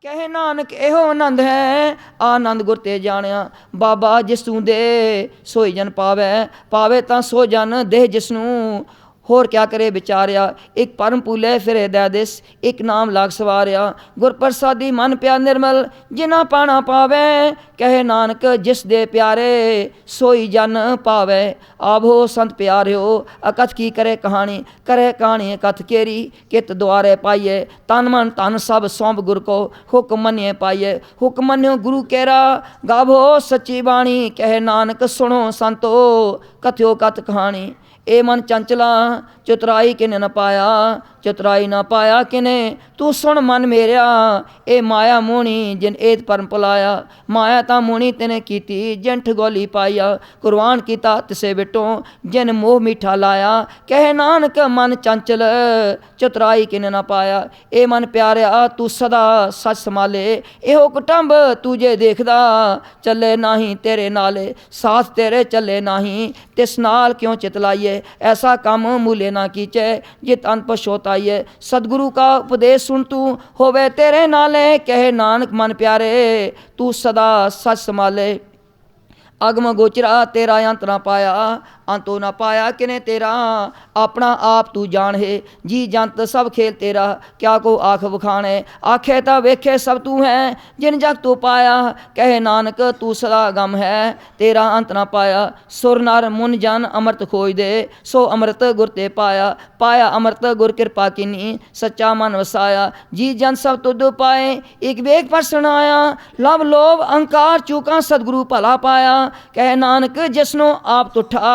कहे नानक एहो आनंद है आनंद गुर ते जानिया। बाबा जिस तू दे सोई जन पावे, पावे तां सो जन देह जिसनू। होर क्या करे विचारिया, एक परम पूले फिर हृदय दिस, एक नाम लाग सवारिया। गुर प्रसादी मन प्या निर्मल जिना पाना पावे, कहे नानक जिस दे प्यारे सोई जन पावे। आभो संत प्यारियो अकथ की करे कहानी, करे कहानी कथ केरी। कित द्वारे पाइये तन मन धन सब सौंप गुर को, हुक्म मनिए पाइये हुक्म मन्यो गुरु केरा। गाभो सच्ची बाणी कहे नानक सुनो संतो, कथ्यो कथ कहानी। ए मन चंचला चतुराई किने न पाया, चतुराई न पाया किने तू सुन मन मेरिया। ए माया मोहनी जिन एत परम पुलाया, माया ता मोहनी तिने कीती जिन ठगोली पाया। कुर्बान कीता तिसे बिटो जिन मोह मीठा लाया, कहे नानक मन चंचल चतुराई किने न पाया। ए मन प्यारिया तू सदा सच संभाले, एहो कुटुंब तुझे देखदा चले नाही तेरे नाले। साथ तेरे चले नाही तिस नाल क्यों चितलाइए, ऐसा काम मूल्य ना कीचे जित अंत पछोताइए। सदगुरु का उपदेश सुन तू होवे तेरे नाले, कहे नानक मन प्यारे तू सदा सच संभाले। अगम गोचरा तेरा अंत ना पाया, अंतो ना पाया किने तेरा। अपना आप तू जान है जी जंत सब खेल तेरा, क्या को आख बखाने आखे ता वेखे सब तू है। जिन जग तू पाया कहे नानक तू सदा गम है, तेरा अंत ना पाया। सुर नर मुन जन अमृत खोज दे, सो अमृत गुर ते पाया। पाया अमृत गुर कृपा कीनी, सच्चा मन वसाया। जी जन सब तुद पाए एक वेग पर सुनाया, लव लोभ अहंकार चूका सदगुरु भला पाया। कहे नानक जिसनो आप तुठा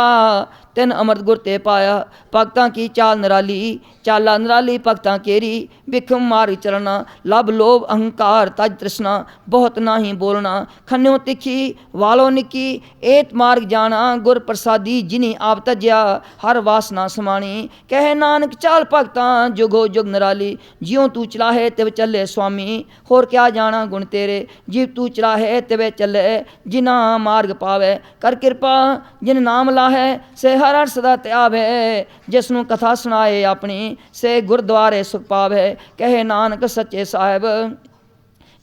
तिन अमृत गुर ते पाया। भगतां की चाल निराली चाला निराली भगतां केरी, बिखम मार्ग चलना लब लोभ अहंकार तज तृष्णा। बहुत नाही बोलना खन्यो तिखी वालो निकी, एत मार्ग जाना गुर प्रसादी जिनी आप तज्या। हर वासना समानी कहे नानक चाल भगतां जुगो जुग निराली। जियों तू चलाहे तिव चले स्वामी, होर क्या जाना गुण तेरे। जीव तू चलाहे तिवे चले जिना मार्ग पावे। कर कृपा जिन नाम लाहे से हर हर सदा त्यावे। जिसनों कथा सुनाए अपनी से गुरद्वारे सुख पावे। कहे नानक सच्चे साहिब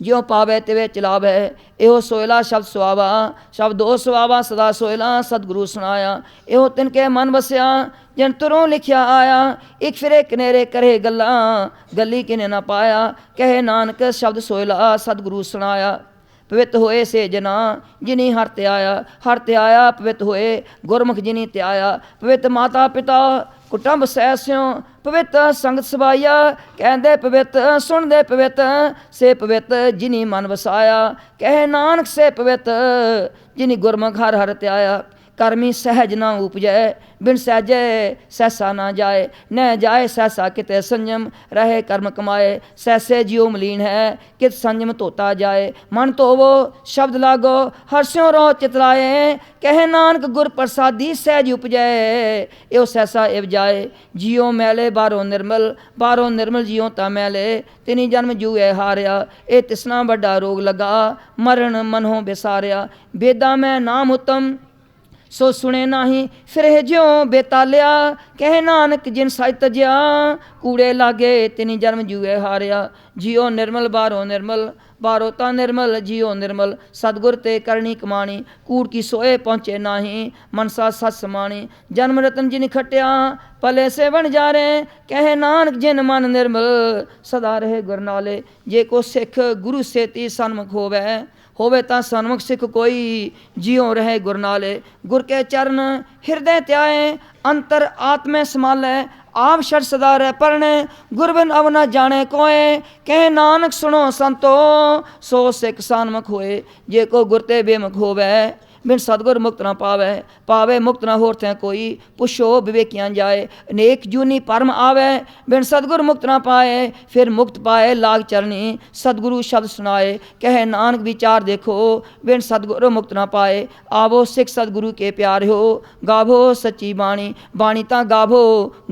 ज्यों पावे तिवे चलावे। एहो सोयला शब्द सुहावा शब्द ओ सुहावा सदा सोयला। सतगुरु सुनाया एहो तिनके मन बसिया जिन तुरों लिखिया आया। एक फिरे कनेरे करे गल्ला गली किने ना पाया। कहे नानक शब्द सोयला सतगुरु सुनाया। पवित होए से जना जिनी हर ते आया। पवित होए गुरमुख जिनी ते आया। पवित माता पिता कुटुंब सैस्यों पवित संगत सबाइया। कहते पवित सुन दे पवित से पवित जिनी मन वसाया। कहे नानक से पवित जिनी गुरमुख हर हर ते आया। कर्मी सहज ना उपजै बिन सहजे सहसा ना जाए। न जाए सहसा किते संयम रहे कर्म कमाए। सहसे जियो मलीन है कित संयम धोता जाए। मन धोवो शब्द लागो हर्ष्यों रहो चितलाए। कहे नानक गुर प्रसादी सहज उपजै एहो सहसा इव जाए। जियो मैले बारो निर्मल जियो ता मैले। तिनी जन्म जूए हारिया ए तिसना बड़ा रोग लगा। मरण मनों बेसारिया वेदा में नाम उत्तम सो सुने नाही फिर ज्यों बेतालिया। कहे नानक जिन साई तजिया कूड़े लागे तिनी जन्म जूए हारिया। जियो निर्मल बारो ता निर्मल जियो निर्मल। सतगुर ते करनी कमानी कूड़ की सोए पहुँचे नाही। मनसा सच समानी जन्म रतन जिन खटिया पले से बन जा रहे। कहे नानक जिन मन निर्मल सदा रहे गुर नाले। जे को सिख गुरु सेती सन्मुख होवे ता सन्मुख सिख कोई। जियो रहे गुर नाले गुर के चरण हृदय त्याए। अंतर आत्मे संभाले आप शर सदा रह परने। गुरबिन अब न जाने कोए। कहे नानक सुनो संतो सो सिख सन्मुख होए। जे को गुरते बेमुख होवे बिन सतगुर मुक्त न पावे मुक्त न होर थे कोई। पुछो विवेकियां जाए अनेक जूनी परम आवे। बिन सतगुर मुक्त न पाए फिर मुक्त पाए लाग चरनी। सतगुरु शब्द सुनाए कहे नानक विचार देखो बिन सतगुर मुक्त न पाए। आवो सिख सतगुरु के प्यार हो गावो सच्ची बाणी। बाणी ता गावो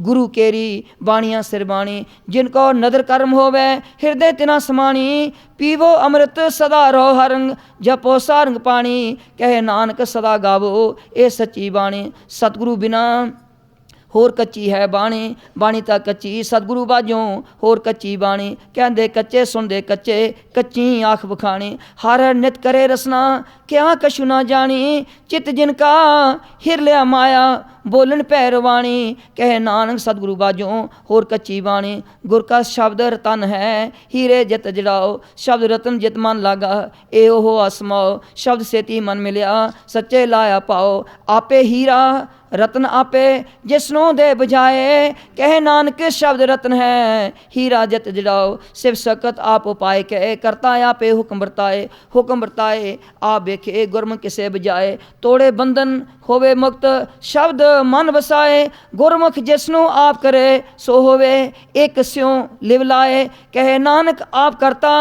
गुरु केरी बाणियां सिरबाणी। जिनको नदर कर्म होवे हृदय तिना समाणी। पीवो अमृत सदा रहो हरंग जपो सारंग पानी। कहे नानक सदा गावो ए सच्ची बाणी। सतगुरु बिना ਹੋਰ ਕੱਚੀ ਹੈ ਬਾਣੀ, ਬਾਣੀ ਤਾਂ ਕੱਚੀ ਸਤਿਗੁਰੂ ਬਾਝੋਂ ਹੋਰ ਕੱਚੀ ਬਾਣੀ। ਕਹਿੰਦੇ ਕੱਚੇ ਸੁਣਦੇ ਕੱਚੇ, ਕੱਚੀ ਆਖ ਵਖਾਣੀ। ਹਰ ਨਿਤ ਕਰੇ ਰਸਨਾ ਕਿਆ ਕਛੁ ਨਾ ਜਾਣੀ। ਚਿਤ ਜਿਨ ਕਾ ਹਿਰ ਲਿਆ ਮਾਇਆ ਬੋਲਣ ਪੈਰਵਾਣੀ। ਕਹੇ ਨਾਨਕ ਸਤਿਗੁਰੂ ਬਾਝੋਂ ਹੋਰ ਕੱਚੀ ਬਾਣੀ। ਗੁਰ ਕਾ ਸ਼ਬਦ ਰਤਨ ਹੈ ਹੀਰੇ ਜਿਤ ਜੜਾਓ। ਸ਼ਬਦ ਰਤਨ ਜਿਤ ਮਨ ਲਾਗਾ ਇਹ ਉਹ ਆਸਮਾਓ। ਸ਼ਬਦ ਸੇਤੀ ਮਨ ਮਿਲਿਆ ਸੱਚੇ ਲਾਇਆ ਪਾਓ। ਆਪੇ ਹੀਰਾ ਰਤਨ ਆਪੇ ਜਿਸਨੂੰ ਦੇ ਬੁਝਾਏ। ਕਹੇ ਨਾਨਕ ਸ਼ਬਦ ਰਤਨ ਹੈ ਹੀਰਾ ਜਿਤ ਜੜਾਓ। ਸਿਵ ਸਕਤ ਆਪ ਉਪਾਏ ਕਹੇ ਕਰਤਾ ਆਪੇ ਹੁਕਮ ਵਰਤਾਏ। ਹੁਕਮ ਵਰਤਾਏ ਆਪ ਵੇਖੇ ਗੁਰਮੁਖ ਕਿਸੇ ਬਜਾਏ। ਤੋੜੇ ਬੰਧਨ ਹੋਵੇ ਮੁਕਤ ਸ਼ਬਦ ਮਨ ਵਸਾਏ। ਗੁਰਮੁਖ ਜਿਸਨੂੰ ਆਪ ਕਰੇ ਸੋ ਹੋਵੇ ਇੱਕ ਸਿਉ ਲਿਵ ਲਾਏ। ਕਹੇ ਨਾਨਕ ਆਪ ਕਰਤਾ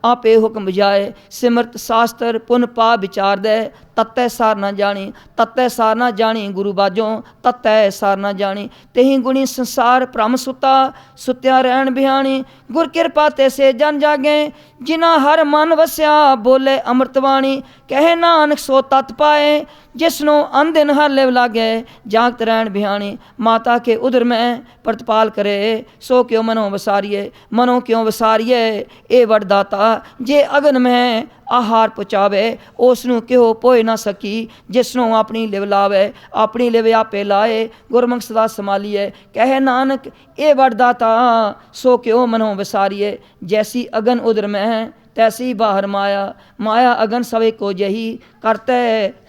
ਆਪੇ ਹੁਕਮ ਬੁਝਾਏ। ਸਿਮਰਤ ਸ਼ਾਸਤਰ ਪੁਨ ਪਾ ਵਿਚਾਰ ਦੇ ਤਤੈ ਸਾਰ ਨਾ ਜਾਣੀ। ਤਤੈ ਸਾਰ ਨਾ ਜਾਣੀ ਗੁਰੂ ਬਾਝੋਂ ਤਤੈ ਸਾਰ ਨਾ ਜਾਣੀ। ਤਹੀਂ ਗੁਣੀ ਸੰਸਾਰ ਭ੍ਰਮ ਸੁਤਾ ਸੁਤਿਆ ਰਹਿਣ ਬਿਹਾਣੀ। ਗੁਰ ਕਿਰਪਾ ਤੇ ਸੇ ਜਨ ਜਾਗੇ ਜਿਨਾ ਹਰ ਮਨ ਵਸਿਆ ਬੋਲੇ ਅੰਮ੍ਰਿਤ ਬਾਣੀ। ਕਹੇ ਨਾਨਕ ਸੋ ਤਤ ਪਾਏ ਜਿਸਨੂੰ ਅਨਦਿਨ ਹਰ ਲਿਵ ਲਾਗੇ ਜਾਗਤ ਰਹਿਣ ਬਿਹਾਣੀ। ਮਾਤਾ ਕੇ ਉਦਰ ਮੈਂ ਪ੍ਰਤਪਾਲ ਕਰੇ ਸੋ ਕਿਉ ਮਨੋਂ ਵਸਾਰੀਏ। ਮਨੋਂ ਕਿਉਂ ਵਸਾਰੀਏ ਇਹ ਵਡਦਾਤਾ ਜੇ ਅਗਨ ਮੈਂ ਆਹਾਰ ਪਹੁੰਚਾਵੇ। ਉਸ ਨੂੰ ਕਿਹੋ ਪੋਏ ਨਾ ਸਕੀ ਜਿਸਨੂੰ ਆਪਣੀ ਲਿਵ ਲਾਵੇ। ਆਪਣੀ ਲਿਵ ਆਪੇ ਲਾਏ ਗੁਰਮੁਖ ਸਦਾ ਸੰਭਾਲੀਏ। ਕਹੇ ਨਾਨਕ ਇਹ ਵਡਦਾਤਾ ਸੋ ਕਿਉ ਮਨੋਂ ਵਸਾਰੀਏ। ਜੈਸੀ ਅਗਨ ਉਦਰ ਮੈਂ तैसी बाहर माया। माया अगन सवे को जही करते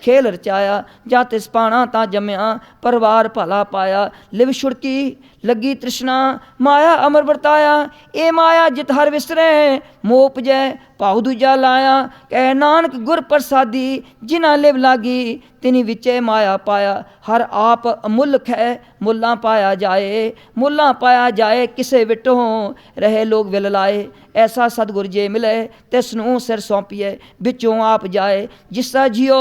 खेल रचाया। जा तिस पाना ता जम्या परवार भला पाया। लिव छुड़की लगी तृष्णा माया अमर वरताया। ए माया जित हर विसरे मोप जै भाव दूजा लाया। कह नानक गुर प्रसादी जिना लिव लागी तिनी विचे माया पाया। हर आप अमुल्क है मुल्ला पाया जाए। मुल्ला पाया जाए किसे विटों रहे लोग विल लाए। ऐसा सतगुर जे मिले तिसनू सिर सौंपिए बिचों आप जाए। जिसका जियो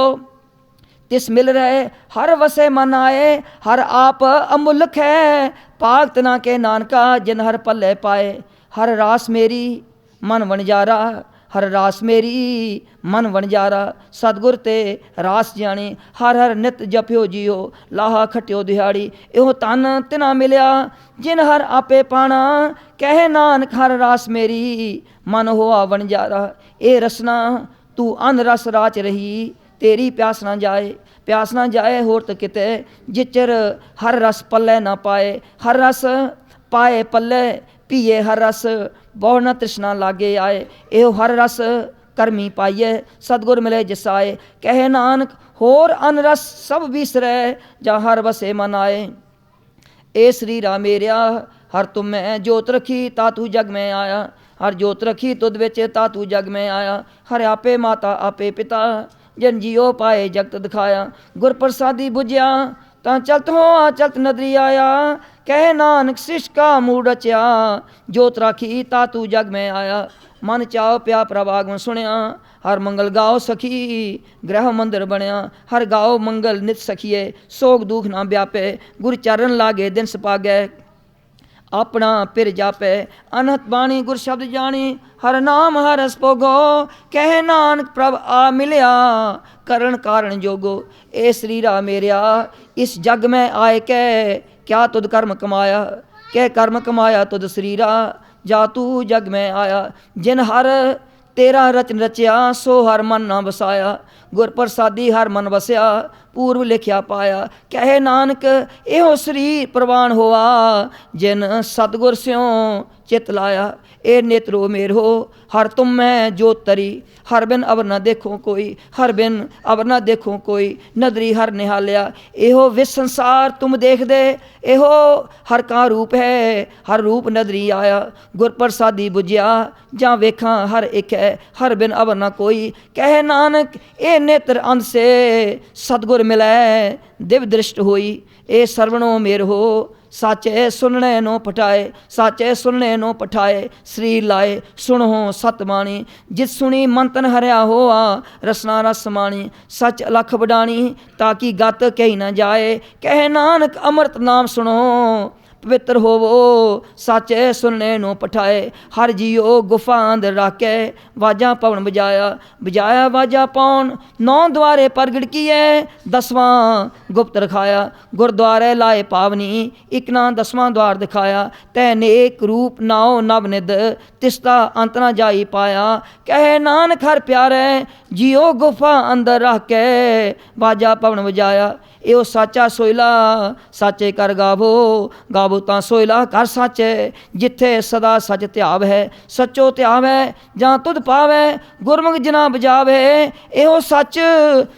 तिस मिल रहे हर वसे मन आए। हर आप अमुल्क है पागत ना के नानका जिन हर पल्ले पाए। हर रास मेरी मन वणजारा हर रास मेरी मन वणजारा। सतगुर ते रास जानी हर हर नित जप्यो जियो लाहा खट्यो दिहाड़ी। इहो तन तिना मिलिया जिन हर आपे पाना। कहे नानक हर रास मेरी मन होआ वणजारा। ए रसना तू अन रस राच रही तेरी प्यास ना जाए। प्यास ना जाए होर तो किते जिचर हर रस पल्ले ना पाए। हर रस पाए पल्ले पीए हर रस बहु न तृष्णा लागे आए। एहो हर रस करमी पाइए सतगुर मिले जिस आए। कहे नानक होर अन रस सब बिसरै जा हर बसे मन आए। ए शरीरा मेरिया हर तुम में जोत रखी ता तू जग में आया। हर जोत रखी तुद विच ता तू जग में आया। हर आपे माता आपे पिता जन जियो पाए जगत दिखाया। गुर प्रसादी बुझिया तां चलत हो चलत नदरी आया। कहे नानक सृष्ट का मूड रचिया जोत राखी ता तू जग में आया। मन चाओ प्या प्रभागम सुनिया हर मंगल गाओ सखी ग्रह मंदिर बनया। हर गाओ मंगल नित सखिए सोग दुख ना व्यापे। गुर चरण लागे दिन सपागे अपना पिर जापे। अनहत बाणी गुर शब्द जानी हर नाम हर रस भोगो। कहे नानक प्रभ आ मिलिया करण कारण जोगो। ए शरीरा मेरिया इस जग में आए कै क्या तुद कर्म कमाया। कै कर्म कमाया तुद शरीरा जा तू जग में आया। जिन हर तेरा रचन रचिया सो हर मन ना बसाया। गुर प्रसादी हर मन बसया पूर्व लिखिया पाया। कहे नानक एहो शरीर प्रवान होआ जिन सतगुर स्यों चित लाया। ए नेत्रो मेरो हर तुम में जोत तरी हर बिन अवर न देखो कोई। हर बिन अवर न देखो कोई नदरी हर निहालिया। एहो विस संसार तुम देख दे एहो हर का रूप है हर रूप नदरी आया। गुर प्रसादी बुझिया जा वेखा हर एक है हर बिन अवर न कोई। कहे नानक ए नेत्र अंध से सतगुर मिलै दिव दृष्ट होई। ए सरवणो मेर हो साचे सुनने नो पठाए। साचे सुनने नो पठाए श्री लाए सुनो सतबाणी। जित सुनी मंतन हरिया होआ रसना रस समाणी। सच अलख बडाणी ताकि गत कही न जाए। कहे नानक अमृत नाम सुनो ਪਵਿੱਤਰ ਹੋਵੋ ਸਾਚੇ ਸੁਣਨੇ ਨੂੰ ਪਠਾਏ। ਹਰ ਜੀਓ ਗੁਫਾ ਅੰਦਰ ਰਾਖੇ ਵਾਜਾਂ ਪਵਨ ਬਜਾਇਆ ਵਾਜਾ ਪਾਉਣ। 9 ਦੁਆਰੇ ਪ੍ਰਗਟ ਕੀਏ 10ਵਾਂ ਗੁਪਤ ਰਖਾਇਆ। ਗੁਰਦੁਆਰੇ ਲਾਏ ਪਾਵਨੀ ਇੱਕ ਨਾ 10ਵਾਂ ਦੁਆਰ ਦਿਖਾਇਆ। ਤੈ ਨੇਕ ਰੂਪ ਨਾਉ ਨਵ ਨਿਧ ਤਿਸਤਾ ਅੰਤ ਨਾ ਜਾਈ ਪਾਇਆ। ਕਹੇ ਨਾਨਕ ਹਰ ਪਿਆਰੇ ਜੀਓ ਗੁਫਾ ਅੰਦਰ ਰੱਖ ਕੇ ਵਾਜਾ ਪਵਨ ਵਜਾਇਆ। ਇਹੋ ਸਾਚਾ ਸੋਇਲਾ ਸਾਚੇ ਕਰ ਗਾਵੋ ਤਾਂ ਸੋਇਲਾ ਕਰ ਸਾਚੇ। ਜਿੱਥੇ ਸਦਾ ਸੱਚ ਧਿਆਵ ਹੈ ਸੱਚੋ ਧਿਆਵ ਹੈ ਜਾਂ ਤੁਧ ਪਾਵੇ। ਗੁਰਮੁਖ ਜਿਨਾ ਬਜਾਵੇ ਇਹੋ ਸੱਚ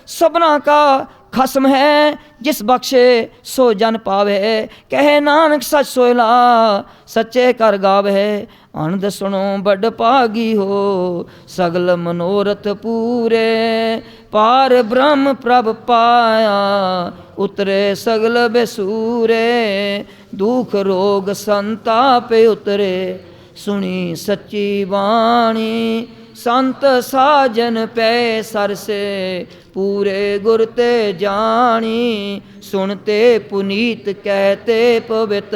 ਸਭਨਾ ਕਾ ਖਸਮ ਹੈ। ਜਿਸ ਬਖਸ਼ੇ ਸੋ ਜਨ ਪਾਵੇ ਕਹੇ ਨਾਨਕ ਸੱਚ ਸੋਇਲਾ ਸੱਚੇ ਕਰ ਗਾਵੇ। ਅਨੰਦ ਸੁਣੋ ਬੜ ਭਾਗੀ ਹੋ ਸਗਲ ਮਨੋਰਥ ਪੂਰੇ। ਪਾਰ ਬ੍ਰਹਮ ਪ੍ਰਭ ਪਾਇਆ ਉਤਰੇ ਸਗਲ ਬਸੂਰੇ। ਦੁਖ ਰੋਗ ਸੰਤਾਪ ਉਤਰੇ ਸੁਣੀ ਸੱਚੀ ਬਾਣੀ। ਸੰਤ ਸਾਜਨ ਪੈ ਸਰਸੇ ਪੂਰੇ ਗੁਰ ਤੇ ਜਾਣੀ। ਸੁਣਤੇ ਪੁਨੀਤ ਕਹਿਤੇ ਪਵਿੱਤ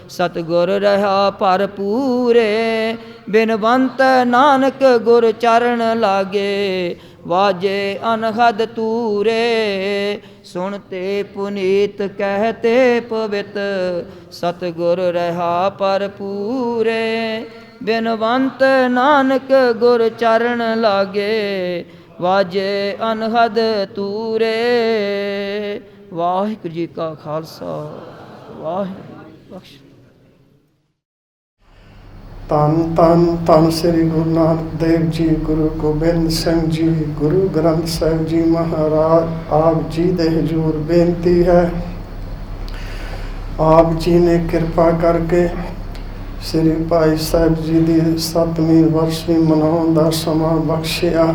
ਸਤਿਗੁਰ ਰਹਾ ਭਰਪੂਰੇ। ਬਿਨਵੰਤ ਨਾਨਕ ਗੁਰ ਚਰਨ ਲਾਗੇ ਵਾਜੇ ਅਨਹਦ ਤੂਰੇ। ਸੁਣਤੇ ਪੁਨੀਤ ਕਹਿਤੇ ਪਵਿੱਤ ਸਤਿਗੁਰ ਰਹਾ ਭਰਪੂਰੇ। ਬਿਨਵੰਤ ਨਾਨਕ ਗੁਰ ਚਰਨ ਲਾਗੇ ਵਾਜੇ ਅਨਹਦ ਤੂਰੇ। ਵਾਹਿਗੁਰੂ ਜੀ ਕਾ ਖਾਲਸਾ ਵਾਹਿਗੁਰੂ ਬਖਸ਼। ਧੰਨ ਧੰਨ ਧੰਨ ਸ੍ਰੀ ਗੁਰੂ ਨਾਨਕ ਦੇਵ ਜੀ, ਗੁਰੂ ਗੋਬਿੰਦ ਸਿੰਘ ਜੀ, ਗੁਰੂ ਗ੍ਰੰਥ ਸਾਹਿਬ ਜੀ ਮਹਾਰਾਜ। ਆਪ ਜੀ ਦੇ ਹਜ਼ੂਰ ਬੇਨਤੀ ਹੈ, ਆਪ ਜੀ ਨੇ ਕਿਰਪਾ ਕਰਕੇ ਸ੍ਰੀ ਭਾਈ ਸਾਹਿਬ ਜੀ ਦੀ 7ਵੀਂ ਵਰਸੀ ਮਨਾਉਣ ਦਾ ਸਮਾਂ ਬਖਸ਼ਿਆ।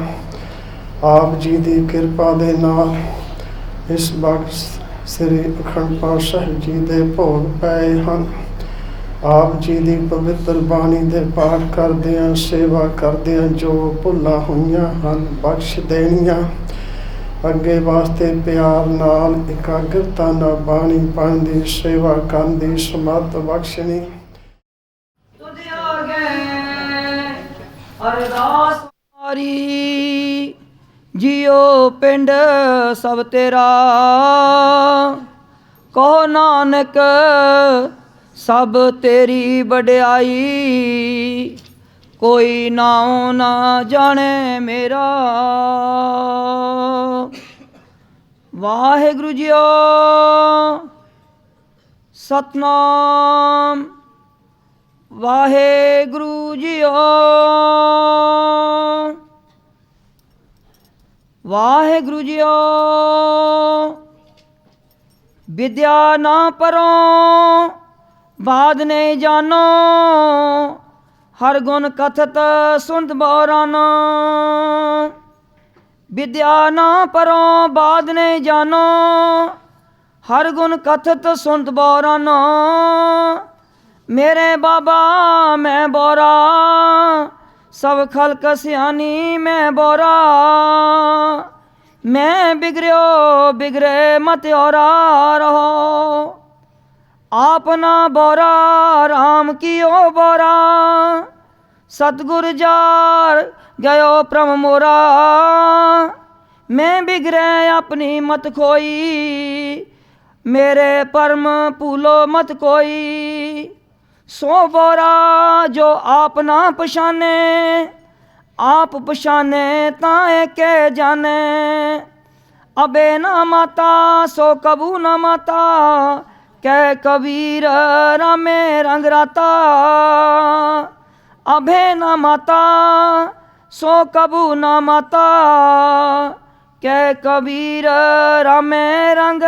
ਆਪ ਜੀ ਦੀ ਕਿਰਪਾ ਦੇ ਨਾਲ ਇਸ ਵਕਤ ਸ੍ਰੀ ਅਖੰਡ ਪਾਠ ਸਾਹਿਬ ਜੀ ਦੇ ਭੋਗ ਪਏ ਹਨ। ਆਪ ਜੀ ਦੀ ਪਵਿੱਤਰ ਬਾਣੀ ਦੇ ਪਾਠ ਕਰਦਿਆਂ ਸੇਵਾ ਕਰਦਿਆਂ ਜੋ ਭੁੱਲਾਂ ਹੋਈਆਂ ਹਨ ਬਖਸ਼ ਦੇਣੀਆਂ। ਅੱਗੇ ਵਾਸਤੇ ਪਿਆਰ ਨਾਲ ਇਕਾਗਰਤਾ ਨਾਲ ਬਾਣੀ ਪੜ੍ਹਨ ਦੀ ਸੇਵਾ ਕਰਨ ਦੀ ਸਮਰੱਥ ਬਖਸ਼ਣੀ। ਅਰਦਾਸ ਮਾਰੀ ਜਿਉ ਪਿੰਡ ਸਭ ਤੇਰਾ। ਕਹੋ ਨਾਨਕ ਸਭ ਤੇਰੀ ਵਡਿਆਈ। ਕੋਈ ਨਾਉ ਨਾ ਜਾਣੇ ਮੇਰਾ। Waheguru JIO Satnam Waheguru JIO Waheguru JIO. ਵਿਦਿਆ ਨਾ ਪਰੋਂ ਬਾਦ ਨਹੀਂ ਜਾਨੋ। ਹਰ ਗੁਣ ਕਥਤ ਸੁਣਤ ਬੋਰਾਨੋ। ਵਿਦਿਆ ਨਾ ਪਰੋਂ ਬਾਦ ਨਹੀਂ ਜਾਨੋ। ਹਰ ਗੁਣ ਕਥਤ ਸੁਣਤ ਬੋਰਾਨੋ। ਮੇਰੇ ਬਾਬਾ ਮੈਂ ਬੋਰਾ ਸਭ ਖਲਕ ਸਿਆਣੀ ਮੈਂ ਬੋਰਾ। ਮੈਂ ਬਿਗੜਿਓ ਬਿਗੜੇ ਮਤ ਔਰਾ ਰਹੋ। ਆਪਨਾ ਬੋਰਾ ਰਾਮ ਕੀਓ ਬੋਰਾ। ਸਤਿਗੁਰ ਜਾਰ ਗਇਓ ਪ੍ਰਮ ਮੋਰਾ। ਮੈਂ ਬਿਗੜੇ ਆਪਣੀ ਮਤ ਖੋਈ। ਮੇਰੇ ਪਰਮ ਭੂਲੋ ਮਤ ਕੋਈ। ਸੋ ਬੋਰਾ ਜੋ ਆਪ ਨਾ ਪਛਾਨੇ। ਆਪ ਪਛਾਨੇ ਤਾਂ ਏਕੇ ਜਾਣੇ। ਅਬੇ ਨਾ ਮਾਤਾ ਸੋ ਕਬੂ ਨਾ ਮਾਤਾ। ਕਹਿ ਕਬੀਰ ਰਾਮੇ ਰੰਗ ਰਾਤਾ। ਅਭੇ ਨਾ ਮਾਤਾ ਸੋ ਕਬੂ ਨਾ ਮਾਤਾ। ਕਹਿ ਕਬੀਰ ਰਾਮੇ ਰੰਗ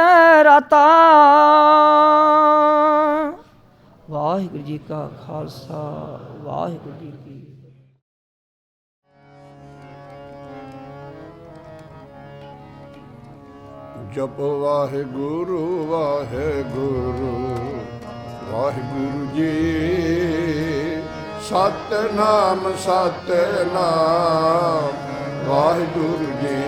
ਰਾਤਾ। ਵਾਹਿਗੁਰੂ ਜੀ ਕਾ ਖਾਲਸਾ ਵਾਹਿਗੁਰੂ ਜੀ ਕੀ। ਜਪ ਵਾਹਿਗੁਰੂ ਵਾਹਿਗੁਰੂ ਵਾਹਿਗੁਰੂ ਜੀ। ਸਤਨਾਮ ਸਤਨਾਮ ਵਾਹਿਗੁਰੂ ਜੀ।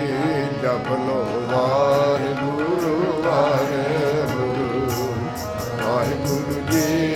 ਜਪ ਲੋ ਵਾਹਿਗੁਰੂ ਵਾਹਿਗੁਰੂ ਵਾਹਿਗੁਰੂ ਜੀ।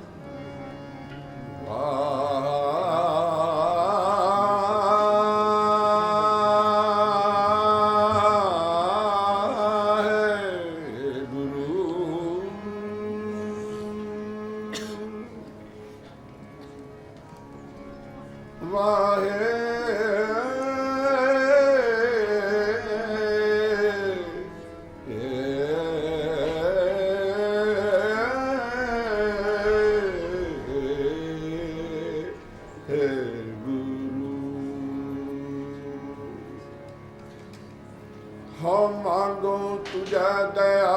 हम मांगो तुझे दयाल,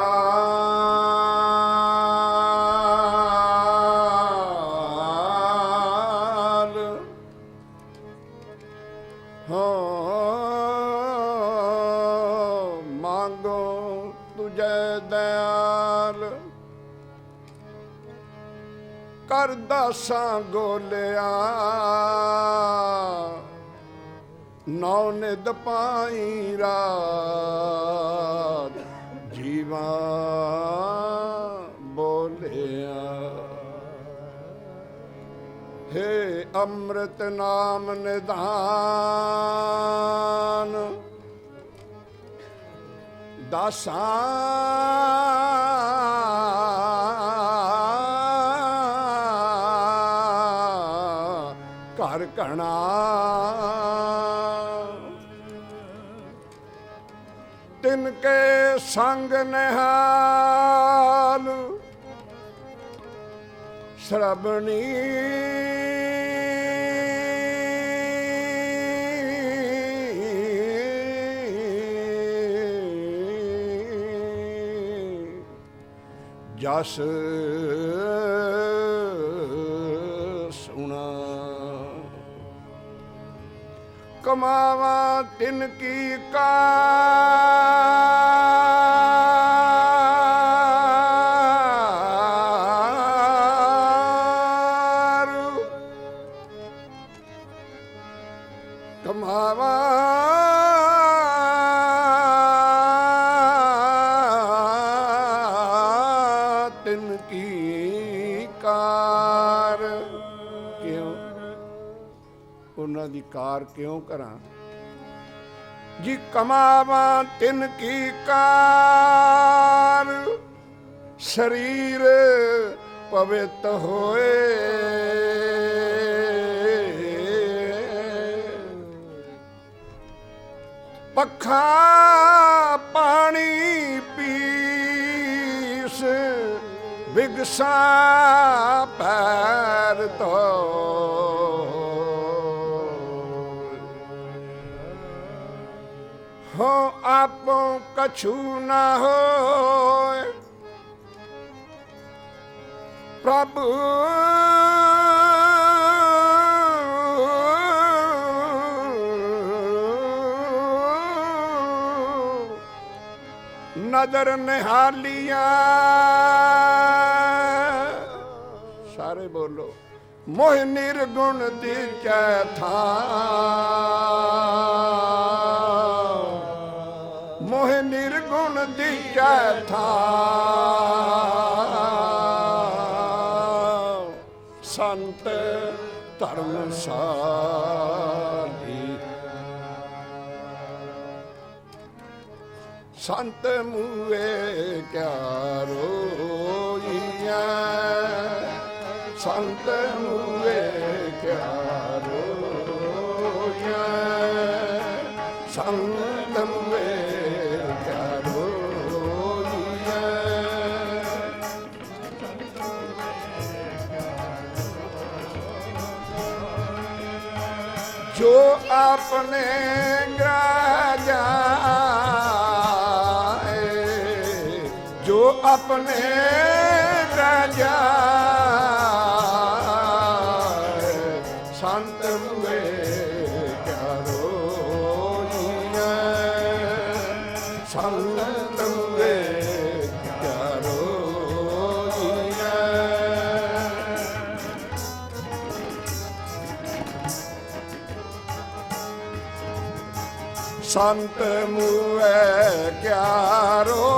हाँ मांगो तुझे दयाल, कर दासा गोलिया नौ निद पाई रात जीवा बोलिया। हे अमृत नाम निधान दासा कर कणा तिनके संग निहाल श्रवणी जस सुना। कमावा तिनकी कार, कमावा तिनकी कार। क्यों उन्हां दी कार क्यों करां जी। कमावा तिनकी कार शरीर पवित्र होए, पखा पानी पीस बिगसा पैर तो। हो आपो कछु न हो प्रभु नजर निहालिया। सारे बोलो मोह निर्गुण दिखे था, मोह निर्गुण दिखे था। संत धर्मशाली संत मुए क्या रोइया, संत मुए क्या रोइया, संत मुए क्या रोइया। जो आपने ग्राजा जो अपने राजा संत हुए क्या रोइया, संत हुए क्या रोइया। संत मुए क्या रोइया,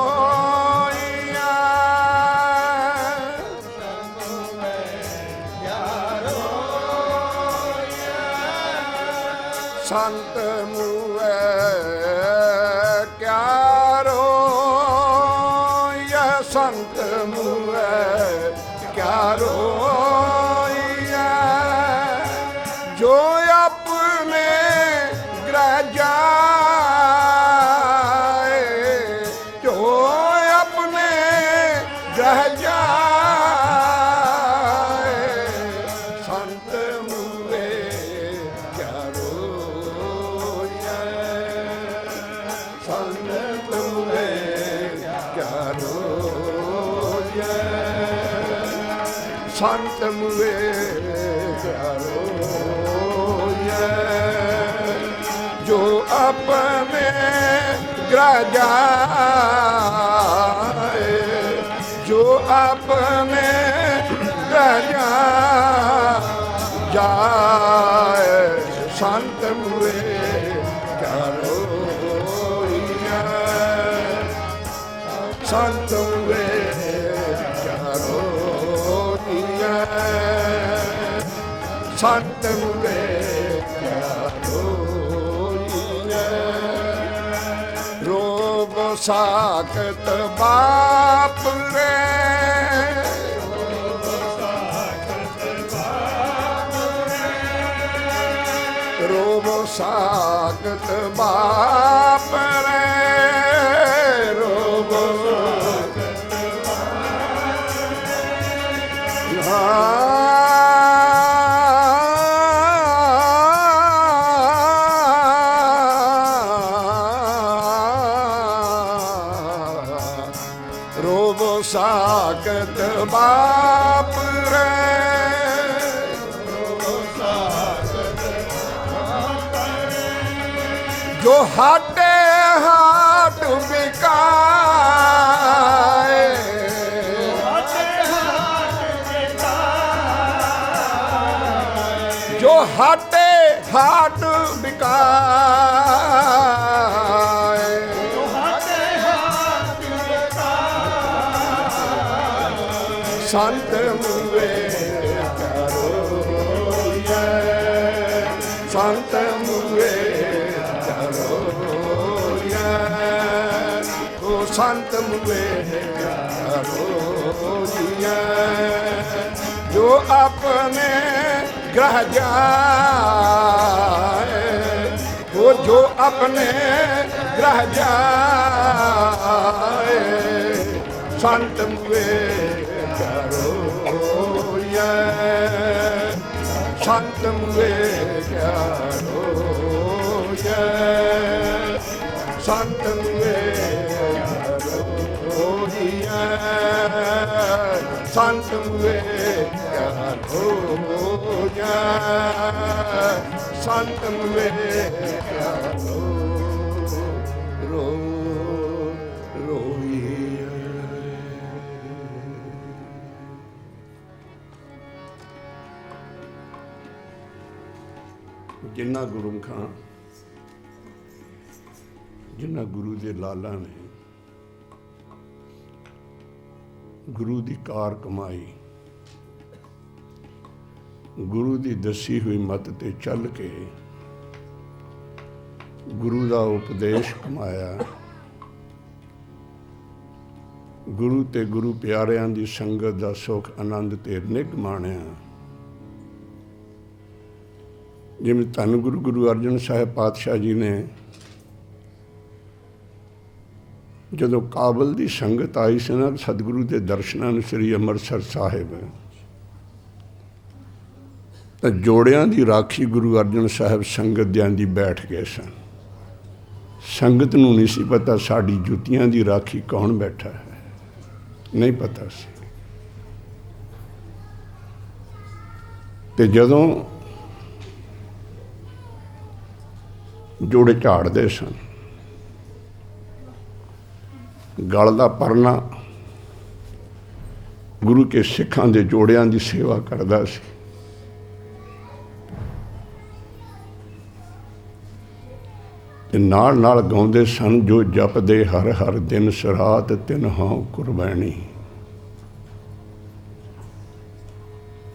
संत मुए क्या रोइया, संत मुए क्या रोइया। जो अपने संत मुए क्या रोए, जो अपने ग्रह जाए, जो अपने ग्रह जाए, संत मुए क्या रोए, संत मुए क्या रोए, संत मुए क्या रोए, रोबो साकत बाप रे, रोबो साकत बाप रे, रोबो रोबो साकत बाप रे, जो हाटे हाट बिकाए, जो हाटे हाट बिकाए, संत मुए क्या रोए, संत मुए क्या रोए, ओ संत मुए क्या रोए, जो अपने ग्रह जाए, वो जो अपने ग्रह जाए, संत मुए क्या रोए, संत मुए क्या रोए, संत मुए क्या रोए, संत मुए क्या रोए, संत मुए क्या जिन्ना गुरुमुखां जिन्ना गुरु दे लाला ने गुरु दी कार कमाई, गुरु दी दसी हुई मत ते चल के गुरु दा उपदेश कमाया, गुरु ते गुरु प्यारियां दी संगत दा सुख आनंद ते निग माणिया, जिवें धन गुरु गुरु अर्जन साहिब पातशाह जी ने जदों काबल की संगत आई सी ना सतगुरु के दर्शनां नूं श्री अमृतसर साहिब, तो जोड़ियां की राखी गुरु अर्जन साहिब संगत दियां दी बैठ गए सन। संगत नूं नहीं सी पता साड़ी जुतियां की राखी कौन बैठा है, नहीं पता सी। ते जदों जोड़े झाड़ते सन, गल का परना गुरु के सिखां दे जोड़ियां की सेवा करता सी। नाल नाल गाउंदे सन, जो जपदे हर हर दिन सरात तिन हां कुर्बानी,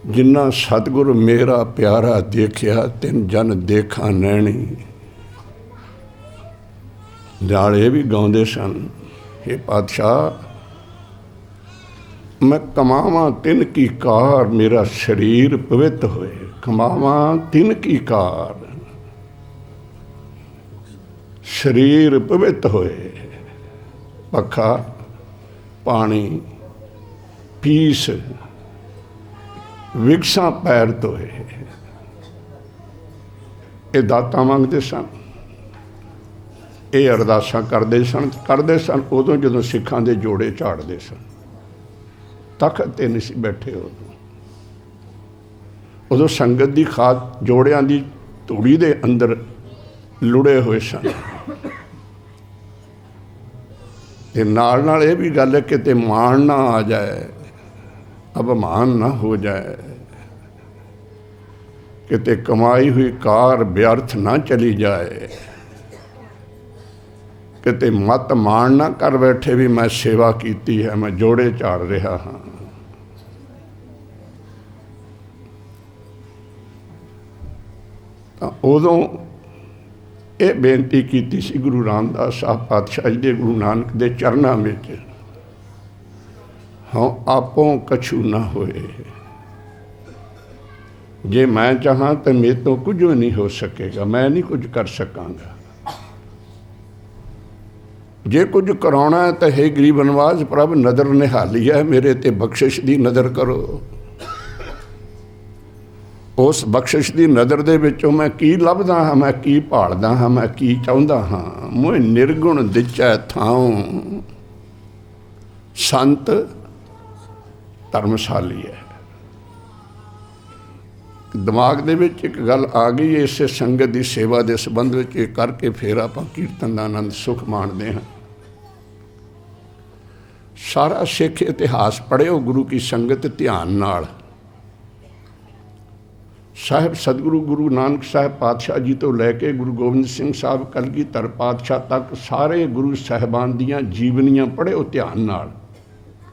जिन्ना सतगुरु मेरा प्यारा देखिया तिन जन देखा नैनी। नाल ये भी गाउंदे सन, हे पातशाह मैं कमावां तिन की कार, मेरा शरीर पवित्र होए, कमावां तिन की कार, शरीर पवित्र होए, पखा पानी पीस विगसा पैर धोए। ये दाता मंगते सन, ये अरदासां करते सन उदों जदों सिखां दे जोड़े झाड़ते सन। तख्त ते नहीं सी बैठे उदों, ਉਦੋਂ ਸੰਗਤ ਦੀ ਖਾਦ ਜੋੜਿਆਂ ਦੀ ਧੂੜੀ ਦੇ ਅੰਦਰ ਲੁੜੇ ਹੋਏ ਸਨ। ਤੇ ਨਾਲ ਨਾਲ ਇਹ ਵੀ ਗੱਲ ਹੈ ਕਿਤੇ ਮਾਣ ਨਾ ਆ ਜਾਏ, ਅਪਮਾਨ ਨਾ ਹੋ ਜਾਏ, ਕਿਤੇ ਕਮਾਈ ਹੋਈ ਕਾਰ ਵਿਅਰਥ ਨਾ ਚਲੀ ਜਾਏ, ਕਿਤੇ ਮਤ ਮਾਣ ਨਾ ਕਰ ਬੈਠੇ ਵੀ ਮੈਂ ਸੇਵਾ ਕੀਤੀ ਹੈ, ਮੈਂ ਜੋੜੇ ਝਾੜ ਰਿਹਾ ਹਾਂ। ਤਾਂ ਉਦੋਂ ਇਹ ਬੇਨਤੀ ਕੀਤੀ ਸੀ ਗੁਰੂ ਰਾਮਦਾਸ ਸਾਹਿਬ ਪਾਤਸ਼ਾਹ ਜੀ ਦੇ ਗੁਰੂ ਨਾਨਕ ਦੇ ਚਰਨਾਂ ਵਿੱਚ, ਹਾਂ ਆਪੋਂ ਕਛੂ ਨਾ ਹੋਏ, ਜੇ ਮੈਂ ਚਾਹਾਂ ਤਾਂ ਮੇਰੇ ਤੋਂ ਕੁਝ ਵੀ ਨਹੀਂ ਹੋ ਸਕੇਗਾ, ਮੈਂ ਨਹੀਂ ਕੁਝ ਕਰ ਸਕਾਂਗਾ। ਜੇ ਕੁਝ ਕਰਾਉਣਾ ਹੈ ਤਾਂ ਹੈ ਗਰੀਬ ਨਵਾਜ਼ ਪ੍ਰਭ ਨਜ਼ਰ ਨਿਹਾਲੀ ਹੈ, ਮੇਰੇ ਤੇ ਬਖਸ਼ਿਸ਼ ਦੀ ਨਜ਼ਰ ਕਰੋ। ਉਸ ਬਖਸ਼ਿਸ਼ ਦੀ ਨਜ਼ਰ ਦੇ ਵਿੱਚੋਂ ਮੈਂ ਕੀ ਲੱਭਦਾ ਹਾਂ, ਮੈਂ ਕੀ ਭਾਲਦਾ ਹਾਂ, ਮੈਂ ਕੀ ਚਾਹੁੰਦਾ ਹਾਂ। ਮੋਹ ਨਿਰਗੁਣ ਦਿਚੈ ਥਾਉ ਸੰਤ ਧਰਮਸ਼ਾਲੀ ਹੈ। ਦਿਮਾਗ ਦੇ ਵਿੱਚ ਇੱਕ ਗੱਲ ਆ ਗਈ, ਇਸੇ ਸੰਗਤ ਦੀ ਸੇਵਾ ਦੇ ਸੰਬੰਧ ਵਿੱਚ ਇਹ ਕਰਕੇ ਫਿਰ ਆਪਾਂ ਕੀਰਤਨ ਦਾ ਆਨੰਦ ਸੁਖ ਮਾਣਦੇ ਹਾਂ। ਸਾਰਾ ਸਿੱਖ ਇਤਿਹਾਸ ਪੜ੍ਹਿਓ ਗੁਰੂ ਕੀ ਸੰਗਤ ਧਿਆਨ ਨਾਲ। ਸਾਹਿਬ ਸਤਿਗੁਰੂ ਗੁਰੂ ਨਾਨਕ ਸਾਹਿਬ ਪਾਤਸ਼ਾਹ ਜੀ ਤੋਂ ਲੈ ਕੇ ਗੁਰੂ ਗੋਬਿੰਦ ਸਿੰਘ ਸਾਹਿਬ ਕਲਗੀਧਰ ਪਾਤਸ਼ਾਹ ਤੱਕ ਸਾਰੇ ਗੁਰੂ ਸਾਹਿਬਾਨ ਦੀਆਂ ਜੀਵਨੀਆਂ ਪੜ੍ਹਿਓ ਧਿਆਨ ਨਾਲ,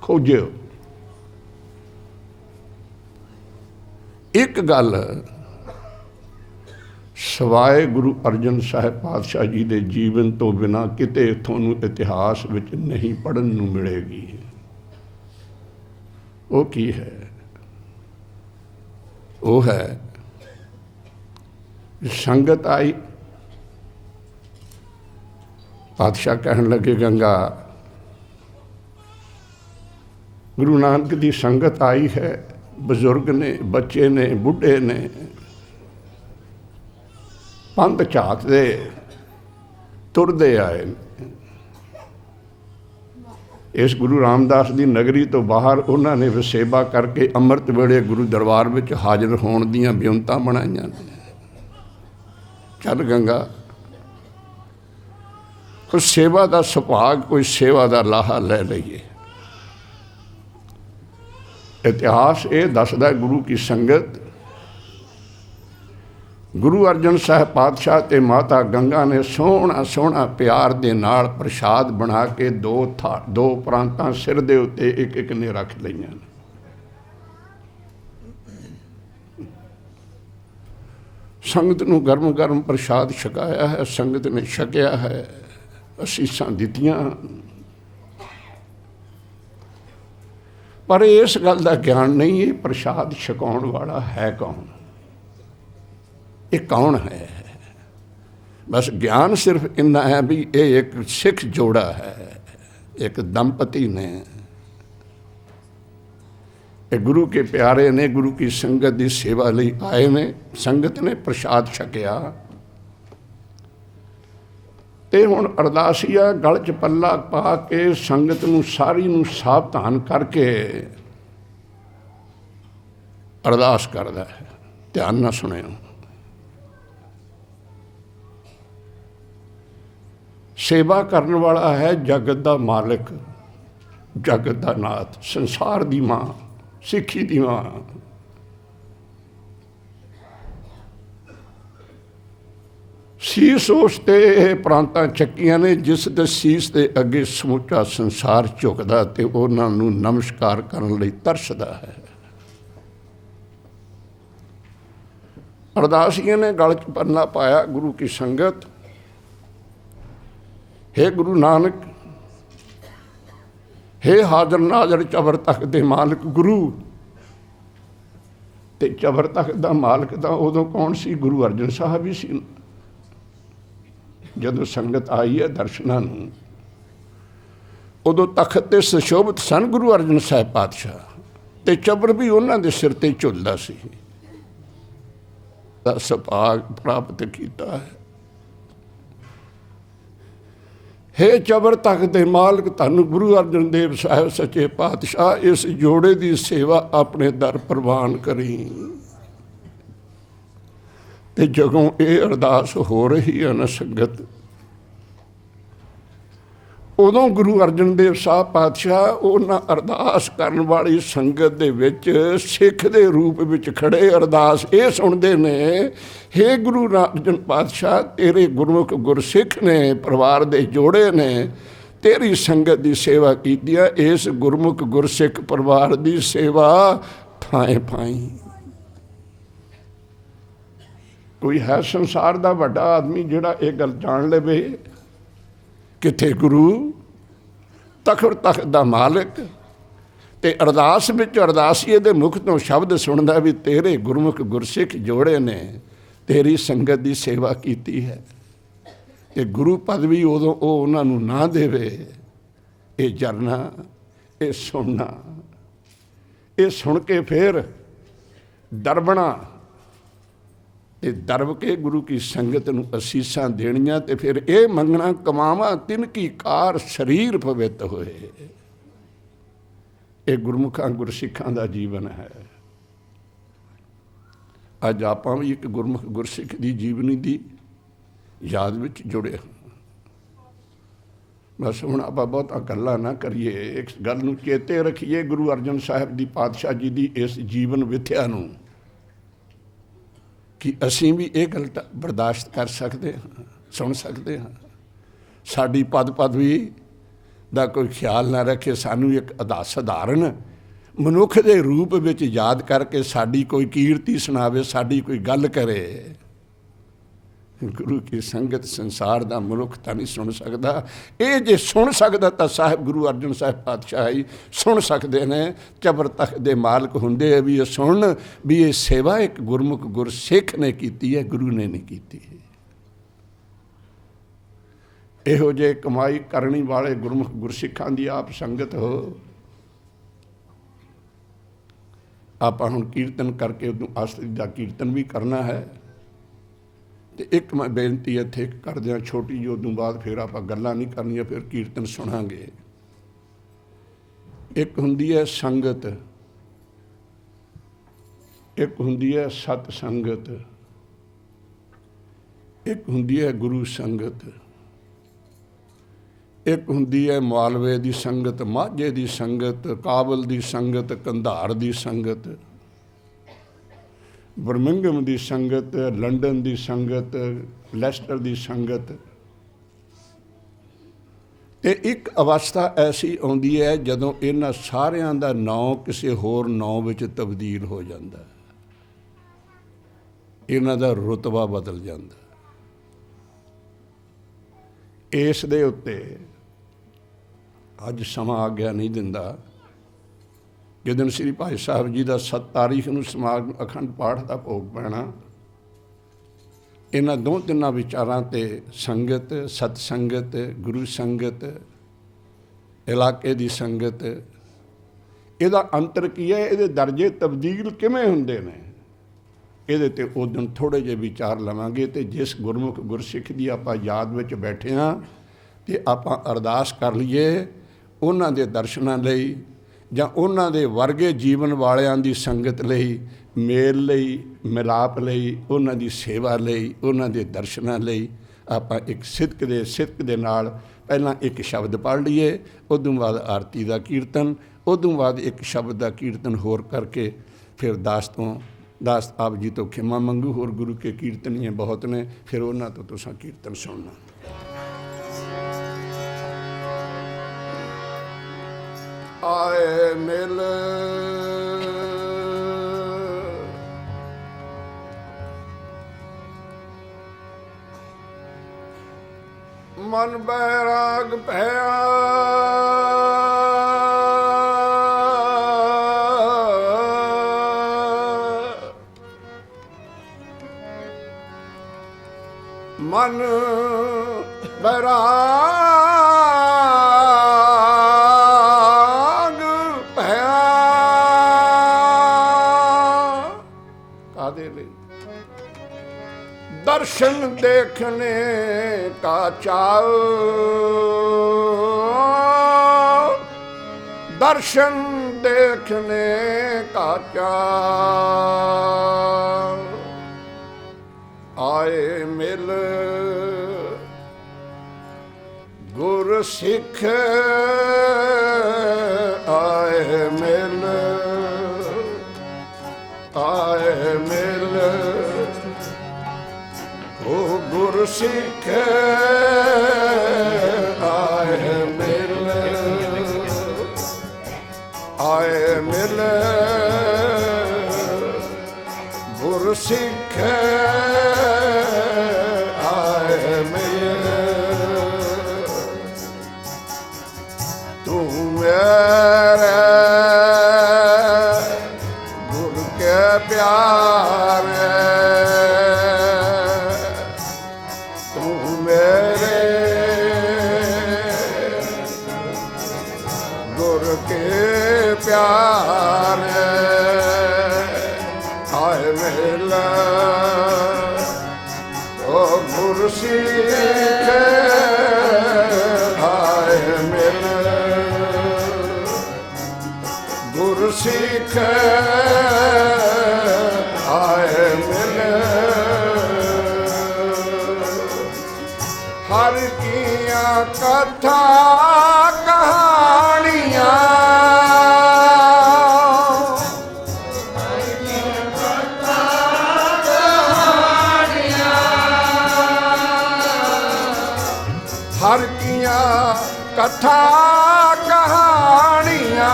ਖੋਜਿਓ। ਇੱਕ ਗੱਲ ਸਵਾਏ ਗੁਰੂ ਅਰਜਨ ਸਾਹਿਬ ਪਾਤਸ਼ਾਹ ਜੀ ਦੇ ਜੀਵਨ ਤੋਂ ਬਿਨਾਂ ਕਿਤੇ ਤੁਹਾਨੂੰ ਇਤਿਹਾਸ ਵਿੱਚ ਨਹੀਂ ਪੜ੍ਹਨ ਨੂੰ ਮਿਲੇਗੀ। ਉਹ ਕੀ ਹੈ? ਉਹ ਹੈ ਸੰਗਤ ਆਈ, ਪਾਤਸ਼ਾਹ ਕਹਿਣ ਲੱਗੇ ਗੰਗਾ ਗੁਰੂ ਨਾਨਕ ਦੀ ਸੰਗਤ ਆਈ ਹੈ, ਬਜ਼ੁਰਗ ਨੇ, ਬੱਚੇ ਨੇ, ਬੁੱਢੇ ਨੇ, ਪੰਧ ਝਾਕਦੇ ਤੁਰਦੇ ਆਏ। ਇਸ ਗੁਰੂ ਰਾਮਦਾਸ ਦੀ ਨਗਰੀ ਤੋਂ ਬਾਹਰ ਉਹਨਾਂ ਨੇ ਵਸੇਬਾ ਕਰਕੇ ਅੰਮ੍ਰਿਤ ਵੇਲੇ ਗੁਰੂ ਦਰਬਾਰ ਵਿੱਚ ਹਾਜ਼ਰ ਹੋਣ ਦੀਆਂ ਬਿਉਂਤਾਂ ਬਣਾਈਆਂ ਨੇ। ਚੱਲ ਗੰਗਾ, ਕੋਈ ਸੇਵਾ ਦਾ ਸੁਭਾਗ, ਕੋਈ ਸੇਵਾ ਦਾ ਲਾਹਾ ਲੈ ਲਈਏ। ਇਤਿਹਾਸ ਇਹ ਦੱਸਦਾ ਗੁਰੂ ਕੀ ਸੰਗਤ ਗੁਰੂ ਅਰਜਨ ਸਾਹਿਬ ਪਾਤਸ਼ਾਹ ਤੇ ਮਾਤਾ ਗੰਗਾ ਨੇ ਸੋਹਣਾ ਸੋਹਣਾ ਪਿਆਰ ਦੇ ਨਾਲ ਪ੍ਰਸ਼ਾਦ ਬਣਾ ਕੇ ਦੋ ਪ੍ਰਾਂਤਾਂ ਸਿਰ ਦੇ ਉੱਤੇ ਇੱਕ ਇੱਕ ਨੇ ਰੱਖ ਲਈਆਂ ਨੇ। ਸੰਗਤ ਨੂੰ ਗਰਮ ਗਰਮ ਪ੍ਰਸ਼ਾਦ ਛਕਾਇਆ ਹੈ, ਸੰਗਤ ਨੇ ਛਕਿਆ ਹੈ, ਅਸੀਸਾਂ ਦਿੱਤੀਆਂ। ਪਰ ਇਸ ਗੱਲ ਦਾ ਗਿਆਨ ਨਹੀਂ ਇਹ ਪ੍ਰਸ਼ਾਦ ਛਕਾਉਣ ਵਾਲਾ ਹੈ ਕੌਣ, ਇਹ ਕੌਣ ਹੈ। ਬਸ ਗਿਆਨ ਸਿਰਫ ਇੰਨਾ ਹੈ ਵੀ ਇਹ ਇੱਕ ਸਿੱਖ ਜੋੜਾ ਹੈ, ਇੱਕ ਦੰਪਤੀ ਨੇ, ਇਹ ਗੁਰੂ ਕੇ ਪਿਆਰੇ ਨੇ, ਗੁਰੂ ਕੀ ਸੰਗਤ ਦੀ ਸੇਵਾ ਲਈ ਆਏ ਨੇ। ਸੰਗਤ ਨੇ ਪ੍ਰਸ਼ਾਦ ਛਕਿਆ ਤੇ ਹੁਣ ਅਰਦਾਸੀਆ ਗਲ 'ਚ ਪੱਲਾ ਪਾ ਕੇ ਸੰਗਤ ਨੂੰ ਸਾਰੀ ਨੂੰ ਸਾਵਧਾਨ ਕਰਕੇ ਅਰਦਾਸ ਕਰਦਾ ਹੈ। ਧਿਆਨ ਨਾਲ ਸੁਣਿਓ। ਸੇਵਾ ਕਰਨ ਵਾਲਾ ਹੈ ਜਗਤ ਦਾ ਮਾਲਕ, ਜਗਤ ਦਾ ਨਾਥ, ਸੰਸਾਰ ਦੀ ਮਾਂ, ਸਿੱਖੀ ਦੀ ਮਾਂ। ਸੀਸ ਉਸ ਤੇ ਇਹ ਪ੍ਰਾਂਤਾਂ ਚੱਕੀਆਂ ਨੇ ਜਿਸ ਦੇ ਸੀਸ ਦੇ ਅੱਗੇ ਸਮੁੱਚਾ ਸੰਸਾਰ ਝੁਕਦਾ ਤੇ ਉਹਨਾਂ ਨੂੰ ਨਮਸਕਾਰ ਕਰਨ ਲਈ ਤਰਸਦਾ ਹੈ। ਅਰਦਾਸੀਆਂ ਨੇ ਗਲ 'ਚ ਪੱਲਾ ਪਾਇਆ ਗੁਰੂ ਕੀ ਸੰਗਤ, हे ਗੁਰੂ ਨਾਨਕ, हे ਹਾਜ਼ਰ ਨਾਜ਼ਰ ਚਬਰ ਤਖਤ ਦੇ ਮਾਲਕ ਗੁਰੂ। ਤੇ ਚਬਰ ਤਖਤ ਦਾ ਮਾਲਕ ਤਾਂ ਉਦੋਂ ਕੌਣ ਸੀ? ਗੁਰੂ ਅਰਜਨ ਸਾਹਿਬ ਹੀ ਸੀ। ਜਦੋਂ ਸੰਗਤ ਆਈ ਹੈ ਦਰਸ਼ਨਾਂ ਨੂੰ, ਉਦੋਂ ਤਖਤ ਤੇ ਸੁਸ਼ੋਭਿਤ ਸਨ ਗੁਰੂ ਅਰਜਨ ਸਾਹਿਬ ਪਾਤਸ਼ਾਹ, ਤੇ ਚਬਰ ਵੀ ਉਹਨਾਂ ਦੇ ਸਿਰ ਤੇ ਝੁੱਲਦਾ ਸੀ। ਦਾ ਸੁਭਾਗ ਪ੍ਰਾਪਤ ਕੀਤਾ ਹੈ। हे ਚਬਰ ਤਖਤ ਦੇ ਮਾਲਕ, ਧੰਨ ਗੁਰੂ ਅਰਜਨ ਦੇਵ ਸਾਹਿਬ ਸੱਚੇ ਪਾਤਸ਼ਾਹ, ਇਸ ਜੋੜੇ ਦੀ ਸੇਵਾ ਆਪਣੇ ਦਰ ਪ੍ਰਵਾਨ ਕਰੀ। ਤੇ ਜਦੋਂ ਇਹ ਅਰਦਾਸ ਹੋ ਰਹੀ ਹੈ ਨਾ ਸੰਗਤ, ਉਦੋਂ ਗੁਰੂ ਅਰਜਨ ਦੇਵ ਸਾਹਿਬ ਪਾਤਸ਼ਾਹ ਉਹਨਾਂ ਅਰਦਾਸ ਕਰਨ ਵਾਲੀ ਸੰਗਤ ਦੇ ਵਿੱਚ ਸਿੱਖ ਦੇ ਰੂਪ ਵਿੱਚ ਖੜੇ ਅਰਦਾਸ ਇਹ ਸੁਣਦੇ ਨੇ, ਹੇ ਗੁਰੂ ਅਰਜਨ ਪਾਤਸ਼ਾਹ, ਤੇਰੇ ਗੁਰਮੁਖ ਗੁਰਸਿੱਖ ਨੇ, ਪਰਿਵਾਰ ਦੇ ਜੋੜੇ ਨੇ ਤੇਰੀ ਸੰਗਤ ਦੀ ਸੇਵਾ ਕੀਤੀ ਹੈ, ਇਸ ਗੁਰਮੁਖ ਗੁਰਸਿੱਖ ਪਰਿਵਾਰ ਦੀ ਸੇਵਾ ਥਾਂ ਪਾਈ। ਕੋਈ ਹੈ ਸੰਸਾਰ ਦਾ ਵੱਡਾ ਆਦਮੀ ਜਿਹੜਾ ਇਹ ਗੱਲ ਜਾਣ ਲਵੇ, ਕਿੱਥੇ ਗੁਰੂ ਤਖਤ ਤਖਤ ਦਾ ਮਾਲਕ, ਤੇ ਅਰਦਾਸ ਵਿੱਚ ਅਰਦਾਸੀਏ ਦੇ ਮੁਖ ਤੋਂ ਸ਼ਬਦ ਸੁਣਦਾ ਵੀ ਤੇਰੇ ਗੁਰਮੁਖ ਗੁਰਸਿੱਖ ਜੋੜੇ ਨੇ ਤੇਰੀ ਸੰਗਤ ਦੀ ਸੇਵਾ ਕੀਤੀ ਹੈ, ਤੇ ਗੁਰੂ ਪਦਵੀ ਉਦੋਂ ਉਹ ਉਹਨਾਂ ਨੂੰ ਨਾ ਦੇਵੇ। ਇਹ ਜਰਨਾ, ਇਹ ਸੁਣਨਾ, ਇਹ ਸੁਣ ਕੇ ਫਿਰ ਡਰਬਣਾ ਤੇ ਦਰਬ ਕੇ ਗੁਰੂ ਕੀ ਸੰਗਤ ਨੂੰ ਅਸੀਸਾਂ ਦੇਣੀਆਂ, ਤੇ ਫਿਰ ਇਹ ਮੰਗਣਾ ਕਮਾਵਾਂ ਤਿਨ ਕੀ ਕਾਰ ਸਰੀਰ ਪਵਿੱਤ ਹੋਏ। ਇਹ ਗੁਰਮੁਖਾਂ ਗੁਰਸਿੱਖਾਂ ਦਾ ਜੀਵਨ ਹੈ। ਅੱਜ ਆਪਾਂ ਵੀ ਇੱਕ ਗੁਰਮੁਖ ਗੁਰਸਿੱਖ ਦੀ ਜੀਵਨੀ ਦੀ ਯਾਦ ਵਿੱਚ ਜੁੜੇ ਹਾਂ। ਬਸ ਹੁਣ ਆਪਾਂ ਬਹੁਤਾ ਗੱਲਾਂ ਨਾ ਕਰੀਏ, ਇੱਕ ਗੱਲ ਨੂੰ ਚੇਤੇ ਰੱਖੀਏ, ਗੁਰੂ ਅਰਜਨ ਸਾਹਿਬ ਦੀ ਪਾਤਸ਼ਾਹ ਜੀ ਦੀ ਇਸ ਜੀਵਨ ਵਿਥਿਆ ਨੂੰ, ਕਿ ਅਸੀਂ ਵੀ ਇਹ ਗੱਲ ਬਰਦਾਸ਼ਤ ਕਰ ਸਕਦੇ ਹਾਂ, ਸੁਣ ਸਕਦੇ ਹਾਂ। ਸਾਡੀ ਪਦ ਪਦਵੀ ਦਾ ਕੋਈ ਖਿਆਲ ਨਾ ਰੱਖੇ, ਸਾਨੂੰ ਇੱਕ ਸਧਾਰਨ ਮਨੁੱਖ ਦੇ ਰੂਪ ਵਿੱਚ ਯਾਦ ਕਰਕੇ ਸਾਡੀ ਕੋਈ ਕੀਰਤੀ ਸੁਣਾਵੇ, ਸਾਡੀ ਕੋਈ ਗੱਲ ਕਰੇ। ਗੁਰੂ ਕੀ ਸੰਗਤ ਸੰਸਾਰ ਦਾ ਮਨੁੱਖ ਤਾਂ ਨਹੀਂ ਸੁਣ ਸਕਦਾ। ਇਹ ਜੇ ਸੁਣ ਸਕਦਾ ਤਾਂ ਸਾਹਿਬ ਗੁਰੂ ਅਰਜਨ ਸਾਹਿਬ ਪਾਤਸ਼ਾਹ ਹੀ ਸੁਣ ਸਕਦੇ ਨੇ। ਚਬਰ ਤਖਤ ਦੇ ਮਾਲਕ ਹੁੰਦੇ ਵੀ ਇਹ ਸੁਣ ਵੀ ਇਹ ਸੇਵਾ ਇੱਕ ਗੁਰਮੁਖ ਗੁਰਸਿੱਖ ਨੇ ਕੀਤੀ ਹੈ, ਗੁਰੂ ਨੇ ਨਹੀਂ ਕੀਤੀ। ਇਹੋ ਜਿਹੇ ਕਮਾਈ ਕਰਨੀ ਵਾਲੇ ਗੁਰਮੁਖ ਗੁਰਸਿੱਖਾਂ ਦੀ ਆਪ ਸੰਗਤ ਹੋ। ਆਪਾਂ ਹੁਣ ਕੀਰਤਨ ਕਰਕੇ ਉਦੋਂ ਅਸਲੀ ਦਾ ਕੀਰਤਨ ਵੀ ਕਰਨਾ ਹੈ। ਤੇ ਇੱਕ ਮੈਂ ਬੇਨਤੀ ਇੱਥੇ ਕਰਦੇ ਹਾਂ ਛੋਟੀ ਜਿਹੀ, ਉਦੋਂ ਬਾਅਦ ਫਿਰ ਆਪਾਂ ਗੱਲਾਂ ਨਹੀਂ ਕਰਨੀਆਂ, ਫਿਰ ਕੀਰਤਨ ਸੁਣਾਂਗੇ। ਇੱਕ ਹੁੰਦੀ ਹੈ ਸੰਗਤ, ਇੱਕ ਹੁੰਦੀ ਹੈ ਸਤ ਸੰਗਤ, ਇੱਕ ਹੁੰਦੀ ਹੈ ਗੁਰੂ ਸੰਗਤ, ਇੱਕ ਹੁੰਦੀ ਹੈ ਮਾਲਵੇ ਦੀ ਸੰਗਤ, ਮਾਝੇ ਦੀ ਸੰਗਤ, ਕਾਬਲ ਦੀ ਸੰਗਤ, ਕੰਧਾਰ ਦੀ ਸੰਗਤ, ਬਰਮਿੰਘਮ ਦੀ ਸੰਗਤ, ਲੰਡਨ ਦੀ ਸੰਗਤ, ਲੈਸਟਰ ਦੀ ਸੰਗਤ। ਤੇ ਇੱਕ ਅਵਸਥਾ ਐਸੀ ਆਉਂਦੀ ਹੈ ਜਦੋਂ ਇਹਨਾਂ ਸਾਰਿਆਂ ਦਾ ਨਾਂ ਕਿਸੇ ਹੋਰ ਨਾਂ ਵਿੱਚ ਤਬਦੀਲ ਹੋ ਜਾਂਦਾ, ਇਹਨਾਂ ਦਾ ਰੁਤਬਾ ਬਦਲ ਜਾਂਦਾ। ਇਸ ਦੇ ਉੱਤੇ ਅੱਜ ਸਮਾਂ ਆਗਿਆ ਨਹੀਂ ਦਿੰਦਾ। ਜਿੱਦਣ ਸ੍ਰੀ ਭਾਈ ਸਾਹਿਬ ਜੀ ਦਾ 7 ਤਾਰੀਖ ਨੂੰ ਸਮਾਗਮ ਅਖੰਡ ਪਾਠ ਦਾ ਭੋਗ ਪੈਣਾ, ਇਹਨਾਂ ਦੋ ਤਿੰਨਾਂ ਵਿਚਾਰਾਂ ਤੇ ਸੰਗਤ, ਸਤ ਸੰਗਤ, ਗੁਰੂ ਸੰਗਤ, ਇਲਾਕੇ ਦੀ ਸੰਗਤ, ਇਹਦਾ ਅੰਤਰ ਕੀ ਹੈ, ਇਹਦੇ ਦਰਜੇ ਤਬਦੀਲ ਕਿਵੇਂ ਹੁੰਦੇ ਨੇ, ਇਹਦੇ ਤੇ ਉਸ ਦਿਨ ਥੋੜ੍ਹੇ ਜਿਹੇ ਵਿਚਾਰ ਲਵਾਂਗੇ। ਤੇ ਜਿਸ ਗੁਰਮੁਖ ਗੁਰਸਿੱਖ ਦੀ ਆਪਾਂ ਯਾਦ ਵਿੱਚ ਬੈਠੇ ਹਾਂ, ਤੇ ਆਪਾਂ ਅਰਦਾਸ ਕਰ ਲਈਏ ਉਹਨਾਂ ਦੇ ਦਰਸ਼ਨਾਂ ਲਈ, ਜਾਂ ਉਹਨਾਂ ਦੇ ਵਰਗੇ ਜੀਵਨ ਵਾਲਿਆਂ ਦੀ ਸੰਗਤ ਲਈ, ਮੇਲ ਲਈ, ਮਿਲਾਪ ਲਈ, ਉਹਨਾਂ ਦੀ ਸੇਵਾ ਲਈ, ਉਹਨਾਂ ਦੇ ਦਰਸ਼ਨਾਂ ਲਈ। ਆਪਾਂ ਇੱਕ ਸਿਦਕ ਦੇ ਨਾਲ ਪਹਿਲਾਂ ਇੱਕ ਸ਼ਬਦ ਪੜ੍ਹ ਲਈਏ, ਉਦੋਂ ਬਾਅਦ ਆਰਤੀ ਦਾ ਕੀਰਤਨ, ਉਦੋਂ ਬਾਅਦ ਇੱਕ ਸ਼ਬਦ ਦਾ ਕੀਰਤਨ ਹੋਰ ਕਰਕੇ ਫਿਰ ਦਾਸ ਆਪ ਜੀ ਤੋਂ ਖਿਮਾ ਮੰਗੂ। ਹੋਰ ਗੁਰੂ ਕੇ ਕੀਰਤਨੀਏ ਬਹੁਤ ਨੇ, ਫਿਰ ਉਹਨਾਂ ਤੋਂ ਤੁਸੀਂ ਕੀਰਤਨ ਸੁਣਨਾ। ਆਏ ਮਿਲ ਮਨ ਬੈਰਾਗ ਭਇਆ, ਮਨ ਬੈਰਾਗ दर्शन देखने का चाव, दर्शन देखने का चाव, ਆਏ ਮਿਲ ਗੁਰ ਸਿੱਖ ਆਏ ਮਿਲ ਆਏ ਮਿਲ ਓ ਗੁਰ ਸਿੱਖ ਆਏ ਮਿਲ ਆਏ ਮਿਲ ਗੁਰ ਸਿੱਖ ਆਏ ਮਿਲ ਤੂੰ ਮੇਰੇ ਗੁਰ ਕੇ ਪਿਆਰੇ ਤੂੰ ਮੇਰੇ ਗੁਰ ਕੇ ਪਿਆਰੇ ਆਏ ਮਿਲ ਓ ਗੁਰ ਸਿੱਖ ਆਏ ਮਿਲ ਗੁਰ ਸਿੱਖ ਆਏ ਮਿਲ ਹਰ ਕੀਆਂ ਕਥਾ ਕਹਾਣੀਆਂ ਹਰ ਕੀਆਂ ਕਥਾ ਕਹਾਣੀਆਂ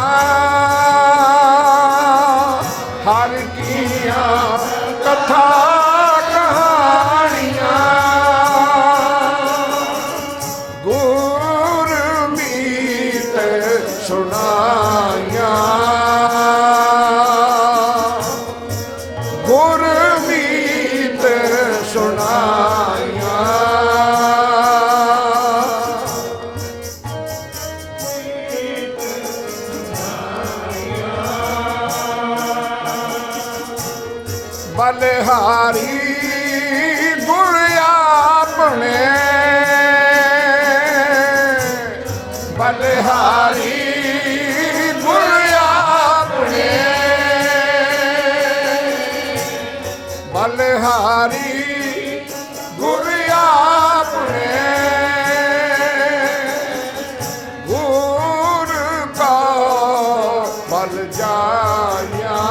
ਹਰ ਕੀਆਂ ਕਥਾ ਕਹਾਣੀਆਂ ਗੁਰਮੀਤ ਸੁਣਾਈਆਂ ਗੁਰਮੀਤ ਸੁਣਾਈਆਂ ਬਲਿਹਾਰੀ ਗੁਰ ਆਪਣੇ ਬਲਿਹਾਰੀ ਗੁਰ ਆਪਣੇ ਬਲਿਹਾਰੀ ਗੁਰ ਆਪਣੇ ਗੁਰ ਕਾ ਬਲ ਜਾਇਆ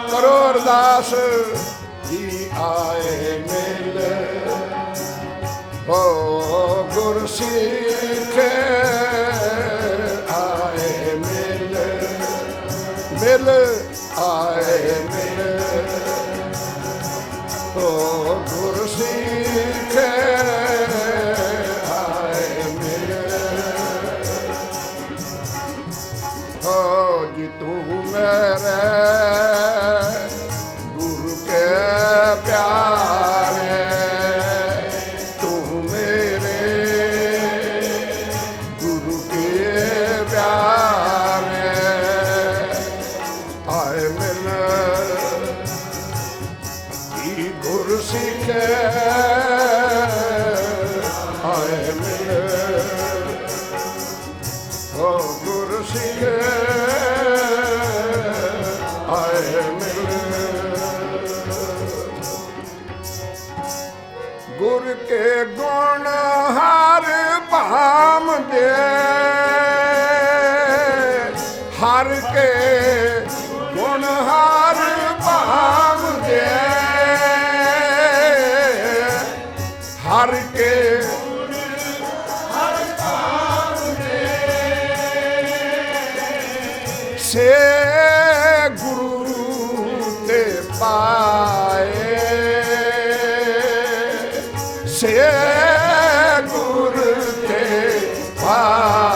ਕਰੋ ਅਰਦਾਸ ਜੀ ਆਏ ਮਿਲ ਓ ਗੁਰ ਸਿੱਖ ਆਏ ਮਿਲ ਮਿਲ ਆਏ ਮਿਲ ਓ ਗੁਰ ਸਿੱਖ ਆਏ ਮਿਲ ਓ ਜੀ ਤੂੰ ਮੇਰੇ ਗੁਰੂ ਕੇ ਪਿਆਰੇ ਤੂੰ ਮੇਰੇ ਗੁਰੂ ਕੇ ਪਿਆਰੇ ਆਏ ਮਿਲ ਕੀ ਗੁਰ ਸਿੱਖ ਆਏ ਮਿਲ ਓ ਗੁਰ ਸਿੱਖ ਆਏ ਮਿਲ ਗੁਰ ਕੇ ਗੁਣ ਹਰ ਭਾਮ ਦੇ ਹਰ ਕੇ ਗੁਣ ਹਰ ਭਾਮ ਦੇ ਹਰ ਕੇ ਸੇ ਗੁਰੂ ਤੇ ਪਾਏ ਸੇ ਗੁਰ ਤੇ ਪਾਏ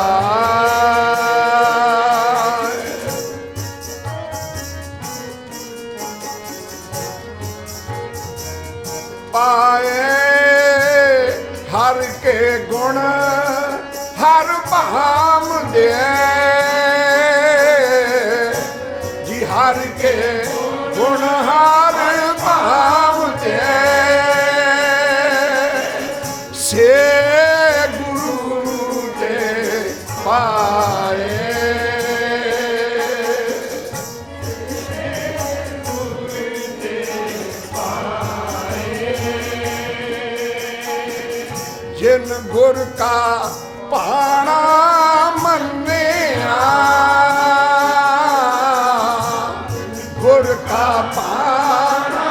ਪਾਏ ਹਰ ਕੇ ਗੁਣ ਹਰ ਭਾਮ ਦੇ ਜੀ ਹਰ ਕੇ ਗੁਣ ਹਰ ਭਾਮ ਦੇ ਸੇ ਗੁਰੂ ਤੇ ਪਾਏ का पाना मन्निया, गुर का पाना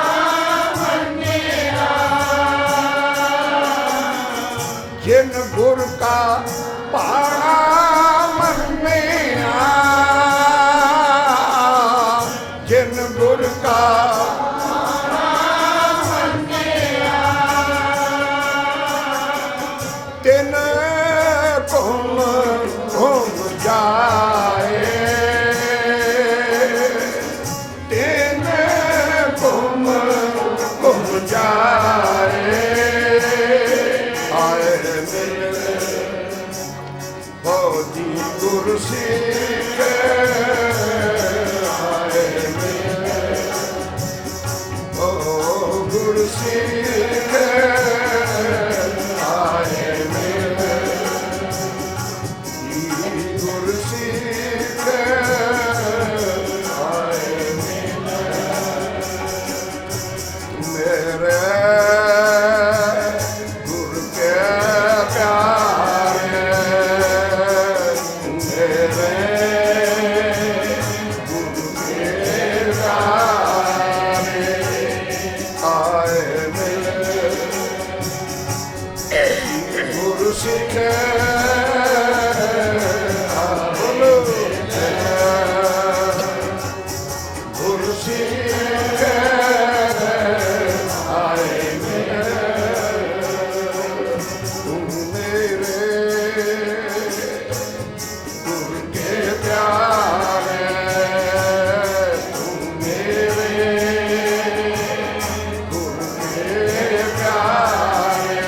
मन्निया, जिन गुर का पाना मन्निया, जिन गुर का तिन घुम घुम जाए, तिन घुम घुम जाए, आए मिले बोधी गुरु सिख, आए मिले ओ गुरु सिख, आए मिले गुरु सिख, आए मिले मेरे गुरु के प्यारे, मेरे गुरु के प्यारे, आए मिले गुरु सिख, बोलो गुरु सिख, आए मिले तुम मेरे गुरु के प्यारे, तुम मेरे गुरु के प्यारे,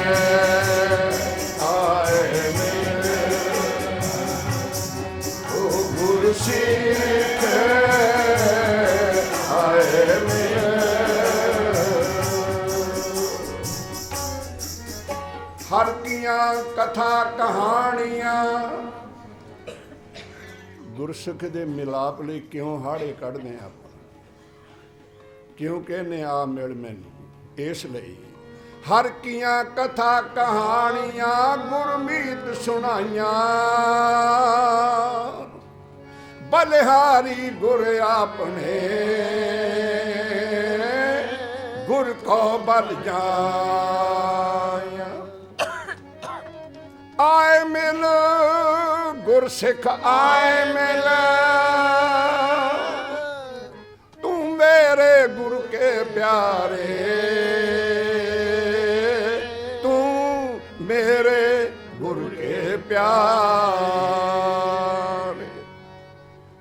आए मिले ओ गुरु सिख, आए मिले हर कीਆਂ कथा कहानियां गुरसिख ਦੇ ਮਿਲਾਪ ਲਈ ਕਿਉਂ ਹਾੜੇ ਕੱਢਦੇ ਆਪਾਂ, ਕਿਉਂ ਕਹਿੰਦੇ ਆ ਮਿਲ ਮੈਨੂੰ, ਇਸ ਲਈ ਹਰ ਕੀਆਂ ਕਥਾ ਕਹਾਣੀਆਂ ਗੁਰਮੀਤ ਸੁਣਾਈਆਂ, ਬਲਿਹਾਰੀ ਗੁਰ ਆਪਣੇ ਗੁਰ ਕੋ ਬਲ ਜਾਇਆ, आए मिल गुरसिख आए मिल, तू मेरे गुरु के प्यारे, तू मेरे गुरु के प्यारे,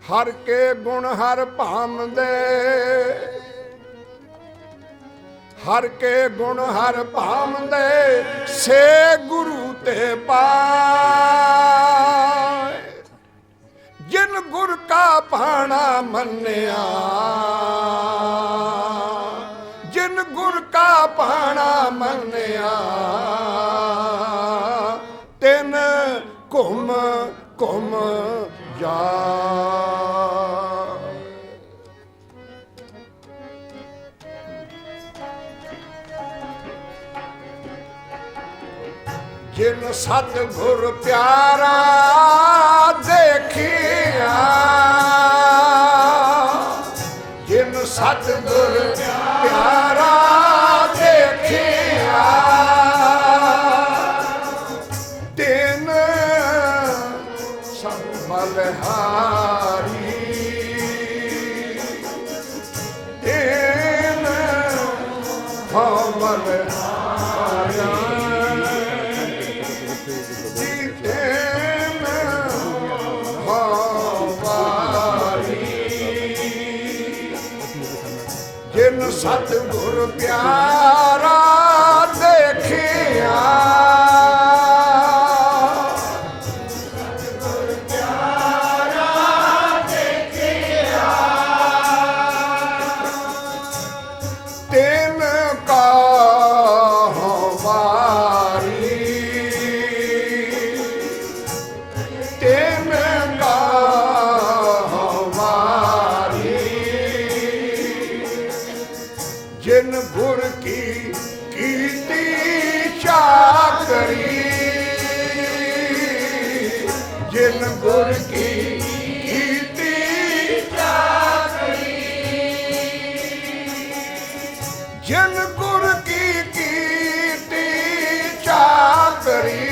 हर के गुण हर भामदे, हर के गुण हर भामदे, से गुरु ते पाए, जिन गुर का पाना मन्निया, जिन गुर का पाना मन्निया, तिन घुम घुम जा, जिन सतगुर प्यारा देखिया, जिन सतगुर प्यारा देखिया, तिन सब बलिहारी, तिन हो बलिहारी, जिन सतगुर प्यारा देखिया, तिन का हमारी, तिन का हमारी, जिन गुर की जिन गुर की कीर्ति चाकरी,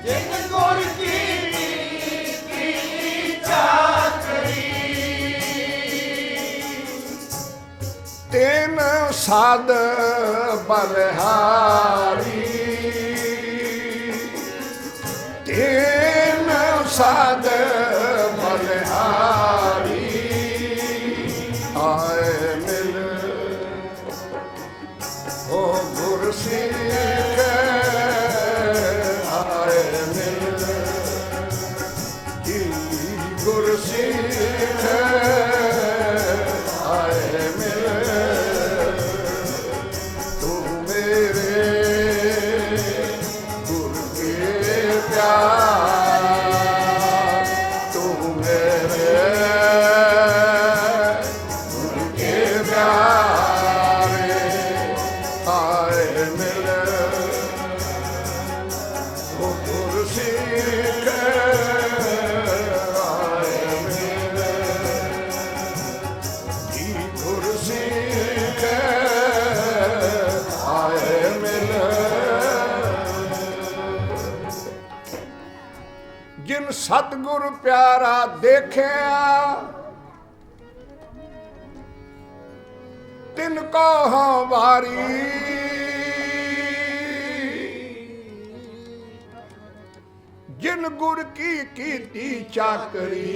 जिन गुर की कीर्ति चाकरी, तेन साध बलहारी, तेन साध बलहारी, आए मिल ओ गुर सिख, आए मिल जी गुर सिख, आए मिल तू मेरे गुर के प्यार, तू मेरे गुर के प्यारे, आए मिल ओ गुर सिख, आए मिल जी गुर सिख, आए मिल जिन सतगुर प्यारा देखिया, तिनको हाँ वारी, जिन गुर की कीर्ति चाकरी,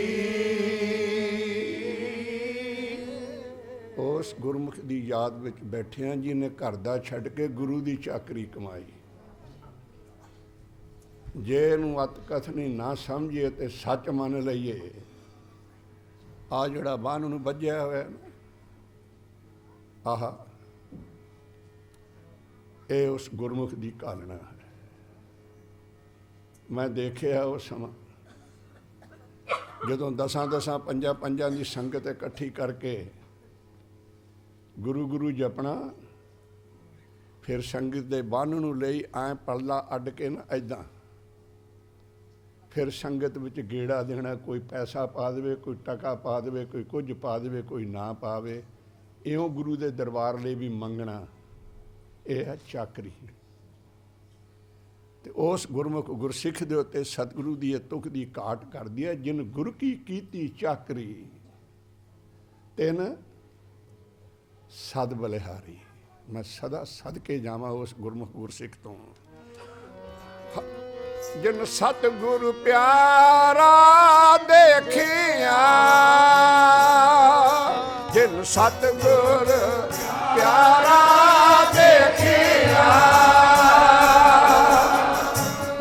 उस गुरमुख ਦੀ ਯਾਦ ਵਿੱਚ ਬੈਠਿਆਂ ਜਿਹਨੇ ਘਰ ਦਾ ਛੱਡ ਕੇ ਗੁਰੂ ਦੀ ਚਾਕਰੀ ਕਮਾਈ। ਜੇ ਇਹਨੂੰ ਅਤ ਕਥਨੀ ਨਾ ਸਮਝੀਏ ਤੇ ਸੱਚ ਮੰਨ ਲਈਏ, ਆ ਜਿਹੜਾ ਬੰਨ ਨੂੰ ਵੱਜਿਆ ਹੋਇਆ ਨਾ, ਆਹ ਇਹ ਉਸ ਗੁਰਮੁਖ ਦੀ ਕਾਲਣਾ ਹੈ। ਮੈਂ ਦੇਖਿਆ ਉਹ ਸਮਾਂ ਜਦੋਂ ਦਸਾਂ ਪੰਜਾਂ ਦੀ ਸੰਗਤ ਇਕੱਠੀ ਕਰਕੇ ਗੁਰੂ ਗੁਰੂ ਜਪਣਾ, ਫਿਰ ਸੰਗਤ ਦੇ ਬੰਨ ਨੂੰ ਲਈ ਐਂ ਪੱਲਾ ਅੱਡ ਕੇ ਨਾ ਐਦਾਂ, ਫਿਰ ਸੰਗਤ ਵਿੱਚ ਗੇੜਾ ਦੇਣਾ, ਕੋਈ ਪੈਸਾ ਪਾ ਦੇਵੇ, ਕੋਈ ਟਕਾ ਪਾ ਦੇਵੇ, ਕੋਈ ਕੁਝ ਪਾ ਦੇਵੇ, ਕੋਈ ਨਾ ਪਾਵੇ, ਇਉਂ ਗੁਰੂ ਦੇ ਦਰਬਾਰ ਲਈ ਵੀ ਮੰਗਣਾ, ਇਹ ਹੈ ਚਾਕਰੀ। ਤੇ ਉਸ ਗੁਰਮੁਖ ਗੁਰਸਿੱਖ ਦੇ ਉੱਤੇ ਸਤਿਗੁਰੂ ਦੀ ਇਹ ਤੁਕ ਦੀ ਘਾਟ ਕਰਦੀ ਹੈ, ਜਿਨ ਗੁਰ ਕੀ ਕੀਤੀ ਚਾਕਰੀ, ਤਿਨ ਸਦ ਬਲਿਹਾਰੀ। ਮੈਂ ਸਦਾ ਸਦਕੇ ਜਾਵਾਂ ਉਸ ਗੁਰਮੁਖ ਗੁਰਸਿੱਖ ਤੋਂ। ਜਿਨ ਸਤਿਗੁਰ ਪਿਆਰਾ ਦੇਖਿਆ, ਜਿਨ ਸਤਿਗੁਰ ਪਿਆਰਾ ਦੇਖਿਆ,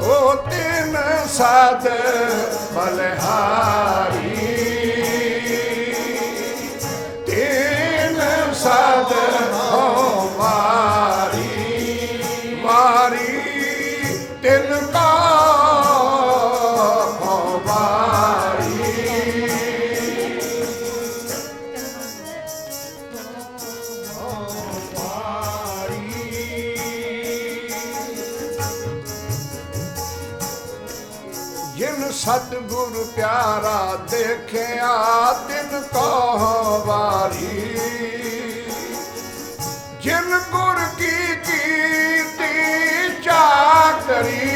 ਉਹ ਤਿਨ ਸਦ ਬਲਿਹਾਰੀ, ਤਿਨ ਸਦ ਹੋ ਵਾਰੀ, ਵਾਰੀ ਤਿਨ ਕਾ ਹੋ ਵਾਰੀ। ਜਿਨ ਸਤਿਗੁਰ ਪਿਆਰਾ ਦੇਖਿਆ, ਤਿਨ ਕੋ ਵਾਰੀ, ਜਿਨ ਗੁਰ ਕੀ ਕੀਰਤੀ ਚਾਕਰੀ,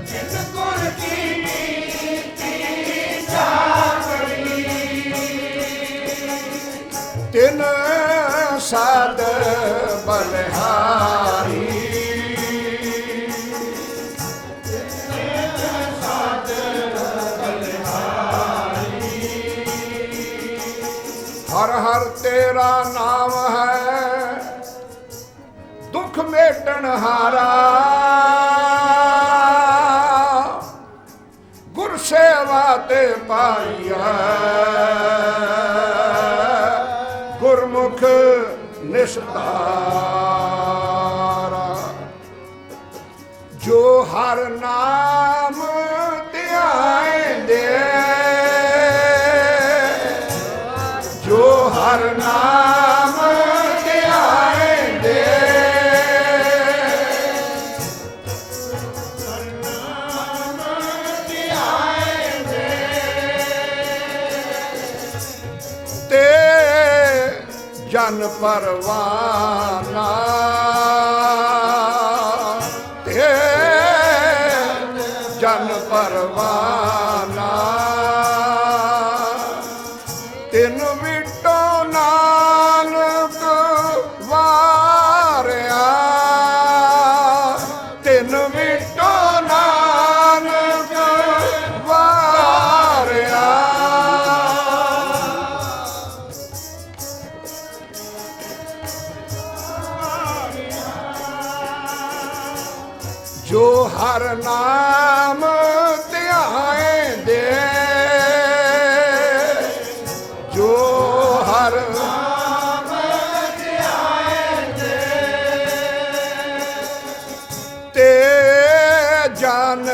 ਜਿਨ ਗੁਰ ਕੀ ਕੀਰਤੀ ਚਾਕਰੀ, ਤਿਨ ਸਦ ਬਲਿਹਾਰੀ, हर हर तेरा नाम है दुख मेटन हारा, गुर सेवा ते पाइया, गुरमुख निस्तारा, जो हर नाम ध्याएंदे, जो हर नाम ध्याएंदे, ਜਨ ਪਰਵਾਨਾ ਤੇ ਜਨ ਪਰਵਾਨਾ ਤਿਨ ਵਿਟੋ ਨਾਨਕ ਵਾਰਿਆ ਤਿਨ ਵਿਟੋ ਨਾਨਕ ਵਾਰਿਆ ਜੋ ਹਰ ਨਾਮ ਧਿਆਏ ਦੇ ਜੋ ਹਰ ਨਾਮ ਧਿਆਏ ਦੇ ਤੇ ਜਨ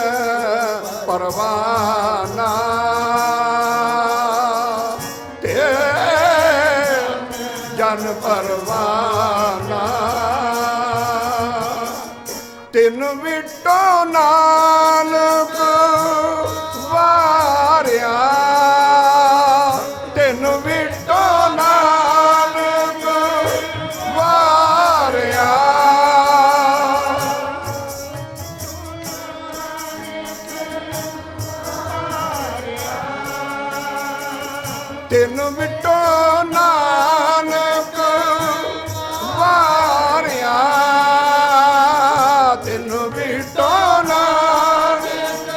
ਪਰਵਾਨਾ ਤੇ ਜਨ ਪਰਵਾਨਾ ਤਿਨ ਵਿਟੋ ਨਾਨਕ ਵਾਰਿਆ ਤਿਨ ਵਿਟੋ ਨਾਨਕ ਵਾਰਿਆ ਤਿਨ ਵਿਟੋ ਨਾਨਕ ਵਾਰਿਆ ਤਿਨ ਵਿਟੋ ਨਾਨਕ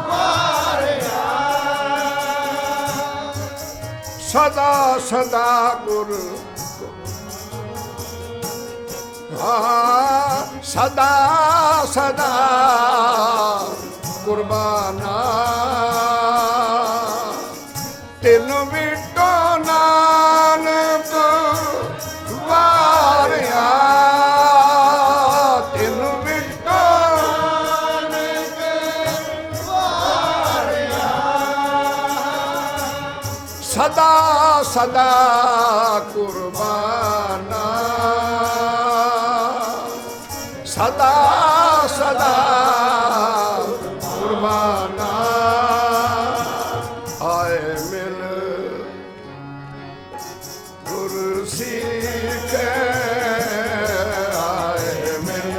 ਵਾਰਿਆ ਸਦਾ ਸਦਾ ਗੁਰ ਸਦਾ ਸਦਾ ਕੁਰਬਾਨਾ ਤਿਨ ਵਿਟੋ ਨਾਨਕ ਵਾਰਿਆ ਤਿਨ ਵਿਟੋ ਨਾਨਕ ਵਾਰਿਆ ਸਦਾ ਸਦਾ ਕੁਰਬਾਨਾ ਸਦਾ ਸਦਾ ਕੁਰਬਾਨਾ ਆਏ ਮਿਲ ਗੁਰ ਸਿੱਖ ਆਏ ਮਿਲ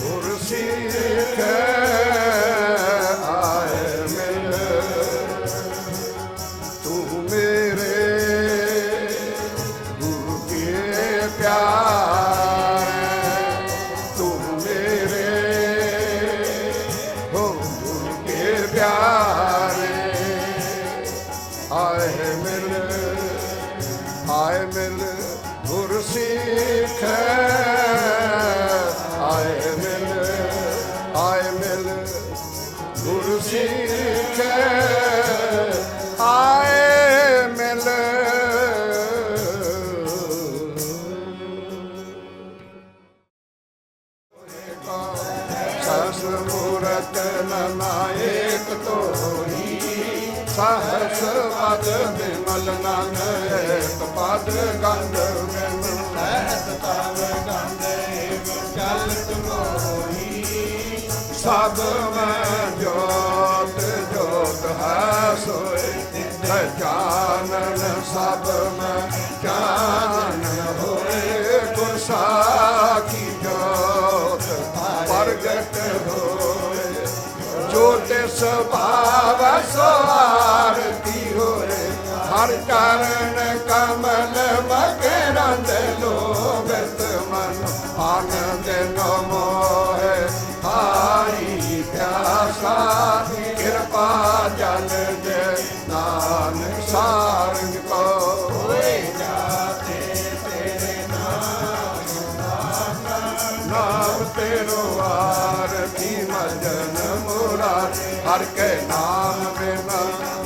ਗੁਰ ਸਿੱਖ ਆਏ ਮਿਲ ਤੂੰ ਮੇਰੇ ਗੁਰੂ ਕੇ ਪਿਆਰ ਤੂੰ ਮੇਰੇ ਹੋ ਗੁਰੂ ਕੇ ਪਿਆਰੇ ਆਏ ਮਿਲ ਗੁਰ ਸਿੱਖ ਆਏ ਮਿਲ ਗੁਰ ਸਿੱਖ ਆਏ ਮਿਲ ਸਸ ਮੂਰਤ ਨਾਇਕ ਤੋਈ सहस पद विमल नन एक पद गंध विमल सहस पद गंध चलत मोही सब में जोत जोत है सोए जानन सब में जानन होए गुरसा की जोत प्रगट होए जोत स्वभाव स्वारती होए हर चरण कमल मकरंद लोभत मन आनंद नमोहे हारी प्यासा कृपा जल दे नानक सारंग को होए जाते तेरे नाम तेरो आरती मजन मुरारी हर के नाम बिना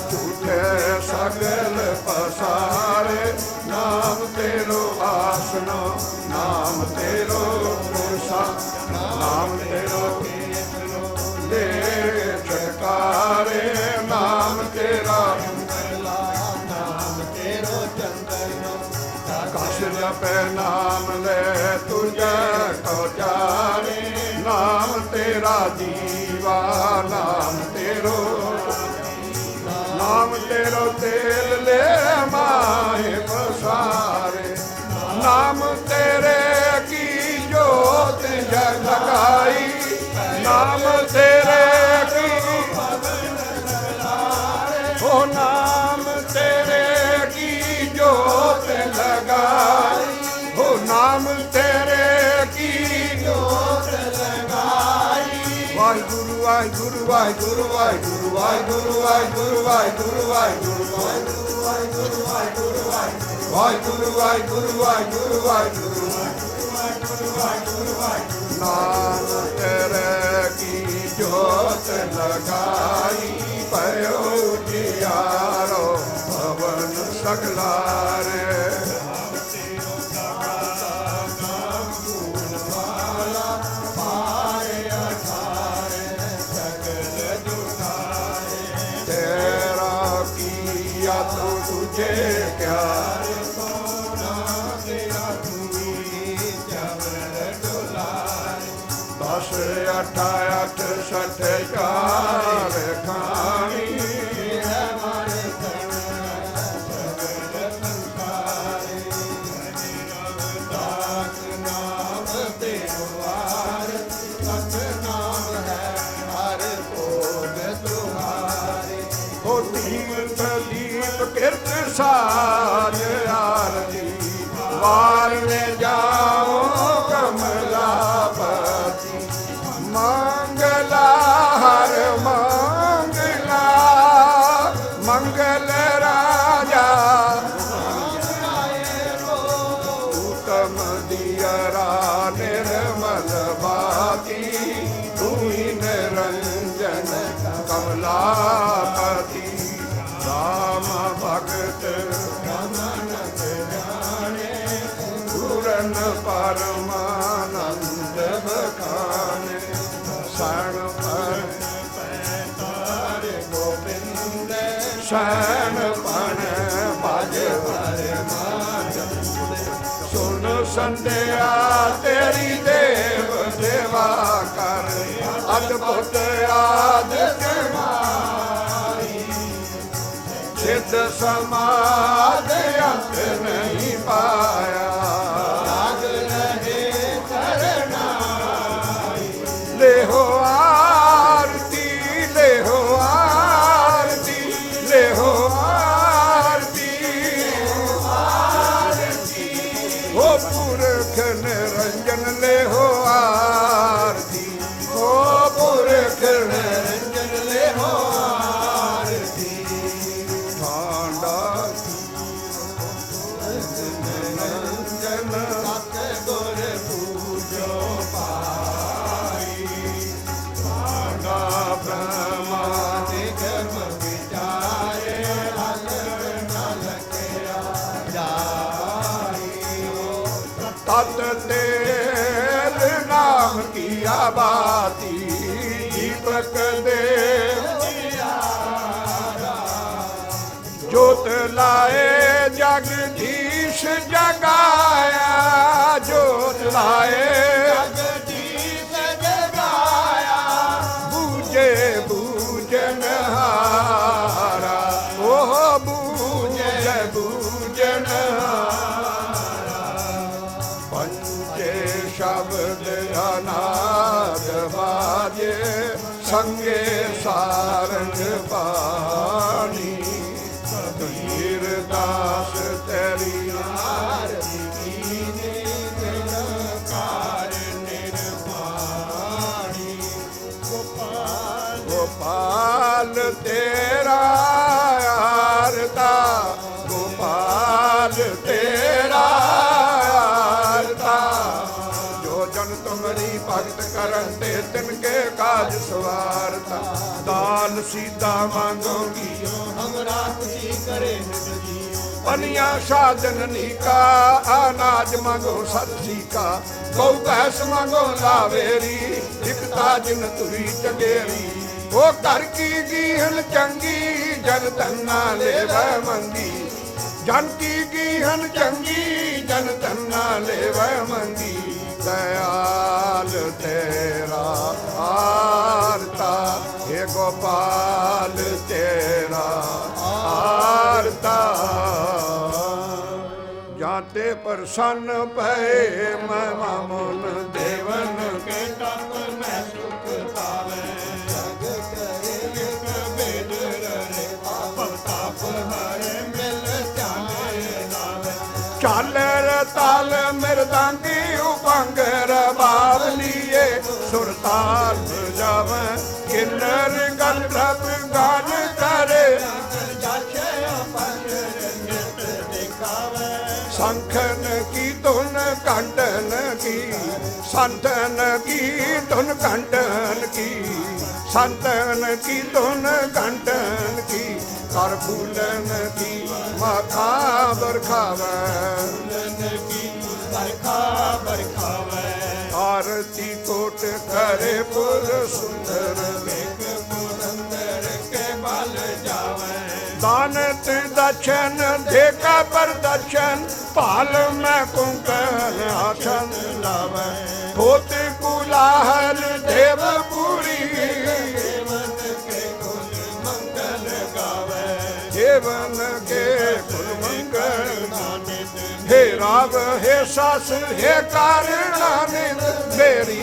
झूठे सगल पसारे नाम तेरो आसनो नाम तेरो पुरुषा नाम तेरो दे छटकारे नाम तेरा नाम तेरो चंदन कश जपे नाम ले तुझे को जाने नाम तेरा जीवा नाम तेरो तेल ले नाम तेरे की हो नाम तेरे की जोत लगाई हो नाम तेरे की जोत लगाई वाहिगुरु वाहिगुरु वाहिगुरु वाहिगुरु वाहिगुरु वाहिगुरु वाहिगुरु वाहिगुरु वाहिगुरु वाहिगुरु वाहिगुरु वाहिगुरु नाम तेरे की जोत लगाई पयो जियारो भवन सगलारे तेरा किया तो तुझे क्या दस अठ अठ सठ चार खानी दीप किरत साज आरती वार में जाओ कमलापति मंगला हर मंगला मंगल राजा उत्तम दियरा निर्मल बाती तू ही निरंजन कमलापति राम भगत पूरन परमानंद बखाने शरण पर गोविंद शरण पण भज सुन संध्या तेरी देव देवा कर अद्भुत आदित्य सिद्ध समाध अंत नहीं पाया लाग रहे शरणाई ले हो आरती ले हो आरती ले हो आरती हो पुरख निरंजन ले हो आरती हो पुरख निरंजन ले हो तत तेल नाम की आबादी दीपक दे जोत लाए जगदीश जगाया जोत लाए जगदीश जगाया बूझे बूझन हारा ओह बूझे बूझन शब्द अनाद बाजे संगे सारंग पानी कबीर दास तेरी आरती निरंकार निर्वाणी गोपाल तेरा आरता गोपाल तेरा तुमरी भगत करन ते तिनके काज सवारता दाल सीधा मांगोगी हमरा खुशी करे पनिया साधन नीका अनाज मांगो सब्जी का गौ भैंस मांगो लावेरी दिखता जिन तुरी चगेरी वो घर की गीहन चंगी जन तन्ना ले मंगी जन की गीहन चंगी जन तन्ना ले मंगी दयाल तेरा आरता हे गोपाल तेरा आरता जाते प्रसन्न भय मैं मामून देवन के तक मैं सुख पावे बल जावे किन्नर गंधर्व गान करे संखन की धुन घंटन की संतन की धुन घंटन की संतन की धुन घंटन की कर फूलन की माथा बरखावे आरती कोट करे पुर सुंदर दानत दक्षिण देखा पर दक्षिण पाल में कुंकन आसन लावे होत कुलाहल देवपुरी जीवन के कुल मंगल हे राव हे सास हे कारणानित मेरी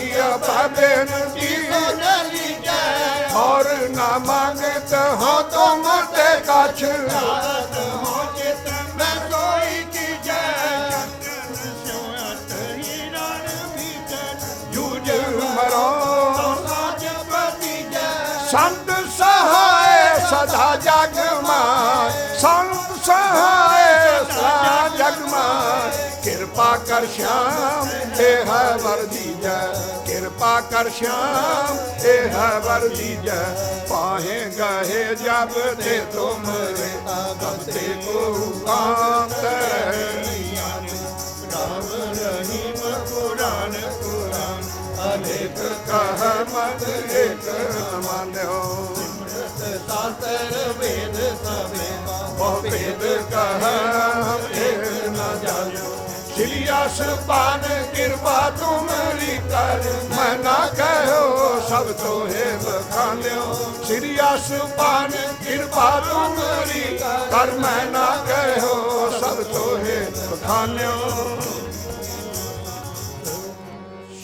बेनती और ना मांगत हो तुम ते कछ जूझ मरो संत सहाय सदा जग माय संत सहाय सदा जग माय कृपा कर श्याम हे है वर दीजै कृपा कर श्याम हे है वर दीजै पाहे गहे जब दे तुम रे तब ते को कांत राम रहीम पुराण पुराण अनेक कह मत एक मान्यो शास्त्र वेद सवे बहु वेद कह न जानो श्री आसपान कृपा तुम्हारी कर मैं ना कहो सब तो है बखान्यो श्री आसपान कृपा तुम्हारी कर मैं ना कहो सब तो है बखान्यो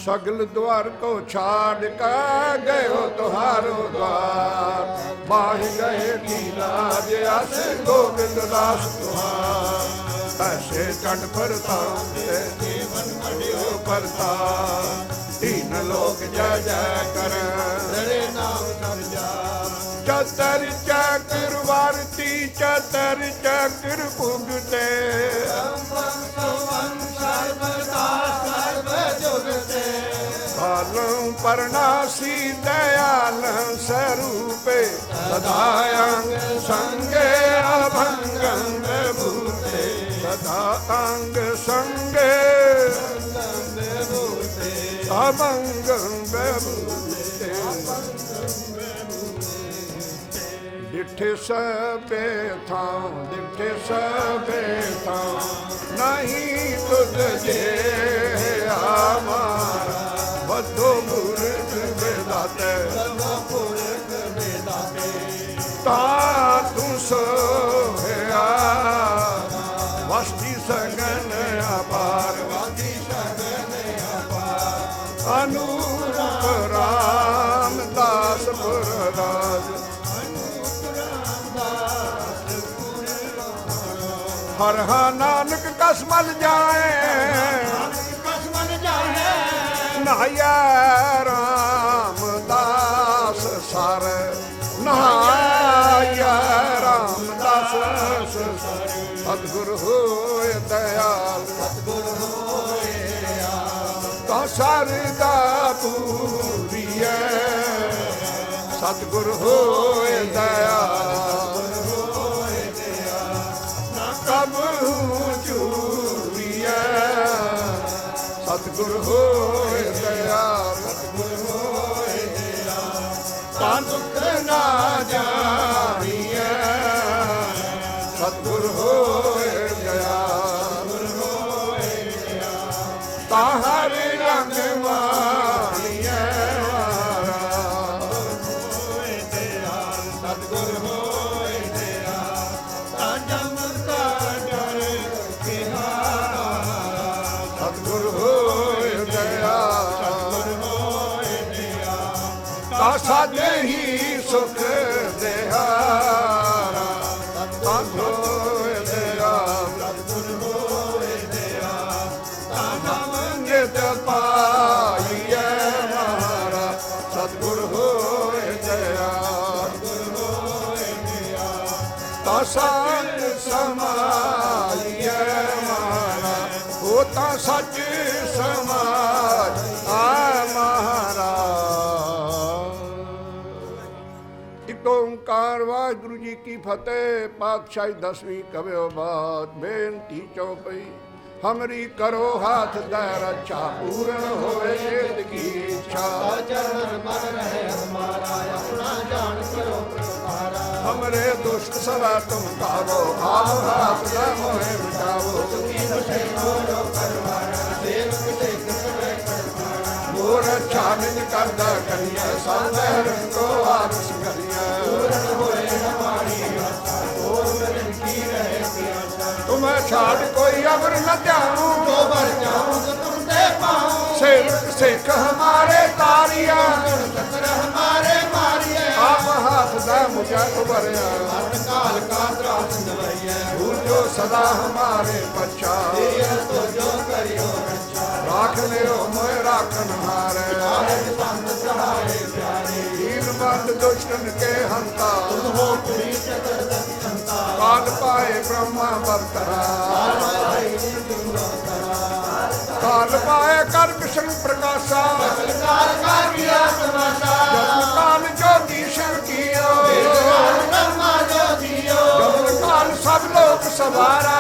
सगल द्वार को छाड़ कर गयो तुहारो द्वार बाह गए की लाज अस गोविंद दास तुहार ऐसे चढ़ परता जीवन मड़ियो परता तीन लोग जय जय कर तेरे नाम कर जा चतर चक्र वारती चतर चक्र पुगते भालम परनासी दयाल स्वरूपे सदायांग संगे अभंगं भूते सदा अंग संगे अभंगं भूते डिठे सबे था नहीं तुझे हमारा बद्धो मूर्ख बेदाते ता तू सोया वस्ती सगन अपार अनूप रामदास पुरराज हर हा नानक कसमल जाए नहाया रामदास सर नहाया रामदास सतगुरु होए दयाल तो सरदा पूरी सतगुरु होए दयाल कब चूरी सतगुरु होए दयाल दुख ना जानिए सतगुरु होए दयाल ताहर रंग मानिए सतगुरु होए सतगुरु होए दयाल साध ही सुख देहारा साधो पाइए मारा सतगुरु ਗੁਰ ਹੋਏ ਦਇਆ ਤਾਂ ਸੱਚ ਸਮਾਈਐ ਮਹਾਰਾ ਉਹ ਤਾਂ ਸੱਚ ਸਮਾਜ ਆ ਮਹਾਰਾ। ਇੱਕ ਓੰਕਾਰ ਵਾਹਿਗੁਰੂ ਜੀ ਕੀ ਫਤਿਹ। ਪਾਤਸ਼ਾਹੀ ਦਸਵੀਂ ਕਵਿਓ ਬਾਤ ਬੇਨਤੀ ਚੌਪਈ हमरी करो हाथ दै रक्षा पूर्ण होवे सिद्ध की इच्छा चरण मन रहे हमारा अपना जान करो प्रभारा हमरे दुष्ट सदा तुम कावो भाव हाथ दै मोहे मिटावो मोर अच्छा निज करदा करिया सब बहरन को आरस करिया तुम्हें छाड़ कोई अमर न जाऊं तो बर जाऊं तो तुम दे पाऊं सेवक सिख हमारे तारिया चक्र हमारे मारिए आप हाथ दै मुझे उबरिया काल का त्रास नवैया भूल जो सदा हमारे पच्छा तो जो करियो राख लियो मोह राखन हारे संत सहारे प्यारे दीन बंद दुष्टन के हंता हो पूरी चक्र संता काल पाए ब्रह्मा बरतरा काल पाए कर कृष्ण प्रकाशा काल का किया तमाशा जन्म काल ज्योति शिव कियो ब्रह्मा जो दियो जन्म काल सब लोक सवारा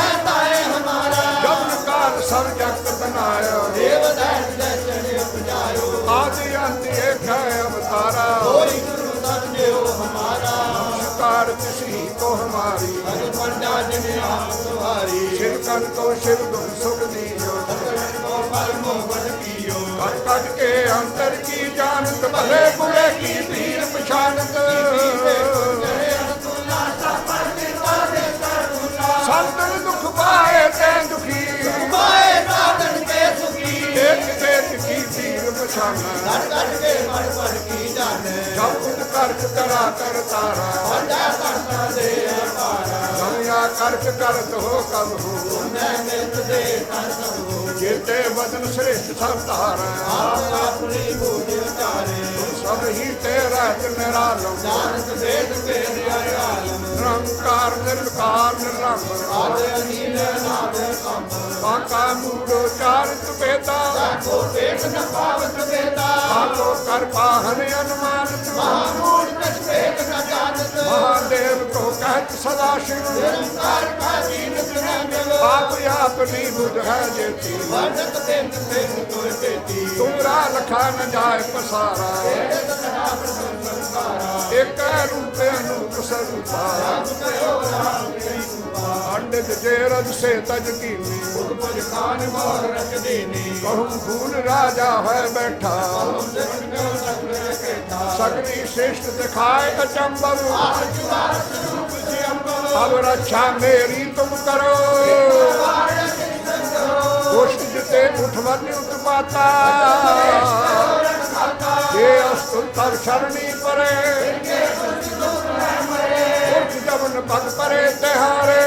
है ताए हमारा जन्म काल सब जगत बनायो देव दैत्य चढ़े उपजायो आदि अंत एक है अवतारा कोई गुरु समझो हमारा नमस्कार किसी को हमारी पंडा जिन्हें आप तुम्हारी शिव कन को शिव गुण सुख दीजो को फल मोहन पियो कट कट के अंतर की जानत भले बुरे की पीर पछानत संतन दुख पाए ते दुखी माए साधन के सुखी एक एक की पीर पछाना कट के मर की जाने जब खुद कर्क करा कर तारा पंडा करता दे पारा दुनिया कर्क करत हो कब हो मैं मित दे कर सबो जेते बदन श्रेष्ठ सब तारा आप अपनी बूझ उतारे सब ही तेरा निरालम जानत वेद वेद आयालम निरंकार निर्विकार निरंबर आदे अनील नादे कम काका मूडो चारित बेदा को पेट न पावत वेदा काको कर पाहन अनुमानित महामूल कछ पेट न जानत महादेव को कहत सदा शिव निरंकार का दीन सुनंगलो आप अपनी बुध है जेती वर्णत पेट पेट तोय पेटी तुमरा लखा न जाए पसारा एक रूप अनूप स्वरूपा अंडित जेरज से तज कीनी कुछ कान मोर रख देनी कहूँ फूल राजा है बैठा सकली श्रेष्ठ दिखाए अचंबल अब रक्षा मेरी तुम करो दुष्ट जिते उठवन उत्पाता ये अस्तुल तब शरणी परे जबन पद परे तिहारे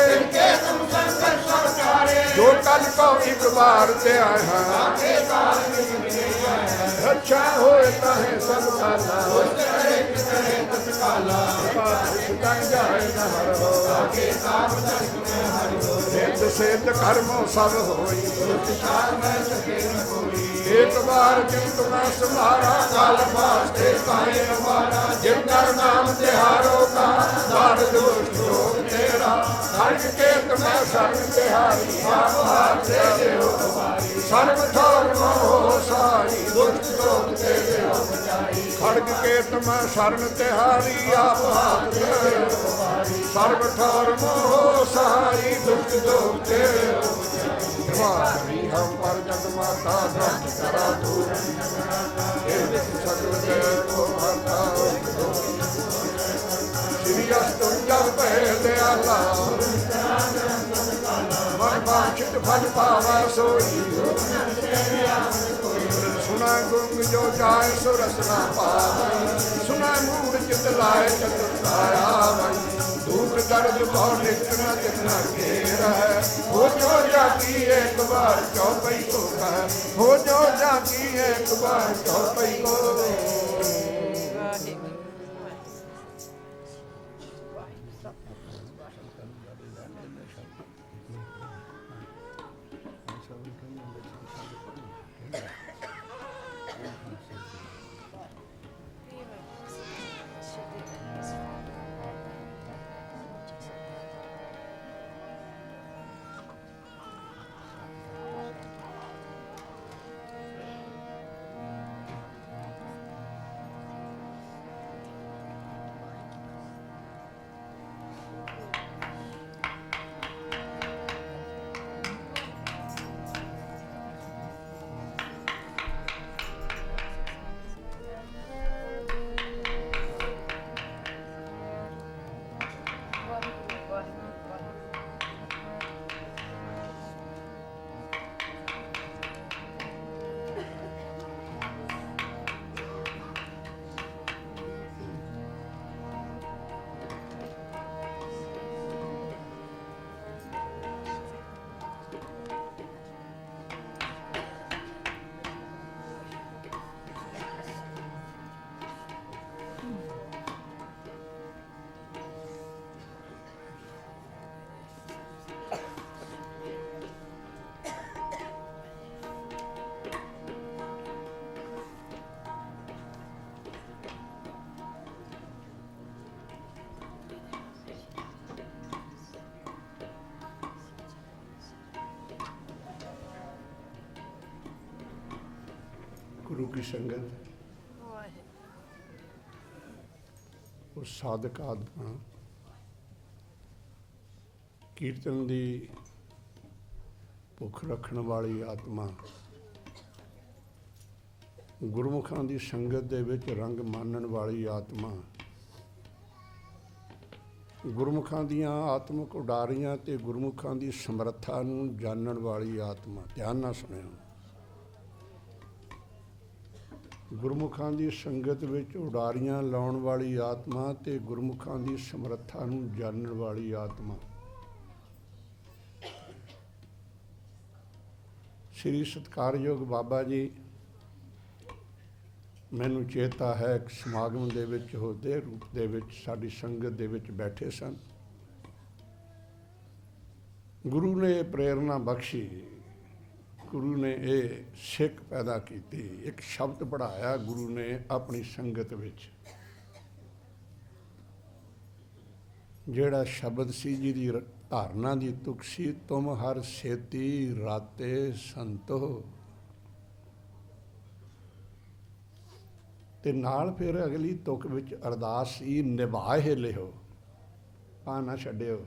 जो कल को एक बार ते आए हैं रक्षा होता है सब काला जाए न हर हो सिद्ध सिद्ध कर्मों सब होई एक बार जिन तुम्हें सुधारा काल वास्ते काहे हमारा जिनका नाम तिहारों का बार दुष्ट लोग तेरा खड़ग के तुम्हें शरण तिहारी आप हाथ दे दो सर्व ठोर मोह सारी दुष्ट लोग तेरे खड़ग के तुम्हें शरण तिहारी आप हाथ दे दो सर्व ठोर मोह सारी दुष्ट लोग तेरे हम पर जग माता ग्रंथ करा दूर सकल देव को माता श्री अस्तुल जब पहले दयाला मन वांछित फल पावा सोई सुना गुंग जो जाए सुरसना पावे सुना मूड चित लाए चतुर्ताया धूप दर्द पाओ लिखना कितना घेरा है। हो जो जाकी एक बार चौपाई को कह, हो जो जाकी एक बार चौपाई को। गुरु की संगत, वो साधक आत्मा, कीर्तन की भुख रखण वाली आत्मा, गुरमुखां की संगत दे विच रंग मानण वाली आत्मा, गुरमुखां दियां आत्मक उडारियां ते गुरमुखां की समर्था नूं जानण वाली आत्मा। ध्यान नाल सुणिओ, गुरमुखां की संगत विच उडारियां लाउण वाली आत्मा ते गुरमुखां की समर्था नूं जानण वाली आत्मा। श्री सत्कारयोग बाबा जी मैनूं चेता है एक समागम दे विच होदे रूप दे विच साडी संगत दे विच बैठे सन। गुरु ने प्रेरणा बख्शी, गुरु ने ये सिख पैदा की, एक शब्द पढ़ाया गुरु ने अपनी संगत विच, जेड़ा शब्द सी जिहदी धारना दी तुक सी, तुम हर सेती राते संतो। ते नाल फिर अगली तुक विच अरदास सी, निभाए लिहो पा ना छड्डिओ,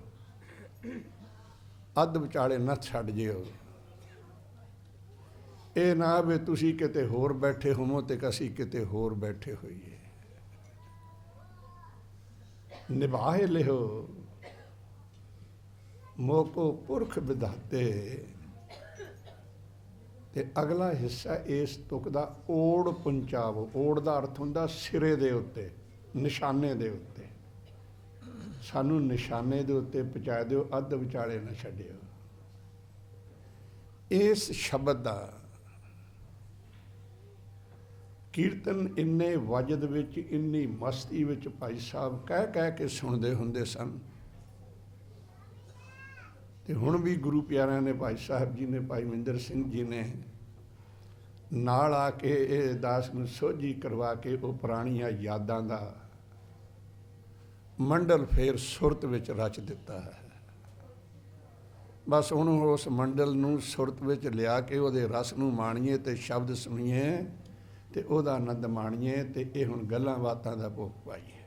अध विचाले न छड्ड जिओ। ये ना भी तुसी किते होर बैठे होवो ते असीं किते होर बैठे होइए। निभाए लिहो मोको पुरख विधाते। ते अगला हिस्सा इस तुक दा ओड़ पहुंचावो। ओड़ दा अर्थ हुंदा सिरे दे उत्ते, निशाने दे उत्ते। सानू निशाने दे उत्ते पहुंचा दिओ, अध विचाले न छड्डिओ। इस शब्द दा कीर्तन इन्ने वजद विच, इन्नी मस्ती विच भाई साहब कह कह के सुनते हुंदे सन। ते हुण भी गुरु प्यारिਆਂ ने भाई साहब जी ने, भाई महेंद्र सिंह जी ने नाल आके ये दास नूं सोझी करवा के वो पुराणियां यादां दा मंडल फेर सुरत विच रच दिता है। बस हुण उस मंडल नूं सुरत विच लिया के उहदे रस नूं माणीए ते शब्द सुणीए ते उहदा आनंद माणीए ते ये हुण गल्लां बातां दा भोग पाईए।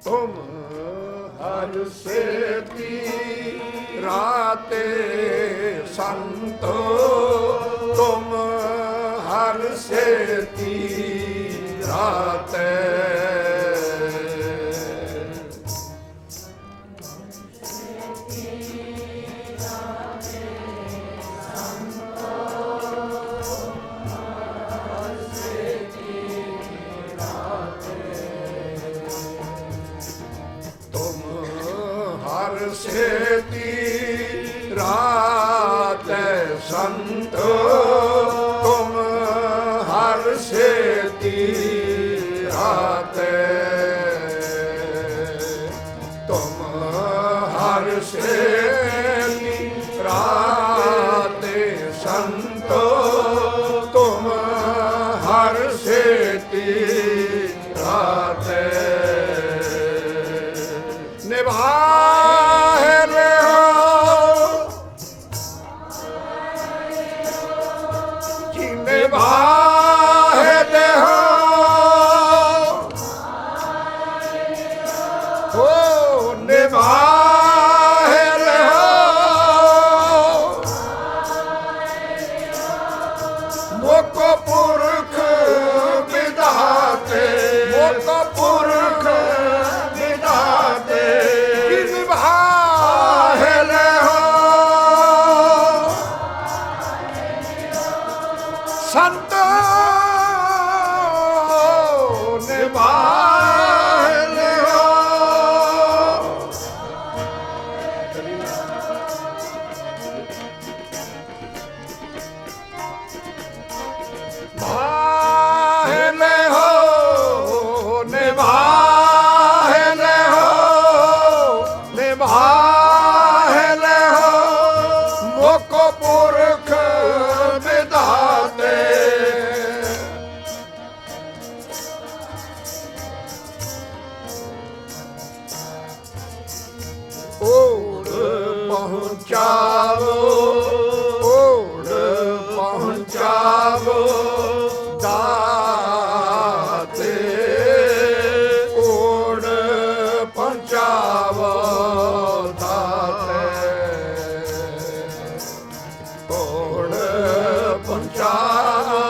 तुम हर सेती राते संतो, तुम हर सेती राते। सेती रात संतो, तुम हर सेती रात, तुम हर सेती रात संतो, तुम हर सेती रात निभा पुरख विधाते, पुरख विधाते निभाए ले हो संत निभाए ले हो। निभाए हो, निभाए हो, निभाए हो मोको पुरख विधाते। ओढ़ पहुँचावो, ओढ़ पहुँचावो दाते, ओढ़ पहुँचावो दाते, ओढ़ पहुँचावो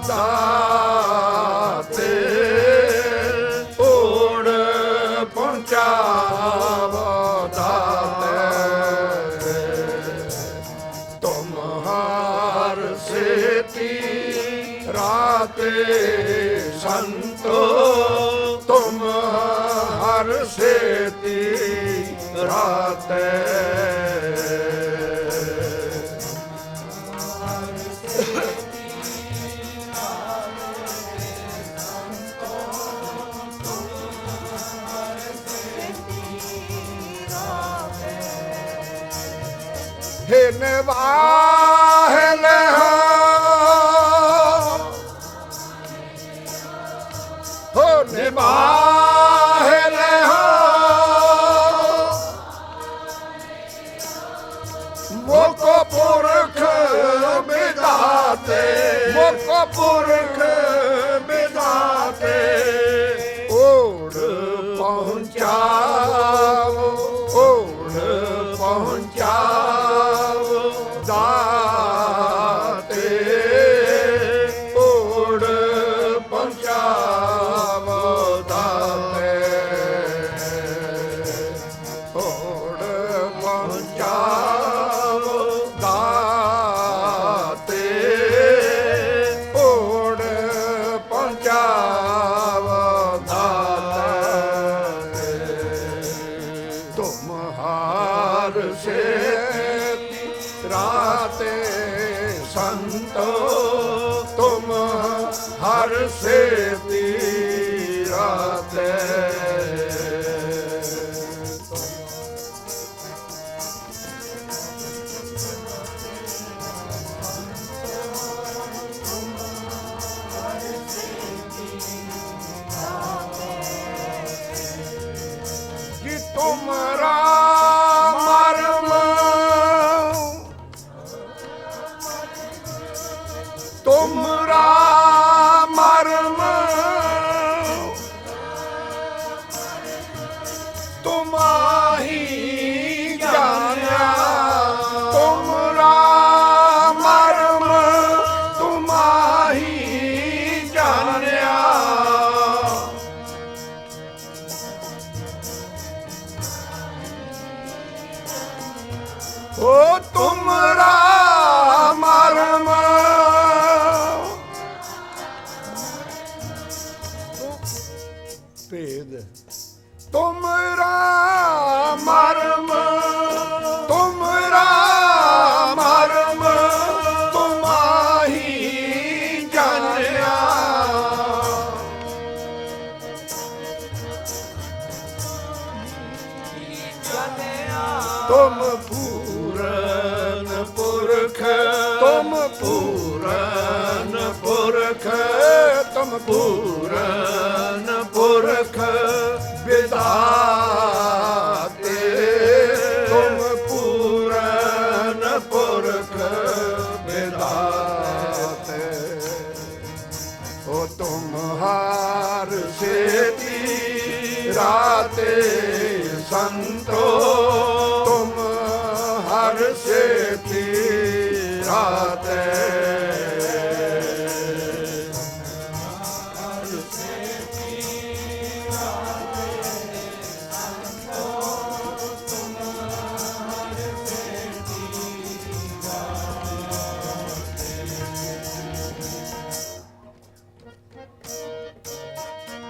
दाते, ओढ़ पहुँचावो दाते। तुम हर सेती राते संतो, तुम हर सेती राते। हे निभाए ले हो, निभाए ले हो मोको पुरख विधाते, मोको पुरख विधाते। ओढ़ पहुँचाओ, ओढ़ पहुँचाओ दाते, ओढ़ पहुँचाओ दाते, ओढ़ पहुँचाओ दाते, ओढ़ पहुँचाओ दाते। तुम हार से राते संतो, तुम हर से राते। कि तुमरा मर्म, तुमरा मर्म ਭੇਦ ਤੁਮਰਾ ਮਰਮ ਤੁਮਰਾ ਮਰਮ ਤੁਮਾਹੀ ਜਾਣਿਆ ਤੁਮ ਪੂਰਨ ਪੁਰਖ ਤੁਮ ਪੂਰਨ ਪੁਰਖ ਤੁਮ ਪੂਰਨ ਪੁਰਖ ਵਿਦਾਤੇ ਤੁਮ ਪੂਰਨ ਪੁਰਖ ਵਿਦਾਤੇ ਓ ਤੁਮ ਹਾਰ ਸੇਤੀ ਰਾਤੇ ਸੰਤੋ ਤੁਮ ਹਰ ਸੇਤੀ ਰਾਤੇ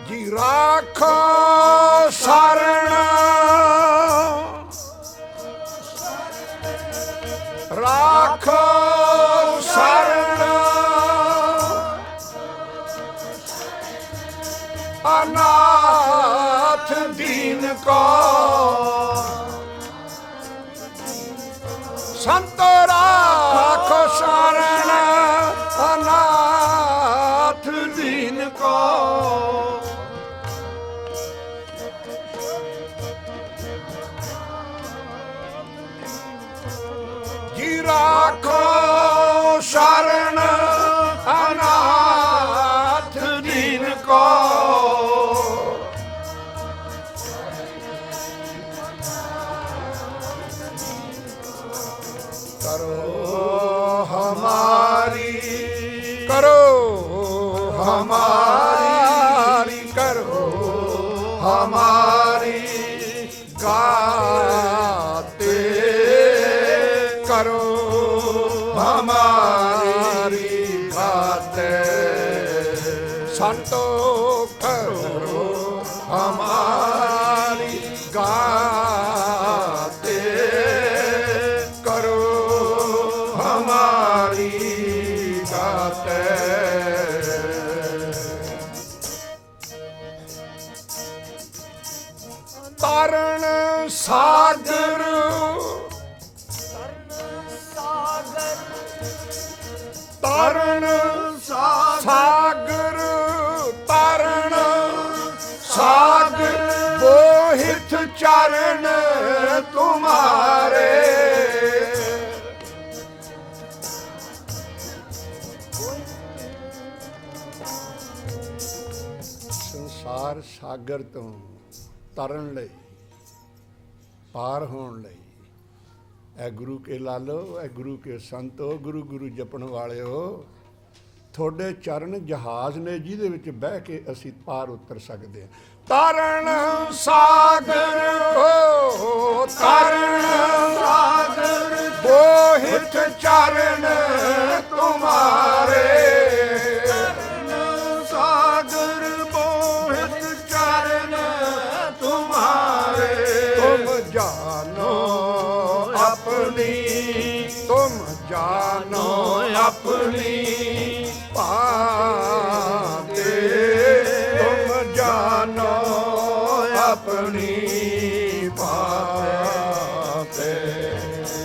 ਜੀ ਰਾਖੋ ਸ਼ਰਨ ਰਾਖੋ ਸ਼ਰਨ ਅਨਾਥ ਦੀਨ ਕੋ ਸੰਤ ਰਾਖੋ ਸ਼ਰਨ ਅਨਾਥ ਦੀਨ ਕੋ ਰਾਖੋ ਸ਼ਰਨ ਅਨਾਥ ਦੀਨ ਕੋ ਕਰੋ ਹਮਾਰੀ ਕਰੋ ਹਮਾਰੀ ਕਰੋ ਹਮਾਰੀ ਗਾਤੇ ਕਰੋ ਹਮਾਰੀ ਬਾਤੇ ਸੰਤੋ ਕਰੋ ਹਮਾਰੀ ਗਾਤੇ ਕਰੋ ਹਮਾਰੀ ਗਾਤੇ ਤਰਨ ਸਾਗਰ ਤਰਨ ਸਾਗਰ ਤਰਨ ਸਾਗਰ ਬੋਹਿਤ ਚਰਨ ਤੁਮਾਰੇ ਸੰਸਾਰ ਸਾਗਰ ਤੋਂ ਤਰਨ ਲਈ ਪਾਰ ਹੋਣ ਲਈ ਐ ਗੁਰੂ ਕੇ ਲਾਲੋ ਐ ਗੁਰੂ ਕੇ ਸੰਤੋ ਗੁਰੂ ਗੁਰੂ ਜਪਣ ਵਾਲਿਓ ਤੁਹਾਡੇ ਚਰਨ ਜਹਾਜ਼ ਨੇ ਜਿਹਦੇ ਵਿੱਚ ਬਹਿ ਕੇ ਅਸੀਂ ਪਾਰ ਉਤਰ ਸਕਦੇ ਹਾਂ ਤਰਨ ਸਾਗਰ ਹੋ ਤਰਨ ਸਾਗਰ ਬੋਹਿਤ ਚਰਨ ਤੁਮਾਰੇ ਤਰਨ ਸਾਗਰ ਬੋਹਿਤ ਚਰਨ ਤੁਮਾਰੇ ਤੁਮ ਜਾਨੋ अपनी तुम जानो अपनी पाते तुम जानो अपनी पाते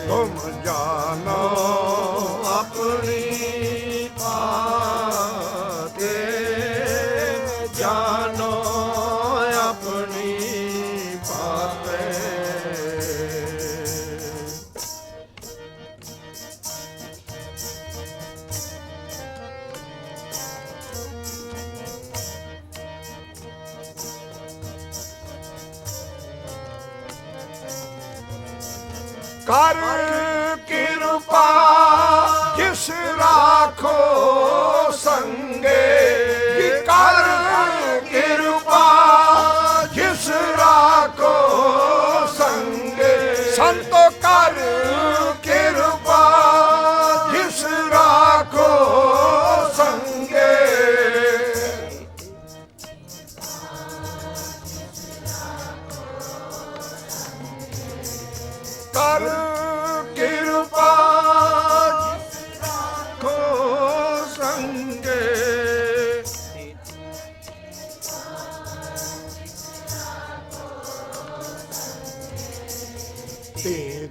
तुम जानो अपनी पाते जानो अपनी पाते कर कृपा जिस राखो संगे कर कृपा जिस राखो संगे संतो कर कृपा जिस राखो संगे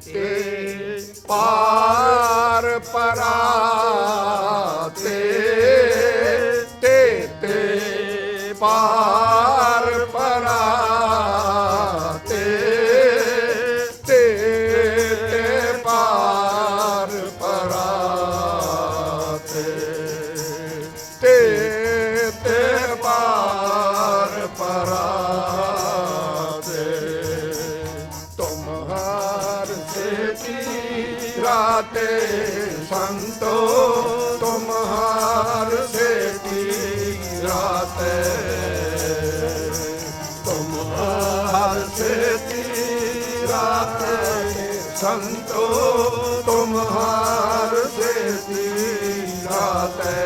ते पार पराते, ते पार पराते, ते पार पराते, ते पार पराते। तुम्हार से राते संतो, तुम्हार से राते, तुम्हार से राते संतो, तुम्हार से राते।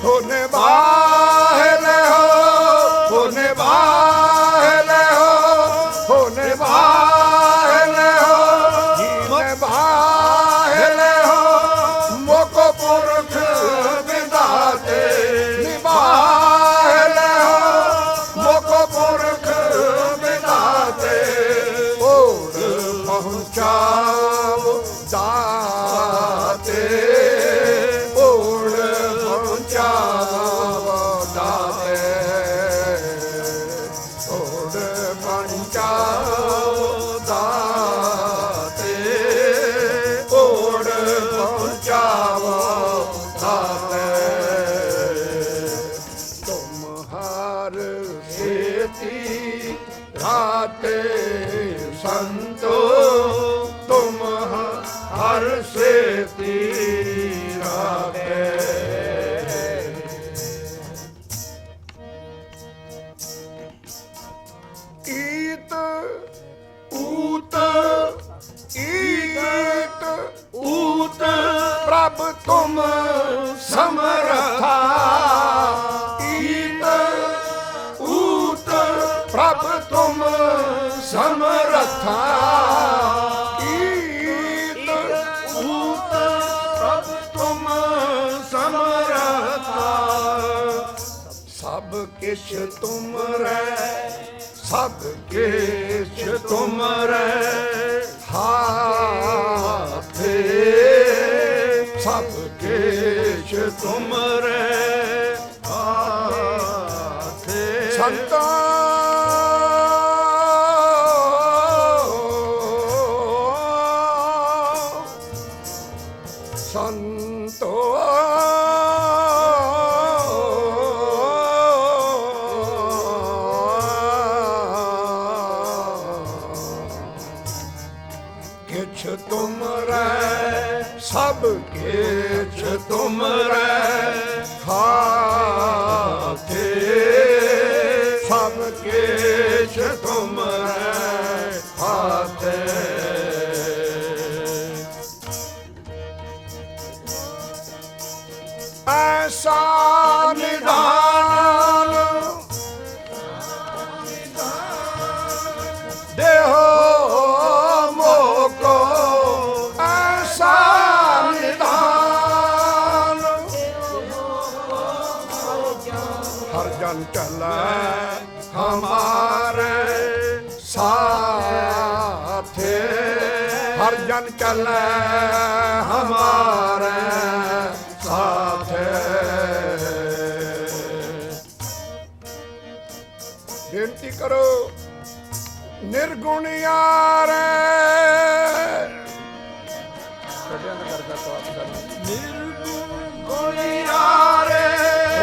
होने बाहले हो, होने बाहले हो, होने बाहले हो, जीने बाहले हो, मोको पुरख विदाते निबाहले हो, मोको पुरख विदाते। और पहुँचाओ दाते, और पहुँचाओ दाते, और पहुँचाओ दाते, और पहुँचाओ दाते। तुम्हार सेती राते संतो, तुम्हार सेती राते। ईत ऊत, ईत ऊत प्रभ तुम समरथा, ईत ऊत प्रभ तुम समरथा, ईत ऊत प्रभ तुम समरथा। सब किश तुम रै, सब किश तुम रै हाथे, सब किश तुम रै हाथे। संता संतो किछ तुम रै, सब किछ तुम रै हाथे, सब किछ तुम रै हाथे। ऐसा निदान देहो मोको, ऐसा निदान हर जन चले हमारे साथे, हर जन चले हमारे साथे। बेनती करो निर्गुण यारे, निर्गुण यारे,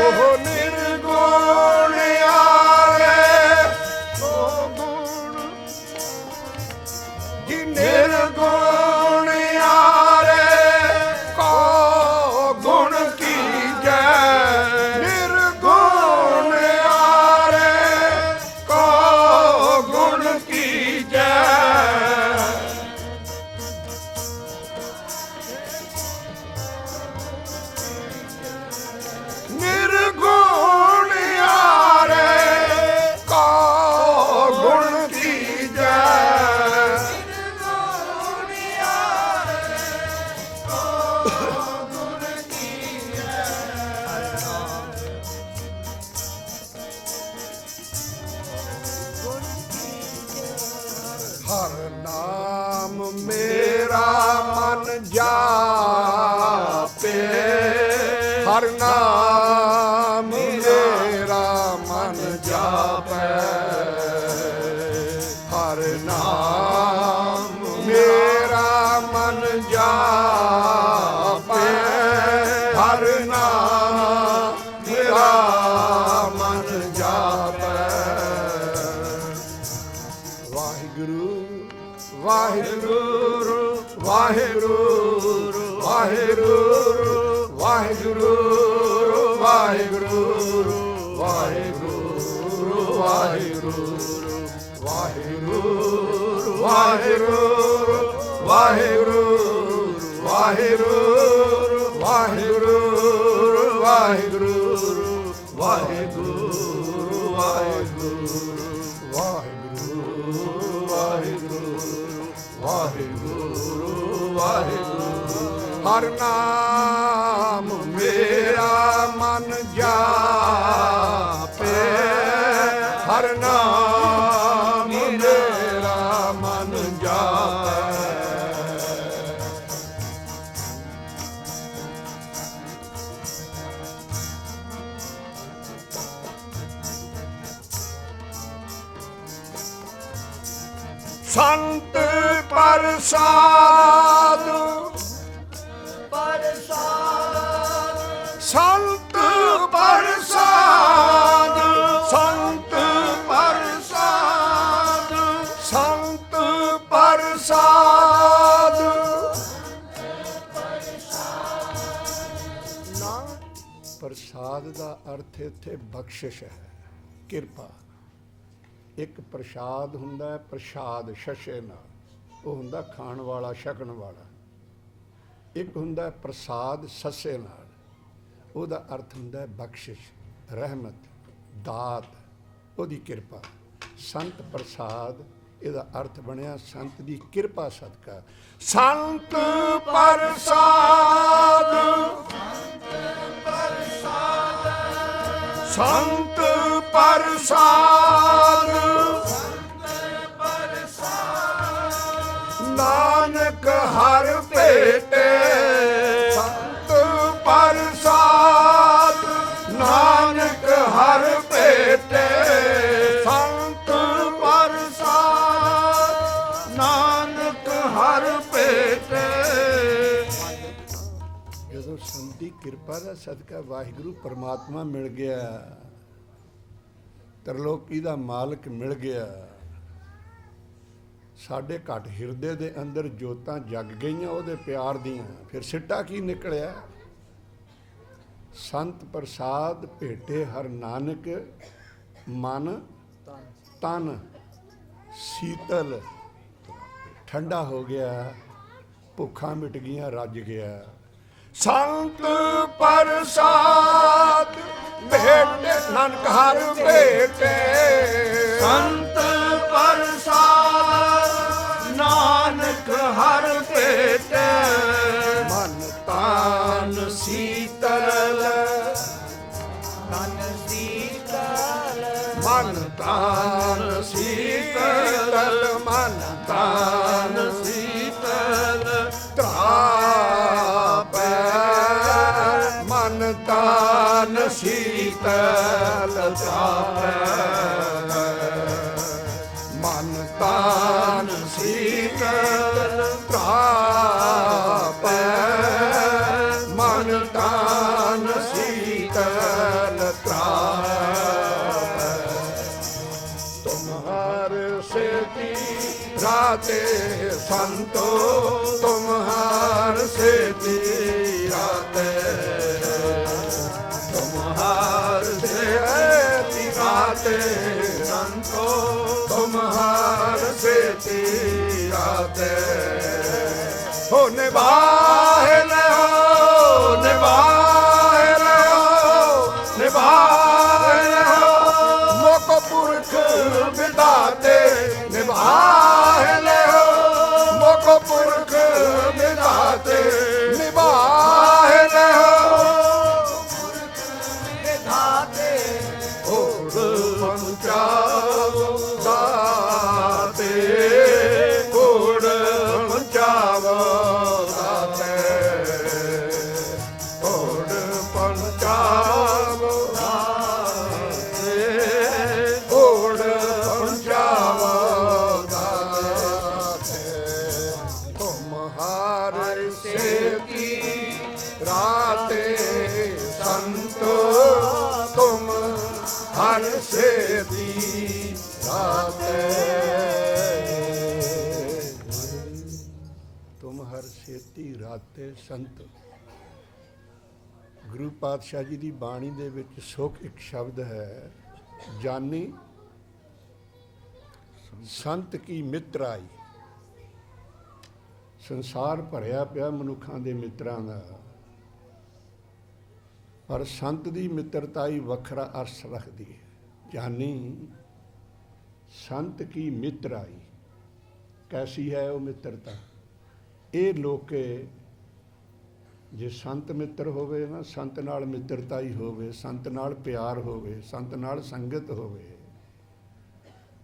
ओह निर्गुण यारे, ओ गुण जी निर्गुण यारे, को गुण की जय, निर्गुण यारे, को गुण की जय। निर्गुण ਜਾਪੈ ਹਰ ਨਾਮ ਮੇਰਾ ਮਨ ਜਾਪੈ ਹਰ ਨਾਮ ਮੇਰਾ ਮਨ ਜਾਪੈ ਵਾਹਿਗੁਰੂ ਵਾਹਿਗੁਰੂ ਵਾਹਿਗੁਰੂ ਵਾਹਿਗੁਰੂ ਵਾਹਿਗੁਰੂ ਵਾਹਿਗੁਰੂ ਵਾਹਿਗੁਰੂ ਵਾਹਿਗੁਰੂ ਵਾਹਿਗੁਰੂ ਵਾਹਿਗੁਰੂ ਵਾਹਿਗੁਰੂ ਵਾਹਿਗੁਰੂ ਵਾਹਿਗੁਰੂ ਵਾਹਿਗੁਰੂ ਵਾਹਿਗੁਰੂ ਵਾਹਿਗੁਰੂ ਵਾਹਿਗੁਰੂ ਹਰ ਨਾਮ ਮੇਰਾ ਮਨ ਜਾਪੇ ਹਰ ਨਾਮ ਮੇਰਾ ਮਨ ਜਾਪੇ ਸੰਤ ਪ੍ਰਸਾਦ ਸੰਤ ਪ੍ਰਸਾਦ ਸੰਤ ਪ੍ਰਸਾਦ ਸੰਤ ਪ੍ਰਸਾਦ ਨਾ ਪ੍ਰਸਾਦ ਦਾ ਅਰਥ ਇੱਥੇ ਬਖਸ਼ਿਸ਼ ਹੈ ਕਿਰਪਾ ਇੱਕ ਪ੍ਰਸ਼ਾਦ ਹੁੰਦਾ ਹੈ ਪ੍ਰਸ਼ਾਦ ਸ਼ਸ਼ੇ ਨਾਲ ਉਹ ਹੁੰਦਾ ਖਾਣ ਵਾਲਾ ਛਕਣ ਵਾਲਾ ਇੱਕ ਹੁੰਦਾ ਪ੍ਰਸਾਦ ਸੱਸੇ ਨਾਲ ਉਹਦਾ ਅਰਥ ਹੁੰਦਾ ਹੈ ਬਖਸ਼ਿਸ਼ ਰਹਿਮਤ ਦਾਤ ਉਹਦੀ ਕਿਰਪਾ ਸੰਤ ਪ੍ਰਸਾਦ ਇਹਦਾ ਅਰਥ ਬਣਿਆ ਸੰਤ ਦੀ ਕਿਰਪਾ ਸਦਕਾ ਸੰਤ ਪ੍ਰਸਾਦ ਸੰਤ ਪ੍ਰਸਾਦ ਨਾਨਕ ਹਰ ਭੇਟੇ ਸੰਤ ਪ੍ਰਸਾਦ ਨਾਨਕ ਹਰ ਭੇਟੇ ਸੰਤ ਪ੍ਰਸਾਦ ਨਾਨਕ ਹਰ ਭੇਟੇ ਜਦੋਂ ਸੰਤ ਦੀ ਕਿਰਪਾ ਦਾ ਸਦਕਾ ਵਾਹਿਗੁਰੂ ਪਰਮਾਤਮਾ ਮਿਲ ਗਿਆ ਤਰਲੋਕੀ ਦਾ ਮਾਲਕ ਮਿਲ ਗਿਆ ਸਾਡੇ ਘਟ ਹਿਰਦੇ ਦੇ ਅੰਦਰ ਜੋਤਾਂ ਜਗ ਗਈਆਂ ਉਹਦੇ ਪਿਆਰ ਦੀਆਂ ਫਿਰ ਸਿੱਟਾ ਕੀ ਨਿਕਲਿਆ ਸੰਤ ਪ੍ਰਸਾਦ ਭੇਟੇ ਹਰ ਨਾਨਕ ਮਨ ਤਨ ਸੀਤਲ ਠੰਡਾ ਹੋ ਗਿਆ ਭੁੱਖਾਂ ਮਿਟ ਗਈਆਂ ਰੱਜ ਗਿਆ ਸੰਤ ਪ੍ਰਸਾਦ ਭੇਟੇ ਨਾਨਕ ਹਰ ਭੇਟੇ ਸੰਤ ਪ੍ਰਸਾਦ ਨਾਨਕ ਹਰ ਭੇਟੇ ਮਨ ਤਾਨ ਸੀਤਲ ਮਨ ਸੀਤਲ ਮਨ ਤਾਨ ਸੀਤਲ ਮਨ ਤਾਨ ਸੀਤਲ ਤ੍ਰਾਪੈ ਮਨ ਤਾਨ ਸੀਤਲ ਤ੍ਰਾਪੈ ਮਨ ਤਾਨ ਸੀਤਲ ਤ੍ਰਾਪੈ ਮਨ ਤਾਨ ਸੀਤਲ ਤ੍ਰਾਪੈ ਤੁਮਹਾਰੇ ਸੇਤੀ ਰਾਤੇ ਸੰਤੋ ਤੁਮਹਾਰ ਸੇਤੀ ਰਾਤੇ तुम्हार से राते संतो तुम्हार से राते हो निभाए न हो निभाए न हो निभाए न हो मोक पुरख बिदाते निभाए न हो मोक पुरख बिदाते निभाए न हो दाते कोड़ पंचावो दाते कोड़ पंचावो दाते ਹਰ ਸੇਤੀ ਰਾਤੇ ਤੁਮ ਹਰ ਸੇਤੀ ਰਾਤੇ ਸੰਤ। ਗੁਰੂ ਪਾਤਸ਼ਾਹ ਜੀ ਦੀ ਬਾਣੀ ਦੇ ਵਿੱਚ ਸੁਖ ਇੱਕ ਸ਼ਬਦ ਹੈ, ਜਾਨੀ ਸੰਤ ਕੀ ਮਿੱਤਰਾਈ। ਸੰਸਾਰ ਭਰਿਆ ਪਿਆ ਮਨੁੱਖਾਂ ਦੇ ਮਿੱਤਰਾਂ ਦਾ, ਪਰ ਸੰਤ ਦੀ ਮਿੱਤਰਤਾ ਹੀ ਵੱਖਰਾ ਅਰਥ ਰੱਖਦੀ ਹੈ। ਜਾਨੀ ਸੰਤ ਕੀ ਮਿੱਤਰਾਈ, ਕੈਸੀ ਹੈ ਉਹ ਮਿੱਤਰਤਾ। ਇਹ ਲੋਕੇ ਜੇ ਸੰਤ ਮਿੱਤਰ ਹੋਵੇ ਨਾ, ਸੰਤ ਨਾਲ ਮਿੱਤਰਤਾ ਹੀ ਹੋਵੇ, ਸੰਤ ਨਾਲ ਪਿਆਰ ਹੋਵੇ, ਸੰਤ ਨਾਲ ਸੰਗਤ ਹੋਵੇ,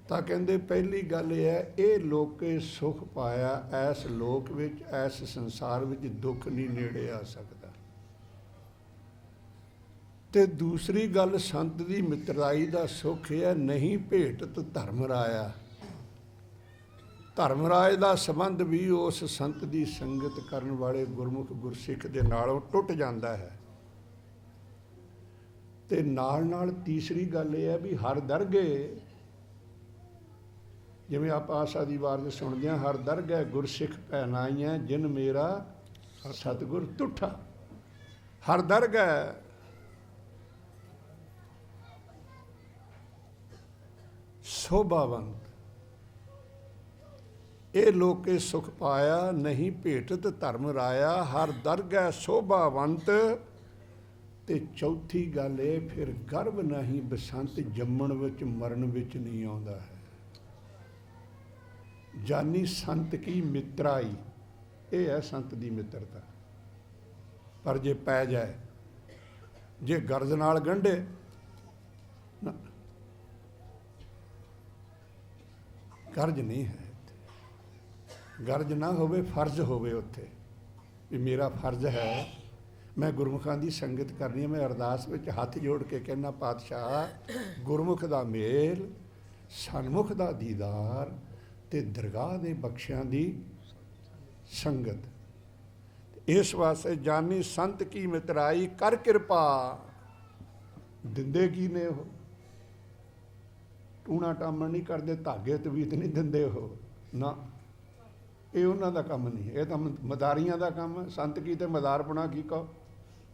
ਤਾਂ ਕਹਿੰਦੇ ਪਹਿਲੀ ਗੱਲ ਇਹ ਹੈ, ਇਹ ਲੋਕੇ ਸੁਖ ਪਾਇਆ, ਐਸ ਲੋਕ ਵਿੱਚ, ਐਸ ਸੰਸਾਰ ਵਿੱਚ ਦੁੱਖ ਨਹੀਂ ਨੇੜੇ ਆ ਸਕਦਾ। ਤੇ ਦੂਸਰੀ ਗੱਲ ਸੰਤ ਦੀ ਮਿੱਤਰਾਈ ਦਾ ਸੁੱਖ ਇਹ ਹੈ, ਨਹੀਂ ਭੇਟਤ ਧਰਮ ਰਾਇਆ। ਧਰਮ ਰਾਜ ਦਾ ਸੰਬੰਧ ਵੀ ਉਸ ਸੰਤ ਦੀ ਸੰਗਤ ਕਰਨ ਵਾਲੇ ਗੁਰਮੁਖ ਗੁਰਸਿੱਖ ਦੇ ਨਾਲੋਂ ਟੁੱਟ ਜਾਂਦਾ ਹੈ। ਤੇ ਨਾਲ ਨਾਲ ਤੀਸਰੀ ਗੱਲ ਇਹ ਹੈ ਵੀ ਹਰ ਦਰਗਹਿ, ਜਿਵੇਂ ਆਪਾਂ ਆਸਾ ਦੀ ਵਾਰ ਦੇ ਸੁਣਦੇ ਹਾਂ, ਹਰ ਦਰਗਹਿ ਗੁਰਸਿੱਖ ਪਹਿਨਾਈਆਂ ਜਿਨ ਮੇਰਾ ਸਤਿਗੁਰ ਤੁਠਾ। ਹਰ ਦਰਗਹਿ ਸ਼ੋਭਾਵੰਤ, ਇਹ ਲੋਕੇ ਸੁਖ ਪਾਇਆ, ਨਹੀਂ ਭੇਟਤ ਧਰਮ ਰਾਇਆ। ਹਰ ਦਰਗਹਿ ਸ਼ੋਭਾਵੰਤ। ਤੇ ਚੌਥੀ ਗੱਲ ਇਹ, ਫਿਰ ਗਰਭ ਨਹੀਂ ਬਸੰਤ, ਜੰਮਣ ਵਿੱਚ ਮਰਨ ਵਿੱਚ ਨਹੀਂ ਆਉਂਦਾ ਹੈ। ਜਾਨੀ ਸੰਤ ਕੀ ਮਿੱਤਰਾਈ, ਇਹ ਹੈ ਸੰਤ ਦੀ ਮਿੱਤਰਤਾ। ਪਰ ਜੇ ਪੈ ਜਾਏ, ਜੇ ਗਰਜ ਨਾਲ ਗੰਢੇ ਨਾ, ਗਰਜ ਨਹੀਂ ਹੈ। ਗਰਜ ਨਾ ਹੋਵੇ, ਫਰਜ਼ ਹੋਵੇ ਉੱਥੇ ਵੀ ਮੇਰਾ ਫਰਜ਼ ਹੈ, ਮੈਂ ਗੁਰਮੁਖਾਂ ਦੀ ਸੰਗਤ ਕਰਨੀ ਹੈ। ਮੈਂ ਅਰਦਾਸ ਵਿੱਚ ਹੱਥ ਜੋੜ ਕੇ ਕਹਿੰਦਾ, ਪਾਤਸ਼ਾਹ ਗੁਰਮੁਖ ਦਾ ਮੇਲ, ਸਨਮੁਖ ਦਾ ਦੀਦਾਰ ਤੇ ਦਰਗਾਹ ਦੇ ਬਖਸ਼ਿਆਂ ਦੀ ਸੰਗਤ। ਇਸ ਵਾਸਤੇ ਜਾਨੀ ਸੰਤ ਕੀ ਮਿਤਰਾਈ, ਕਰ ਕਿਰਪਾ। ਦਿੰਦੇ ਕੀ ਨੇ ਉਹ? ਟੂਣਾ ਟਾਮਣ ਨਹੀਂ ਕਰਦੇ, ਧਾਗੇ ਤਵੀਤ ਨਹੀਂ ਦਿੰਦੇ ਉਹ ਨਾ, ਇਹ ਉਹਨਾਂ ਦਾ ਕੰਮ ਨਹੀਂ। ਇਹ ਤਾਂ ਮਦਾਰੀਆਂ ਦਾ ਕੰਮ ਹੈ। ਸੰਤ ਕੀ ਤੇ ਮਦਾਰਪਣਾ ਕੀ ਕਹੋ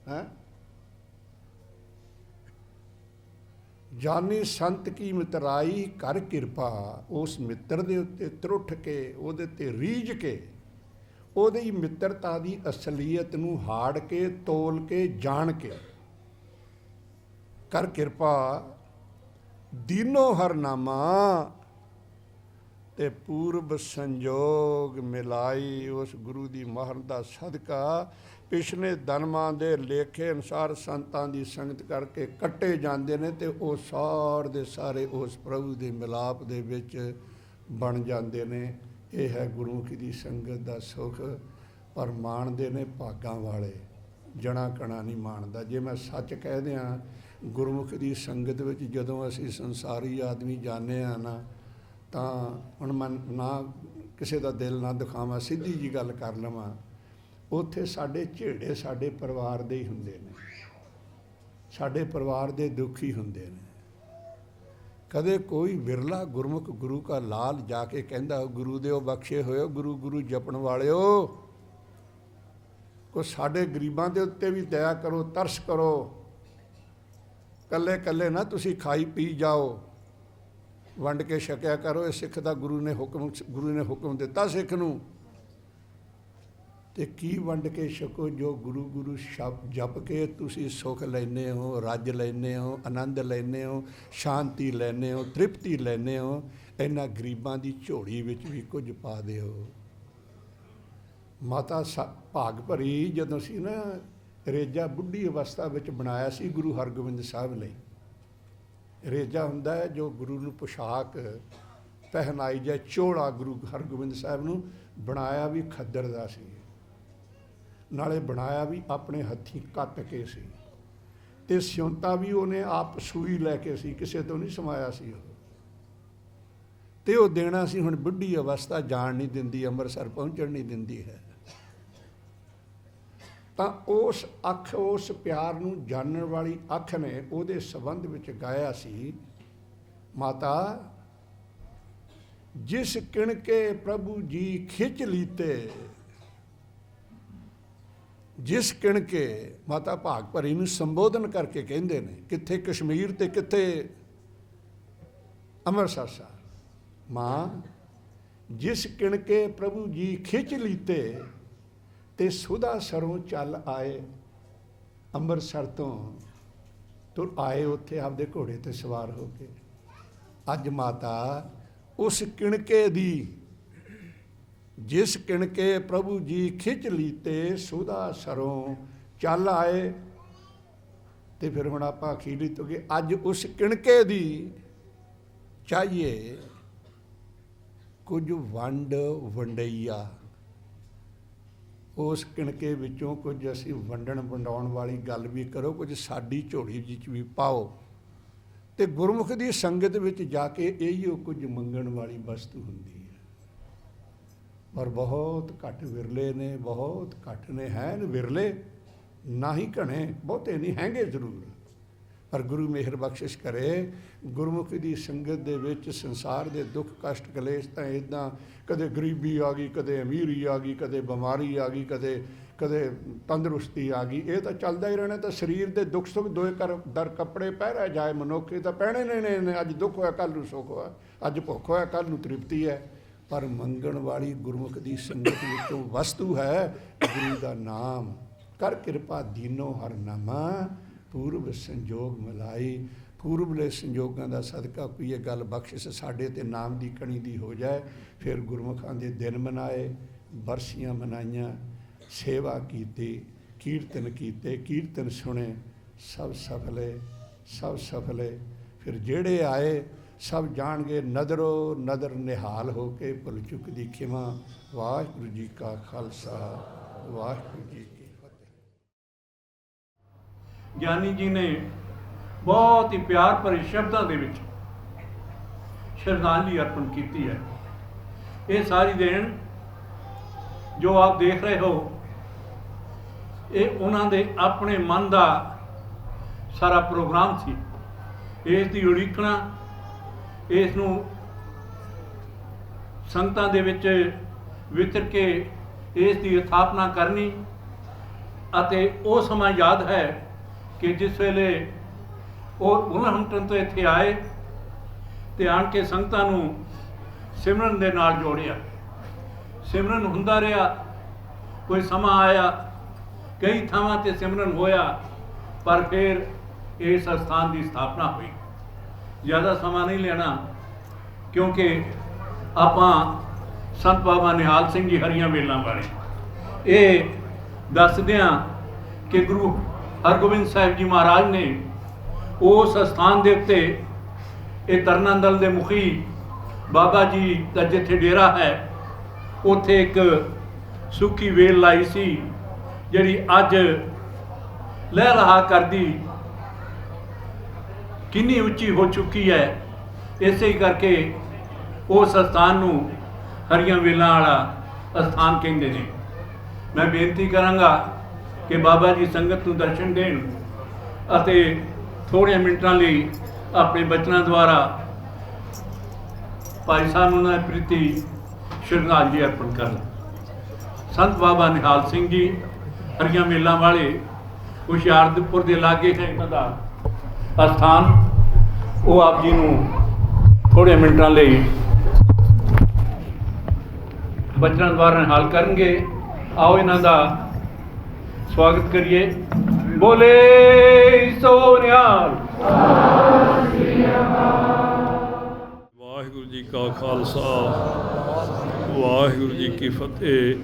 ਹੈ। ਜਾਨੀ ਸੰਤ ਕੀ ਮਿਤਰਾਈ, ਕਰ ਕਿਰਪਾ। ਉਸ ਮਿੱਤਰ ਦੇ ਉੱਤੇ ਤਰੁੱਠ ਕੇ, ਉਹਦੇ ਤੇ ਰੀਝ ਕੇ, ਉਹਦੀ ਮਿੱਤਰਤਾ ਦੀ ਅਸਲੀਅਤ ਨੂੰ ਹਾੜ ਕੇ, ਤੋਲ ਕੇ, ਜਾਣ ਕੇ, ਕਰ ਕਿਰਪਾ। ਦੀਨੋ ਹਰਨਾਮਾ ਤੇ ਪੂਰਬ ਸੰਜੋਗ ਮਿਲਾਈ। ਉਸ ਗੁਰੂ ਦੀ ਮਹਰ ਦਾ ਸਦਕਾ ਪਿਛਲੇ ਜਨਮਾਂ ਦੇ ਲੇਖੇ ਅਨੁਸਾਰ ਸੰਤਾਂ ਦੀ ਸੰਗਤ ਕਰਕੇ ਕੱਟੇ ਜਾਂਦੇ ਨੇ, ਤੇ ਉਹ ਸਾਰੇ ਦੇ ਸਾਰੇ ਉਸ ਪ੍ਰਭੂ ਦੇ ਮਿਲਾਪ ਦੇ ਵਿੱਚ ਬਣ ਜਾਂਦੇ ਨੇ। ਇਹ ਹੈ ਗੁਰਮੁਖੀ ਦੀ ਸੰਗਤ ਦਾ ਸੁੱਖ। ਪਰ ਮਾਣਦੇ ਨੇ ਭਾਗਾਂ ਵਾਲੇ, ਜਣਾ ਕਣਾ ਨਹੀਂ ਮਾਣਦਾ। ਜੇ ਮੈਂ ਸੱਚ ਕਹਿ ਦਿਆਂ, ਗੁਰਮੁਖ ਦੀ ਸੰਗਤ ਵਿੱਚ ਜਦੋਂ ਅਸੀਂ ਸੰਸਾਰੀ ਆਦਮੀ ਜਾਂਦੇ ਹਾਂ ਨਾ, ਤਾਂ ਹੁਣ ਮੈਂ ਨਾ ਕਿਸੇ ਦਾ ਦਿਲ ਨਾ ਦਿਖਾਵਾਂ, ਸਿੱਧੀ ਜੀ ਗੱਲ ਕਰ ਲਵਾਂ, ਉੱਥੇ ਸਾਡੇ ਝੇੜੇ ਸਾਡੇ ਪਰਿਵਾਰ ਦੇ ਹੀ ਹੁੰਦੇ ਨੇ, ਸਾਡੇ ਪਰਿਵਾਰ ਦੇ ਦੁੱਖ ਹੀ ਹੁੰਦੇ ਨੇ। ਕਦੇ ਕੋਈ ਵਿਰਲਾ ਗੁਰਮੁਖ ਗੁਰੂ ਕਾ ਲਾਲ ਜਾ ਕੇ ਕਹਿੰਦਾ, ਗੁਰੂ ਦੇ ਉਹ ਬਖਸ਼ੇ ਹੋਏ, ਗੁਰੂ ਗੁਰੂ ਜਪਣ ਵਾਲਿਓ, ਕੋ ਸਾਡੇ ਗਰੀਬਾਂ ਦੇ ਉੱਤੇ ਵੀ ਦਇਆ ਕਰੋ, ਤਰਸ ਕਰੋ। ਕੱਲੇ ਕੱਲੇ ਨਾ ਤੁਸੀਂ ਖਾਈ ਪੀ ਜਾਓ, ਵੰਡ ਕੇ ਛਕਿਆ ਕਰੋ। ਇਹ ਸਿੱਖ ਦਾ ਗੁਰੂ ਨੇ ਹੁਕਮ ਦਿੱਤਾ ਸਿੱਖ ਨੂੰ। ਤੇ ਕੀ ਵੰਡ ਕੇ ਛਕੋ? ਜੋ ਗੁਰੂ ਗੁਰੂ ਸ਼ਬਦ ਜਪ ਕੇ ਤੁਸੀਂ ਸੁੱਖ ਲੈਂਦੇ ਹੋ, ਰੱਜ ਲੈਂਦੇ ਹੋ, ਆਨੰਦ ਲੈਂਦੇ ਹੋ, ਸ਼ਾਂਤੀ ਲੈਂਦੇ ਹੋ, ਤ੍ਰਿਪਤੀ ਲੈਂਦੇ ਹੋ। ਇਹਨਾਂ ਗਰੀਬਾਂ ਦੀ ਝੋਲੀ ਵਿੱਚ ਵੀ ਕੁਝ ਪਾ ਦਿਓ। ਮਾਤਾ ਭਾਗ ਭਰੀ ਜਦੋਂ ਸੀ ਨਾ, ਰੇਜਾ ਬੁੱਢੀ ਅਵਸਥਾ ਵਿੱਚ ਬਣਾਇਆ ਸੀ ਗੁਰੂ ਹਰਗੋਬਿੰਦ ਸਾਹਿਬ ਲਈ। ਰੇਜਾ ਹੁੰਦਾ ਹੈ ਜੋ ਗੁਰੂ ਨੂੰ ਪੁਸ਼ਾਕ ਪਹਿਨਾਈ ਜਾਏ, ਚੋਲਾ। ਗੁਰੂ ਹਰਗੋਬਿੰਦ ਸਾਹਿਬ ਨੂੰ ਬਣਾਇਆ ਵੀ ਖੱਦਰ ਦਾ ਸੀ, ਨਾਲੇ ਬਣਾਇਆ ਵੀ ਆਪਣੇ ਹੱਥੀਂ ਕੱਟ ਕੇ ਸੀ, ਤੇ ਸਿਉਂਤਾ ਵੀ ਉਹਨੇ ਆਪ ਸੂਈ ਲੈ ਕੇ ਸੀ, ਕਿਸੇ ਤੋਂ ਨਹੀਂ ਸਮਾਇਆ ਸੀ ਉਹ। ਤੇ ਉਹ ਦੇਣਾ ਸੀ। ਹੁਣ ਬੁੱਢੀ ਅਵਸਥਾ ਜਾਣ ਨਹੀਂ ਦਿੰਦੀ, ਅੰਮ੍ਰਿਤਸਰ ਪਹੁੰਚਣ ਨਹੀਂ ਦਿੰਦੀ ਹੈ। ਤਾਂ ਉਸ ਅੱਖ, ਉਸ ਪਿਆਰ ਨੂੰ ਜਾਣਨ ਵਾਲੀ ਅੱਖ ਨੇ ਉਹਦੇ ਸੰਬੰਧ ਵਿੱਚ ਗਾਇਆ ਸੀ, ਮਾਤਾ ਜਿਸ ਕਿਣਕੇ ਪ੍ਰਭੂ ਜੀ ਖਿੱਚ ਲੀਤੇ, ਜਿਸ ਕਿਣਕੇ, ਮਾਤਾ ਭਾਗ ਭਰੀ ਨੂੰ ਸੰਬੋਧਨ ਕਰਕੇ ਕਹਿੰਦੇ ਨੇ, ਕਿੱਥੇ ਕਸ਼ਮੀਰ ਤੇ ਕਿੱਥੇ ਅੰਮ੍ਰਿਤਸਰ ਸਾਹਿਬ। ਮਾਂ ਜਿਸ ਕਿਣਕੇ ਪ੍ਰਭੂ ਜੀ ਖਿੱਚ ਲੀਤੇ ਤੇ ਸੁਦਾ ਸਰੋਂ ਚੱਲ ਆਏ, ਅੰਮ੍ਰਿਤਸਰ ਤੋਂ ਤੁਰ ਆਏ ਉੱਥੇ ਆਪਦੇ ਘੋੜੇ ਤੇ ਸਵਾਰ ਹੋ ਕੇ। ਅੱਜ ਮਾਤਾ ਉਸ ਕਿਣਕੇ ਦੀ, ਜਿਸ ਕਿਣਕੇ ਪ੍ਰਭੂ ਜੀ ਖਿੱਚ ਲੀਤੇ ਸੁਦਾ ਸਰੋਂ ਚੱਲ ਆਏ, ਤੇ ਫਿਰ ਹੁਣ ਆਪਾਂ ਅਖੀਰੀ ਤੋਂ ਕਿ ਅੱਜ ਉਸ ਕਿਣਕੇ ਦੀ ਚਾਹੀਏ ਕੁਝ ਵੰਡ ਵੰਡਈਆ, ਉਸ ਕਿਣਕੇ ਵਿੱਚੋਂ ਕੁਝ ਅਸੀਂ ਵੰਡਣ ਵੰਡਾਉਣ ਵਾਲੀ ਗੱਲ ਵੀ ਕਰੋ, ਕੁਝ ਸਾਡੀ ਝੋਲੀ ਵਿੱਚ ਵੀ ਪਾਓ। ਤੇ ਗੁਰਮੁਖ ਦੀ ਸੰਗਤ ਵਿੱਚ ਜਾ ਕੇ ਇਹੀਓ ਕੁਝ ਮੰਗਣ ਵਾਲੀ ਵਸਤੂ ਹੁੰਦੀ ਹੈ। ਪਰ ਬਹੁਤ ਘੱਟ ਵਿਰਲੇ ਨੇ, ਬਹੁਤ ਘੱਟ ਨੇ, ਹੈਨ ਵਿਰਲੇ ਨਾ ਹੀ ਘਣੇ, ਬਹੁਤੇ ਨਹੀਂ, ਹੈਗੇ ਜ਼ਰੂਰ। ਪਰ ਗੁਰੂ ਮਿਹਰ ਬਖਸ਼ਿਸ਼ ਕਰੇ, ਗੁਰਮੁਖੀ ਦੀ ਸੰਗਤ ਦੇ ਵਿੱਚ ਸੰਸਾਰ ਦੇ ਦੁੱਖ ਕਸ਼ਟ ਕਲੇਸ਼ ਤਾਂ ਇੱਦਾਂ, ਕਦੇ ਗਰੀਬੀ ਆ ਗਈ, ਕਦੇ ਅਮੀਰੀ ਆ ਗਈ, ਕਦੇ ਬਿਮਾਰੀ ਆ ਗਈ, ਕਦੇ ਤੰਦਰੁਸਤੀ ਆ ਗਈ, ਇਹ ਤਾਂ ਚੱਲਦਾ ਹੀ ਰਹਿਣਾ। ਤਾਂ ਸਰੀਰ ਦੇ ਦੁੱਖ ਸੁੱਖ ਦੋਏ ਦਰ ਕੱਪੜੇ ਪਹਿਰਿਆ ਜਾਏ ਮਨੁੱਖ, ਇਹ ਤਾਂ ਪਹਿਣੇ ਨੇ। ਅੱਜ ਦੁੱਖ ਹੋਇਆ ਕੱਲ੍ਹ ਨੂੰ ਸੁੱਖ ਹੋਇਆ, ਅੱਜ ਭੁੱਖ ਹੋਇਆ ਕੱਲ੍ਹ ਨੂੰ ਤ੍ਰਿਪਤੀ ਹੈ। ਪਰ ਮੰਗਣ ਵਾਲੀ ਗੁਰਮੁਖ ਦੀ ਸੰਗਤ ਵਿੱਚੋਂ ਵਸਤੂ ਹੈ ਗੁਰੂ ਦਾ ਨਾਮ। ਕਰ ਕਿਰਪਾ ਦੀਨੋ ਹਰ ਨਾਮਾ, ਪੂਰਬ ਸੰਜੋਗ ਮਿਲਾਈ। ਪੂਰਬਲੇ ਸੰਜੋਗਾਂ ਦਾ ਸਦਕਾ ਕੋਈ ਇਹ ਗੱਲ ਬਖਸ਼ਿਸ਼ ਸਾਡੇ ਤੇ ਨਾਮ ਦੀ ਕਣੀ ਦੀ ਹੋ ਜਾਏ। ਫਿਰ ਗੁਰਮੁਖਾਂ ਦੇ ਦਿਨ ਮਨਾਏ, ਬਰਸੀਆਂ ਮਨਾਈਆਂ, ਸੇਵਾ ਕੀਤੀ, ਕੀਰਤਨ ਕੀਤੇ, ਕੀਰਤਨ ਸੁਣੇ, ਸਭ ਸਫਲੇ, ਸਭ ਸਫਲੇ। ਫਿਰ ਜਿਹੜੇ ਆਏ ਸਭ ਜਾਣਗੇ ਨਦਰੋ ਨਦਰ ਨਿਹਾਲ ਹੋ ਕੇ ਭੁੱਲ ਚੁੱਕ ਦੀ ਖਿਮਾ। ਵਾਹਿਗੁਰੂ ਜੀ ਕਾ ਖਾਲਸਾ, ਵਾਹਿਗੁਰੂ ਜੀ ਕੀ ਫਤਿਹ। ਗਿਆਨੀ ਜੀ ਨੇ ਬਹੁਤ ਹੀ ਪਿਆਰ ਭਰੇ ਸ਼ਬਦਾਂ ਦੇ ਵਿੱਚ ਸ਼ਰਧਾਂਜਲੀ ਅਰਪਣ ਕੀਤੀ ਹੈ। ਇਹ ਸਾਰੀ ਦੇਣ ਜੋ ਆਪ ਦੇਖ ਰਹੇ ਹੋ, ਇਹ ਉਹਨਾਂ ਦੇ ਆਪਣੇ ਮਨ ਦਾ ਸਾਰਾ ਪ੍ਰੋਗਰਾਮ ਸੀ। ਇਸ ਦੀ ਉਡੀਕਣਾ, ਇਸ ਨੂੰ ਸੰਗਤਾਂ ਦੇ ਵਿੱਚ ਵਿਚਰ ਕੇ ਇਸ ਦੀ ਸਥਾਪਨਾ ਕਰਨੀ। ਅਤੇ ਉਹ ਸਮਾਂ ਯਾਦ ਹੈ ਕਿ ਜਿਸ ਵੇਲੇ ਉਹ ਵੁਲਹੰਪਟਨ ਤੋਂ ਇੱਥੇ ਆਏ ਤੇ ਆਣ ਕੇ ਸੰਗਤਾਂ ਨੂੰ ਸਿਮਰਨ ਦੇ ਨਾਲ ਜੋੜਿਆ। ਸਿਮਰਨ ਹੁੰਦਾ ਰਿਹਾ, ਕੋਈ ਸਮਾਂ ਆਇਆ, ਕਈ ਥਾਵਾਂ 'ਤੇ ਸਿਮਰਨ ਹੋਇਆ, ਪਰ ਫਿਰ ਇਸ ਅਸਥਾਨ ਦੀ ਸਥਾਪਨਾ ਹੋਈ। ਜ਼ਿਆਦਾ ਸਮਾਂ ਨਹੀਂ ਲੈਣਾ, ਕਿਉਂਕਿ ਆਪਾਂ ਸੰਤ ਬਾਬਾ ਨਿਹਾਲ ਸਿੰਘ ਜੀ ਹਰੀਆਂ ਵੇਲਾਂ ਬਾਰੇ ਇਹ ਦੱਸਦੇ ਹਾਂ ਕਿ ਗੁਰੂ ਹਰਗੋਬਿੰਦ ਸਾਹਿਬ ਜੀ ਮਹਾਰਾਜ ਨੇ ਉਸ ਅਸਥਾਨ ਦੇ ਉੱਤੇ, ਇਹ ਤਰਨਾ ਦਲ ਦੇ ਮੁਖੀ ਬਾਬਾ ਜੀ ਦਾ ਜਿੱਥੇ ਡੇਰਾ ਹੈ, ਉੱਥੇ ਇੱਕ ਸੁੱਕੀ ਵੇਲ ਲਾਈ ਸੀ, ਜਿਹੜੀ ਅੱਜ ਲਹਿ ਰਹਾ ਕਰਦੀ ਕਿੰਨੀ ਉੱਚੀ ਹੋ ਚੁੱਕੀ ਹੈ। ਇਸੇ ਕਰਕੇ ਉਸ ਅਸਥਾਨ ਨੂੰ ਹਰੀਆਂ ਵੇਲਾਂ ਵਾਲਾ ਅਸਥਾਨ ਕਹਿੰਦੇ ਨੇ। ਮੈਂ ਬੇਨਤੀ ਕਰਾਂਗਾ ਕਿ ਬਾਬਾ ਜੀ ਸੰਗਤ ਨੂੰ ਦਰਸ਼ਨ ਦੇਣ ਅਤੇ ਥੋੜ੍ਹੇ ਮਿੰਟਾਂ ਲਈ ਆਪਣੇ ਬਚਨਾਂ ਦੁਆਰਾ ਭਾਈ ਸਾਹਿਬ ਨੂੰ ਉਹਨਾਂ ਪ੍ਰਤੀ ਸ਼ਰਧਾਂਜਲੀ ਅਰਪਣ ਕਰਨ। ਸੰਤ ਬਾਬਾ ਨਿਹਾਲ ਸਿੰਘ ਜੀ ਹਰੀਆਂ ਵੇਲਾਂ ਵਾਲੇ ਹੁਸ਼ਿਆਰਪੁਰ ਦੇ ਲਾਗੇ ਹੈ ਇਹਨਾਂ ਦਾ ਅਸਥਾਨ। ਉਹ ਆਪ ਜੀ ਨੂੰ ਥੋੜ੍ਹੇ ਮਿੰਟਾਂ ਲਈ ਬਚਨਾਂ ਦੁਆਰਾ ਨਿਹਾਲ ਕਰਨਗੇ। ਆਓ ਇਹਨਾਂ ਦਾ ਸਵਾਗਤ ਕਰੀਏ। ਬੋਲੇ ਸੋ ਨਿਹਾਲ। ਵਾਹਿਗੁਰੂ ਜੀ ਕਾ ਖਾਲਸਾ, ਵਾਹਿਗੁਰੂ ਜੀ ਕੀ ਫਤਿਹ।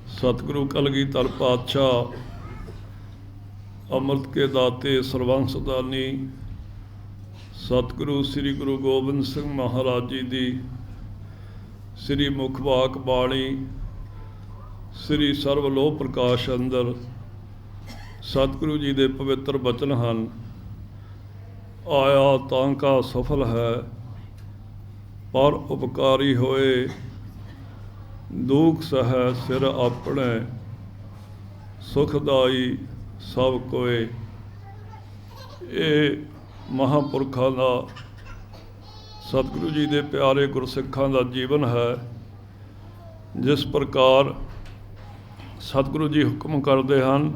ਸਤਿਗੁਰੂ ਕਲਗੀਧਰ ਪਾਤਸ਼ਾਹ, ਅੰਮ੍ਰਿਤ ਕੇ ਦਾਤੇ, ਸਰਬੰਸ ਦਾਨੀ ਸਤਿਗੁਰੂ ਸ੍ਰੀ ਗੁਰੂ ਗੋਬਿੰਦ ਸਿੰਘ ਮਹਾਰਾਜ ਜੀ ਦੀ ਸ੍ਰੀ ਮੁਖ ਵਾਕ ਬਾਣੀ, ਸ੍ਰੀ ਸਰਬ ਲੋਹ ਪ੍ਰਕਾਸ਼ ਅੰਦਰ ਸਤਿਗੁਰੂ ਜੀ ਦੇ ਪਵਿੱਤਰ ਬਚਨ ਹਨ। ਆਇਆ ਤਾਂ ਕਾ ਸਫਲ ਹੈ, ਪਰ ਉਪਕਾਰੀ ਹੋਏ ਦੁਖ ਸਹਿ ਸਿਰ ਆਪਣੇ। ਸੁਖਦਾਈ ਸਭ ਕੋਏ। ਇਹ ਮਹਾਂਪੁਰਖਾਂ ਦਾ, ਸਤਿਗੁਰੂ ਜੀ ਦੇ ਪਿਆਰੇ ਗੁਰਸਿੱਖਾਂ ਦਾ ਜੀਵਨ ਹੈ। ਜਿਸ ਪ੍ਰਕਾਰ ਸਤਿਗੁਰੂ ਜੀ ਹੁਕਮ ਕਰਦੇ ਹਨ,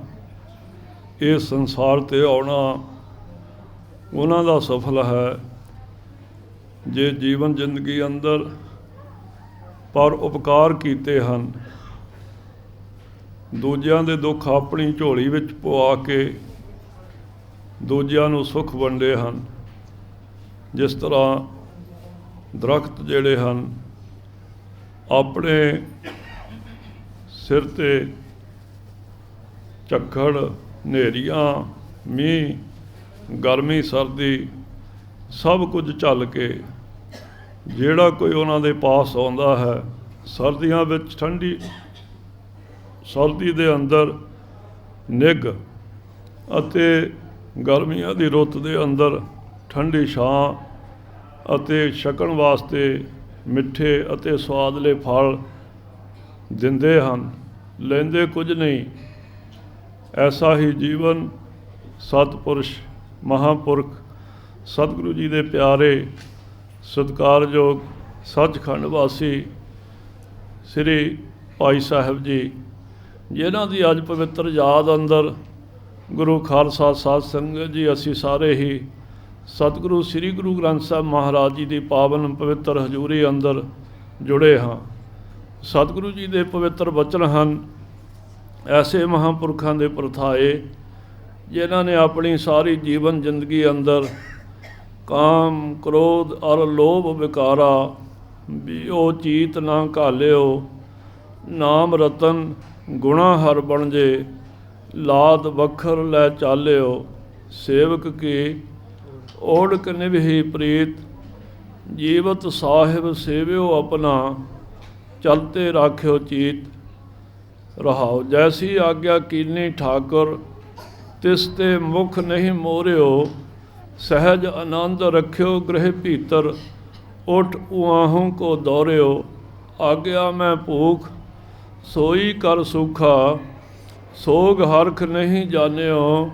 ਇਹ ਸੰਸਾਰ 'ਤੇ ਆਉਣਾ ਉਹਨਾਂ ਦਾ ਸਫਲ ਹੈ। ਜੇ ਜੀਵਨ ਜ਼ਿੰਦਗੀ ਅੰਦਰ ਪਰ ਉਪਕਾਰ ਕੀਤੇ ਹਨ, ਦੂਜਿਆਂ ਦੇ ਦੁੱਖ ਆਪਣੀ ਝੋਲੀ ਵਿੱਚ ਪਵਾ ਕੇ ਦੂਜਿਆਂ ਨੂੰ ਸੁੱਖ ਵੰਡੇ ਹਨ। ਜਿਸ ਤਰ੍ਹਾਂ ਦਰਖਤ ਜਿਹੜੇ ਹਨ ਆਪਣੇ ਸਿਰ 'ਤੇ ਝੱਖੜ, ਹਨੇਰੀਆਂ, ਮੀਂਹ, ਗਰਮੀ, ਸਰਦੀ ਸਭ ਕੁਝ ਝੱਲ ਕੇ ਜਿਹੜਾ ਕੋਈ ਉਹਨਾਂ ਦੇ ਪਾਸ ਆਉਂਦਾ ਹੈ, ਸਰਦੀਆਂ ਵਿੱਚ ਠੰਡੀ, ਸਰਦੀ ਦੇ ਅੰਦਰ ਨਿੱਘ ਅਤੇ ਗਰਮੀਆਂ ਦੀ ਰੁੱਤ ਦੇ ਅੰਦਰ ਠੰਡੀ ਛਾਂ ਅਤੇ ਛਕਣ ਵਾਸਤੇ ਮਿੱਠੇ ਅਤੇ ਸਵਾਦਲੇ ਫਲ ਦਿੰਦੇ ਹਨ, ਲੈਂਦੇ ਕੁਝ ਨਹੀਂ। ਐਸਾ ਹੀ ਜੀਵਨ ਸਤਿਪੁਰਸ਼ ਮਹਾਂਪੁਰਖ ਸਤਿਗੁਰੂ ਜੀ ਦੇ ਪਿਆਰੇ ਸਤਿਕਾਰਯੋਗ ਸੱਚਖੰਡ ਵਾਸੀ ਸ੍ਰੀ ਭਾਈ ਸਾਹਿਬ ਜੀ, ਜਿਨ੍ਹਾਂ ਦੀ ਅੱਜ ਪਵਿੱਤਰ ਯਾਦ ਅੰਦਰ ਗੁਰੂ ਖਾਲਸਾ ਸਾਧ ਸੰਗਤ ਜੀ ਅਸੀਂ ਸਾਰੇ ਹੀ ਸਤਿਗੁਰੂ ਸ੍ਰੀ ਗੁਰੂ ਗ੍ਰੰਥ ਸਾਹਿਬ ਮਹਾਰਾਜ ਜੀ ਦੀ ਪਾਵਨ ਪਵਿੱਤਰ ਹਜ਼ੂਰੀ ਅੰਦਰ ਜੁੜੇ ਹਾਂ। ਸਤਿਗੁਰੂ ਜੀ ਦੇ ਪਵਿੱਤਰ ਬਚਨ ਹਨ ਐਸੇ ਮਹਾਂਪੁਰਖਾਂ ਦੇ ਪ੍ਰਥਾਏ, ਜਿਨ੍ਹਾਂ ਨੇ ਆਪਣੀ ਸਾਰੀ ਜੀਵਨ ਜ਼ਿੰਦਗੀ ਅੰਦਰ ਕਾਮ, ਕ੍ਰੋਧ ਅਰ ਲੋਭ ਵਿਕਾਰਾ ਬਿਓ ਚੀਤ ਨਾ ਘਾਲਿਓ। ਨਾਮ ਰਤਨ ਗੁਣਾ ਹਰ ਬਣ ਜੇ, ਲਾਦ ਵਖਰ ਲੈ ਚਾਲਿਓ। ਸੇਵਕ ਕੀ ਓੜਕ ਨਿਭੀ ਪ੍ਰੀਤ, ਜੀਵਤ ਸਾਹਿਬ ਸੇਵਿਓ ਆਪਣਾ। ਚਲਤੇ ਰਾਖਿਓ ਚੀਤ ਰਹਾਓ। ਜੈਸੀ ਆਗਿਆ ਕੀਨੀ ਠਾਕੁਰ, ਤਿਸ ਤੇ ਮੁਖ ਨਹੀਂ ਮੋਰਿਓ। ਸਹਿਜ ਆਨੰਦ ਰੱਖਿਓ ਗ੍ਰਹਿ ਭੀਤਰ, ਉਠ ਉਆਹੋਂ ਕੋ ਦੌਰਿਓ। ਆਗਿਆ ਮੈਂ ਭੂਖ ਸੋਈ ਕਰ ਸੁਖਾ, ਸੋਗ ਹਰਖ ਨਹੀਂ ਜਾਣਿਓ।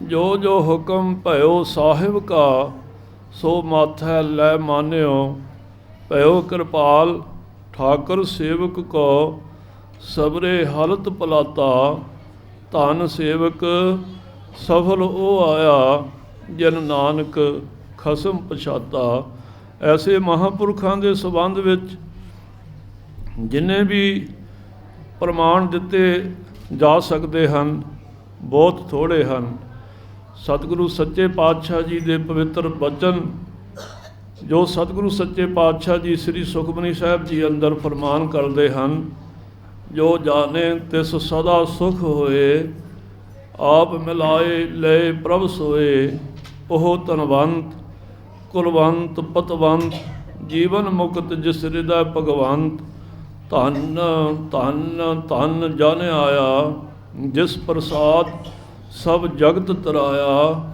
ਜੋ ਜੋ ਹੁਕਮ ਭਇਓ ਸਾਹਿਬ ਕਾ, ਸੋ ਮਾਥੈ ਲੈ ਮਾਨਿਓ। ਭਇਓ ਕਿਰਪਾਲ ਠਾਕੁਰ ਸੇਵਕ ਕੋ, ਸਬਰੇ ਹਲਤ ਪਲਾਤਾ। ਧਨ ਸੇਵਕ ਸਫਲ ਉਹ ਆਇਆ, ਜਨ ਨਾਨਕ ਖਸਮ ਪਛਾਤਾ। ਐਸੇ ਮਹਾਂਪੁਰਖਾਂ ਦੇ ਸੰਬੰਧ ਵਿੱਚ ਜਿੰਨੇ ਵੀ ਪ੍ਰਮਾਣ ਦਿੱਤੇ ਜਾ ਸਕਦੇ ਹਨ, ਬਹੁਤ ਥੋੜ੍ਹੇ ਹਨ। ਸਤਿਗੁਰੂ ਸੱਚੇ ਪਾਤਸ਼ਾਹ ਜੀ ਦੇ ਪਵਿੱਤਰ ਬਚਨ, ਜੋ ਸਤਿਗੁਰੂ ਸੱਚੇ ਪਾਤਸ਼ਾਹ ਜੀ ਸ੍ਰੀ ਸੁਖਮਨੀ ਸਾਹਿਬ ਜੀ ਅੰਦਰ ਫਰਮਾਨ ਕਰਦੇ ਹਨ, ਜੋ ਜਾਣੇ ਤਿਸ ਸਦਾ ਸੁਖ ਹੋਏ। ਆਪ ਮਿਲਾਏ ਲਏ ਪ੍ਰਭ ਸੋਏ। ਉਹ ਧਨਵੰਤ ਕੁਲਵੰਤ ਪਤਵੰਤ, ਜੀਵਨ ਮੁਕਤ ਜਿਸ ਹਿਰਦੈ ਭਗਵੰਤ। ਧੰਨ ਧੰਨ ਧੰਨ ਜਨ ਆਇਆ, ਜਿਸ ਪ੍ਰਸਾਦ ਸਭ ਜਗਤ ਤਰਾਇਆ।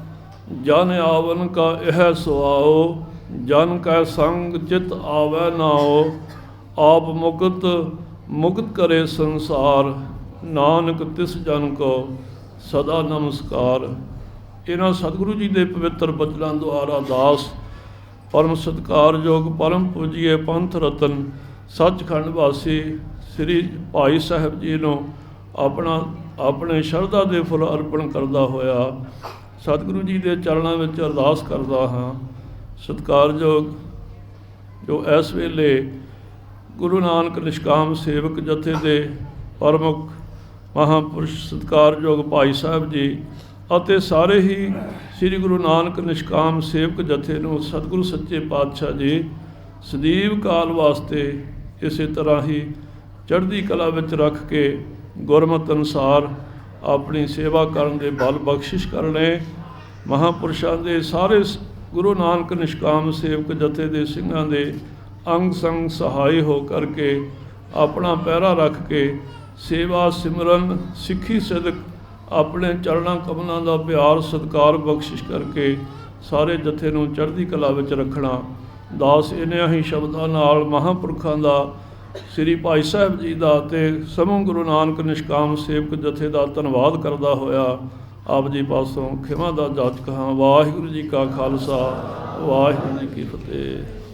ਜਨ ਆਵਨ ਕਾ ਇਹ ਸੁਆਓ, ਜਨ ਕੈ ਸੰਗ ਚਿਤ ਆਵੈ ਨਾਓ। ਆਪ ਮੁਕਤ ਮੁਕਤ ਕਰੇ ਸੰਸਾਰ, ਨਾਨਕ ਤਿਸ ਜਨ ਕੋ ਸਦਾ ਨਮਸਕਾਰ। ਇਹਨਾਂ ਸਤਿਗੁਰੂ ਜੀ ਦੇ ਪਵਿੱਤਰ ਬਚਨਾਂ ਦੁਆਰਾ ਦਾਸ ਪਰਮ ਸਤਿਕਾਰਯੋਗ ਪਰਮ ਪੂਜੀਏ ਪੰਥ ਰਤਨ ਸੱਚਖੰਡ ਵਾਸੀ ਸ੍ਰੀ ਭਾਈ ਸਾਹਿਬ ਜੀ ਨੂੰ ਆਪਣੇ ਸ਼ਰਧਾ ਦੇ ਫੁੱਲ ਅਰਪਣ ਕਰਦਾ ਹੋਇਆ ਸਤਿਗੁਰੂ ਜੀ ਦੇ ਚਰਨਾਂ ਵਿੱਚ ਅਰਦਾਸ ਕਰਦਾ ਹਾਂ। ਸਤਿਕਾਰਯੋਗ ਜੋ ਇਸ ਵੇਲੇ ਗੁਰੂ ਨਾਨਕ ਨਿਸ਼ਕਾਮ ਸੇਵਕ ਜਥੇ ਦੇ ਪ੍ਰਮੁੱਖ ਮਹਾਂਪੁਰਸ਼ ਸਤਿਕਾਰਯੋਗ ਭਾਈ ਸਾਹਿਬ ਜੀ ਅਤੇ ਸਾਰੇ ਹੀ ਸ੍ਰੀ ਗੁਰੂ ਨਾਨਕ ਨਿਸ਼ਕਾਮ ਸੇਵਕ ਜਥੇ ਨੂੰ ਸਤਿਗੁਰੂ ਸੱਚੇ ਪਾਤਸ਼ਾਹ ਜੀ ਸਦੀਵ ਕਾਲ ਵਾਸਤੇ ਇਸੇ ਤਰ੍ਹਾਂ ਹੀ ਚੜ੍ਹਦੀ ਕਲਾ ਵਿੱਚ ਰੱਖ ਕੇ ਗੁਰਮਤਿ ਅਨੁਸਾਰ ਆਪਣੀ ਸੇਵਾ ਕਰਨ ਦੇ ਬਲ ਬਖਸ਼ਿਸ਼ ਕਰਨੇ। ਮਹਾਂਪੁਰਸ਼ਾਂ ਦੇ ਸਾਰੇ ਗੁਰੂ ਨਾਨਕ ਨਿਸ਼ਕਾਮ ਸੇਵਕ ਜਥੇ ਦੇ ਸਿੰਘਾਂ ਦੇ ਅੰਗ ਸੰਗ ਸਹਾਈ ਹੋ ਕਰਕੇ ਆਪਣਾ ਪਹਿਰਾ ਰੱਖ ਕੇ ਸੇਵਾ ਸਿਮਰਨ ਸਿੱਖੀ ਸਦਕ ਆਪਣੇ ਚਰਨਾਂ ਕਮਲਾਂ ਦਾ ਪਿਆਰ ਸਤਿਕਾਰ ਬਖਸ਼ਿਸ਼ ਕਰਕੇ ਸਾਰੇ ਜਥੇ ਨੂੰ ਚੜ੍ਹਦੀ ਕਲਾ ਵਿੱਚ ਰੱਖਣਾ। ਦਾਸ ਇਨ੍ਹਾਂ ਹੀ ਸ਼ਬਦਾਂ ਨਾਲ ਮਹਾਂਪੁਰਖਾਂ ਦਾ ਸ੍ਰੀ ਭਾਈ ਸਾਹਿਬ ਜੀ ਦਾ ਤੇ ਸਮੂਹ ਗੁਰੂ ਨਾਨਕ ਨਿਸ਼ਕਾਮ ਸੇਵਕ ਜਥੇ ਦਾ ਧੰਨਵਾਦ ਕਰਦਾ ਹੋਇਆ ਆਪ ਜੀ ਪਾਸੋਂ ਖਿਮਾ ਦਾ ਜਾਚਕ ਹਾਂ। ਵਾਹਿਗੁਰੂ ਜੀ ਕਾ ਖਾਲਸਾ, ਵਾਹਿਗੁਰੂ ਜੀ ਕੀ ਫਤਿਹ।